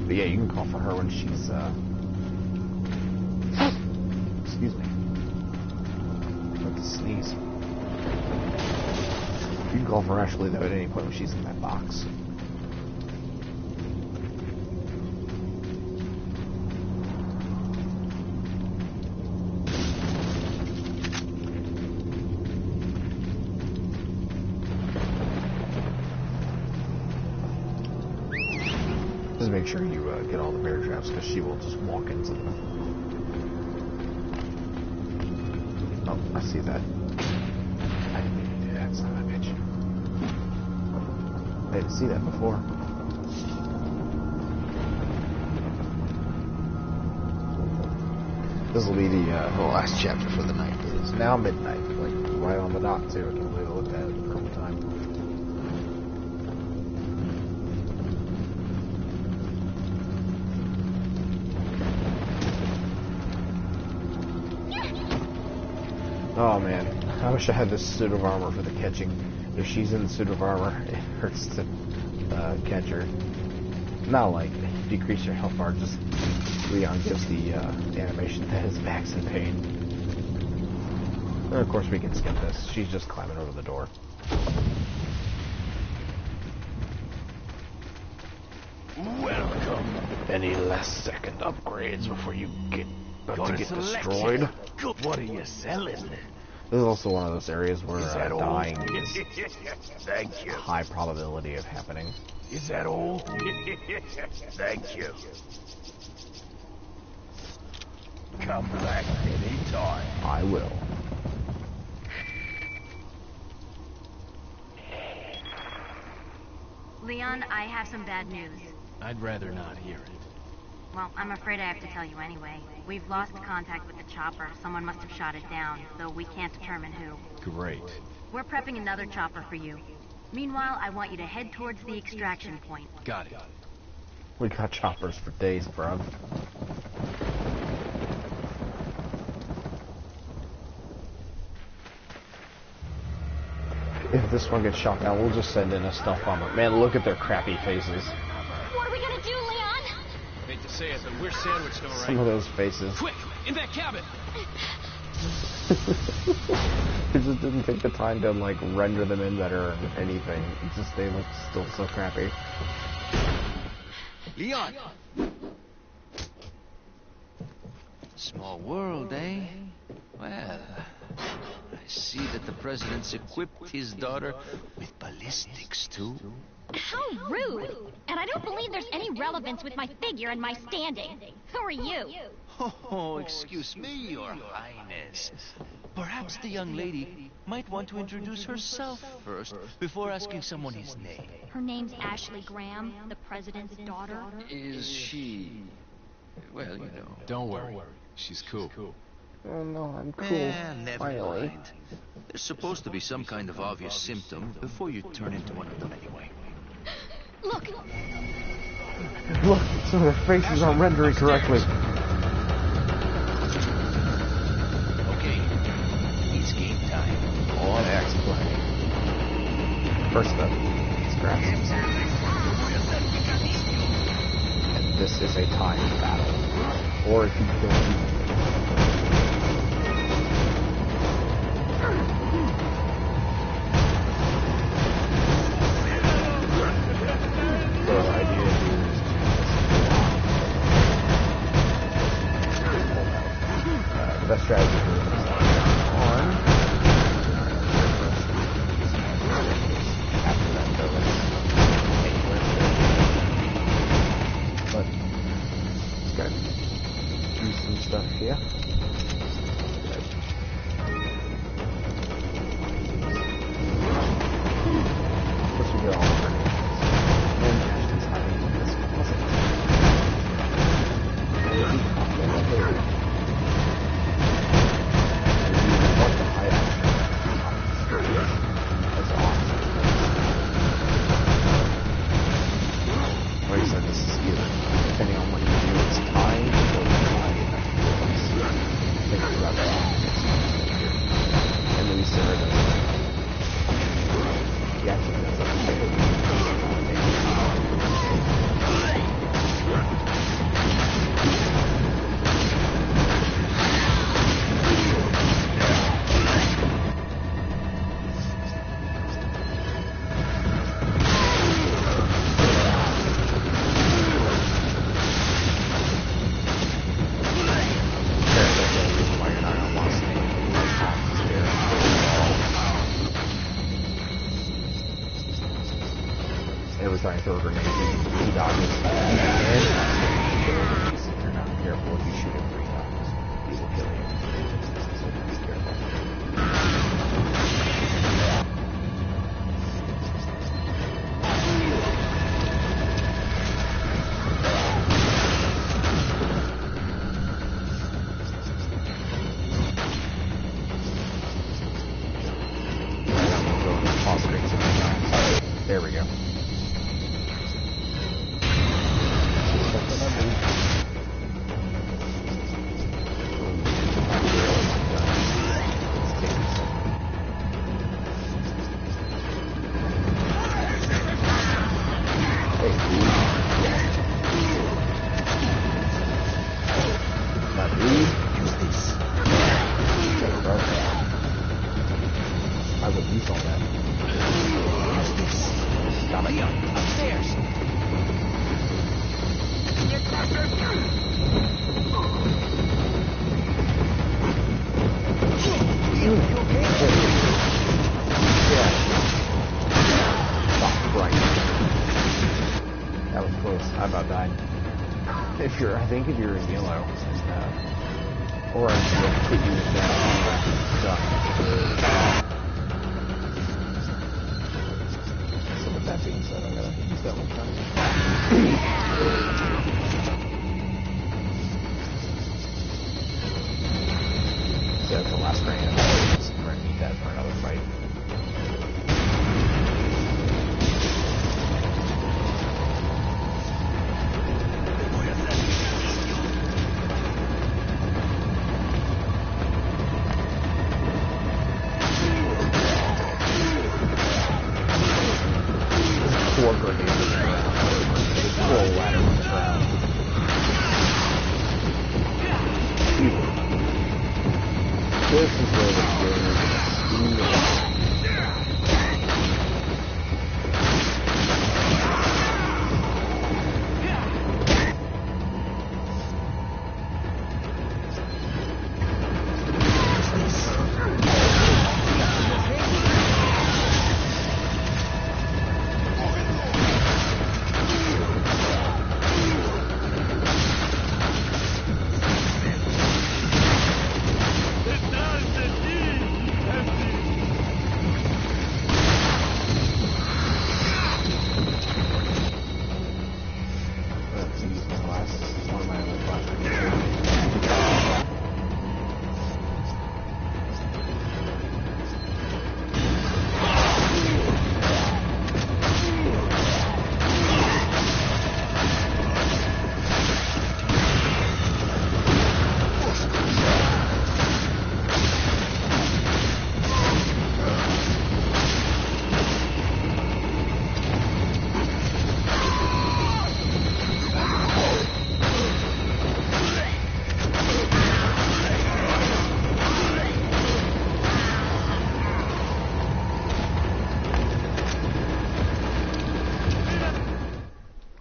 But yeah, you can call for her when she's, excuse me. About to sneeze. You can call for Ashley, though, at any point when she's in that box. Just make sure you get all the bear traps, because she will just walk into them. Oh, I see that. I didn't mean to do that, son of a bitch. I didn't see that before. This will be the last chapter for the night. It is now midnight, like right on the dot, too. I can't believe I looked at it at the perfect time. Oh man, I wish I had this suit of armor for the catching. If she's in the suit of armor, it hurts to catch her. Not like decrease your health bar, just Leon gives the animation that his back's in pain. And of course we can skip this. She's just climbing over the door. Welcome. Any last second upgrades before you get to get destroyed? What are you selling? This is also one of those areas where dying is Thank you. high probability of happening. Is that all? Thank you. Come back anytime. I will. Leon, I have some bad news. I'd rather not hear it. Well, I'm afraid I have to tell you anyway. We've lost contact with the chopper. Someone must have shot it down, though we can't determine who. Great. We're prepping another chopper for you. Meanwhile, I want you to head towards the extraction point. Got it. We got choppers for days, bro. If this one gets shot down, we'll just send in a stealth bomber. Man, look at their crappy faces. What are we gonna do, Leon? Hate to say it, but we're sandwiched all right. Some of those faces. Quick, in that cabin! It just didn't take the time to, like, render them in better or anything. It's just, they look still so crappy. Leon! Small world, eh? Well, I see that the president's equipped his daughter with ballistics, too. How rude! And I don't believe there's any relevance with my figure and my standing. Who are you? Oh, excuse me, Your Highness. Perhaps the young lady might want to introduce herself first, before asking someone his name. Her name's Ashley Graham, the president's daughter. Is she... well, you know... Don't worry. She's cool. Oh no, I'm cool. Never Finally. mind. There's supposed to be some kind of obvious symptom before you turn into one of them anyway. Look! Look, some of their faces aren't rendering correctly. First step, scratch. And this is a timed battle. Or if you kill him. So the idea is the best strategy is on. After that, go anywhere. But gotta do some stuff here. Plus we get all the grenades. And Ashley's hiding in this closet. Want to hide That's awesome. Like I said, this is either, depending on what you do, it's timed or tied. Think about that. And then Sarah does it. Yeah, I think that's okay. Trying to throw a grenade, he dodges. And if you're not careful, if you shoot him 3 times, he will kill you. So be careful. There we go. I would use all that. Got it. Upstairs. That was close. I about died. I think if you're in yellow, and orange will hit you with that. So with that being said, I'm gonna use that one time. So that's the last grenade. We're gonna need that for another fight. Four grenades on the ground. Full ladder on the ground. This is where the game is. It does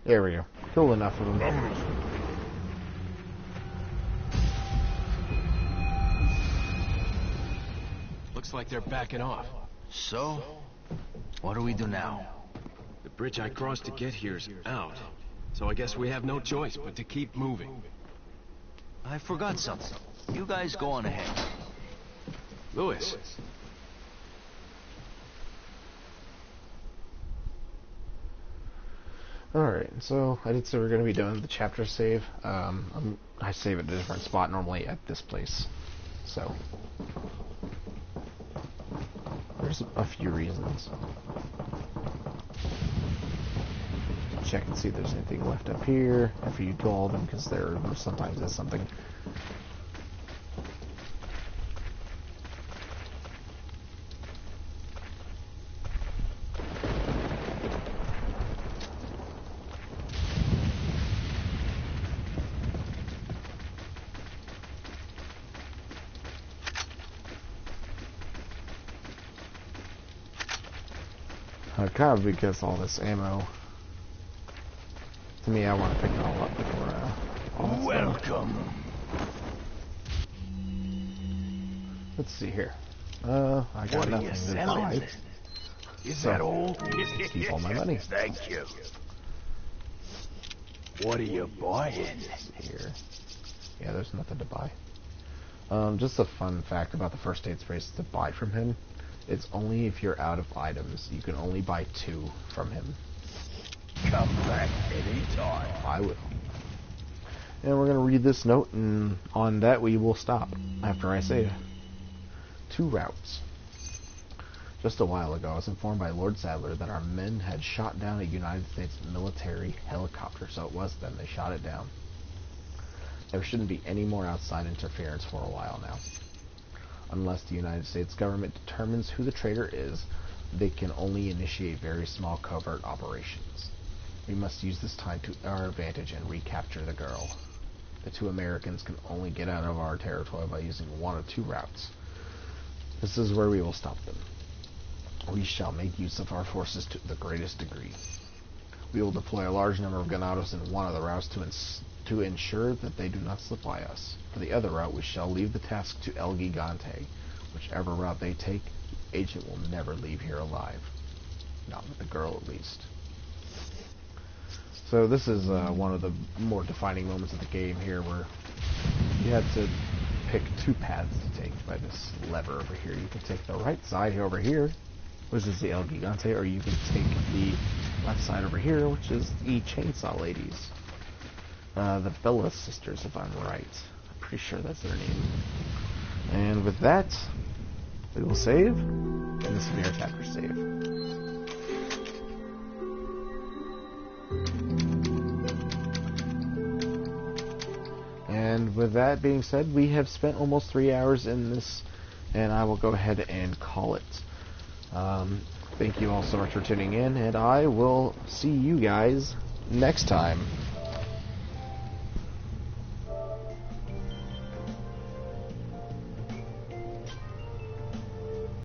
There we go. Killed enough of them. Looks like they're backing off. So, what do we do now? The bridge I crossed to get here's out. So I guess we have no choice but to keep moving. I forgot something. You guys go on ahead. Lewis. Alright, so I did say we're going to be doing the chapter save. I save at a different spot normally at this place. So, there's a few reasons. Check and see if there's anything left up here after you do all of them, because there sometimes is something. Kind of because all this ammo. To me, I want to pick it all up before all Welcome. Let's see here. I got nothing to buy. Is that all? Keep all my money. Thank you. What are you buying? Here. Yeah, there's nothing to buy. Just a fun fact about the first aid sprays to buy from him. It's only if you're out of items. You can only buy 2 from him. Come back anytime. I will. And we're going to read this note, and on that we will stop after I save. 2 routes. Just a while ago, I was informed by Lord Sadler that our men had shot down a United States military helicopter, so it was them. They shot it down. There shouldn't be any more outside interference for a while now. Unless the United States government determines who the traitor is, they can only initiate very small covert operations. We must use this time to our advantage and recapture the girl. The 2 Americans can only get out of our territory by using 1 of 2 routes. This is where we will stop them. We shall make use of our forces to the greatest degree. We will deploy a large number of Gonados in 1 of the routes to ensure that they do not slip by us. For the other route, we shall leave the task to El Gigante. Whichever route they take, the agent will never leave here alive. Not with the girl, at least. So this is one of the more defining moments of the game here, where you have to pick 2 paths to take by this lever over here. You can take the right side over here, which is the El Gigante, or you can take the left side over here, which is the Chainsaw Ladies. The Bella Sisters, if I'm right. I'm pretty sure that's their name. And with that, we will save, and this will be our chapter save. And with that being said, we have spent almost 3 hours in this, and I will go ahead and call it. Thank you all so much for tuning in, and I will see you guys next time.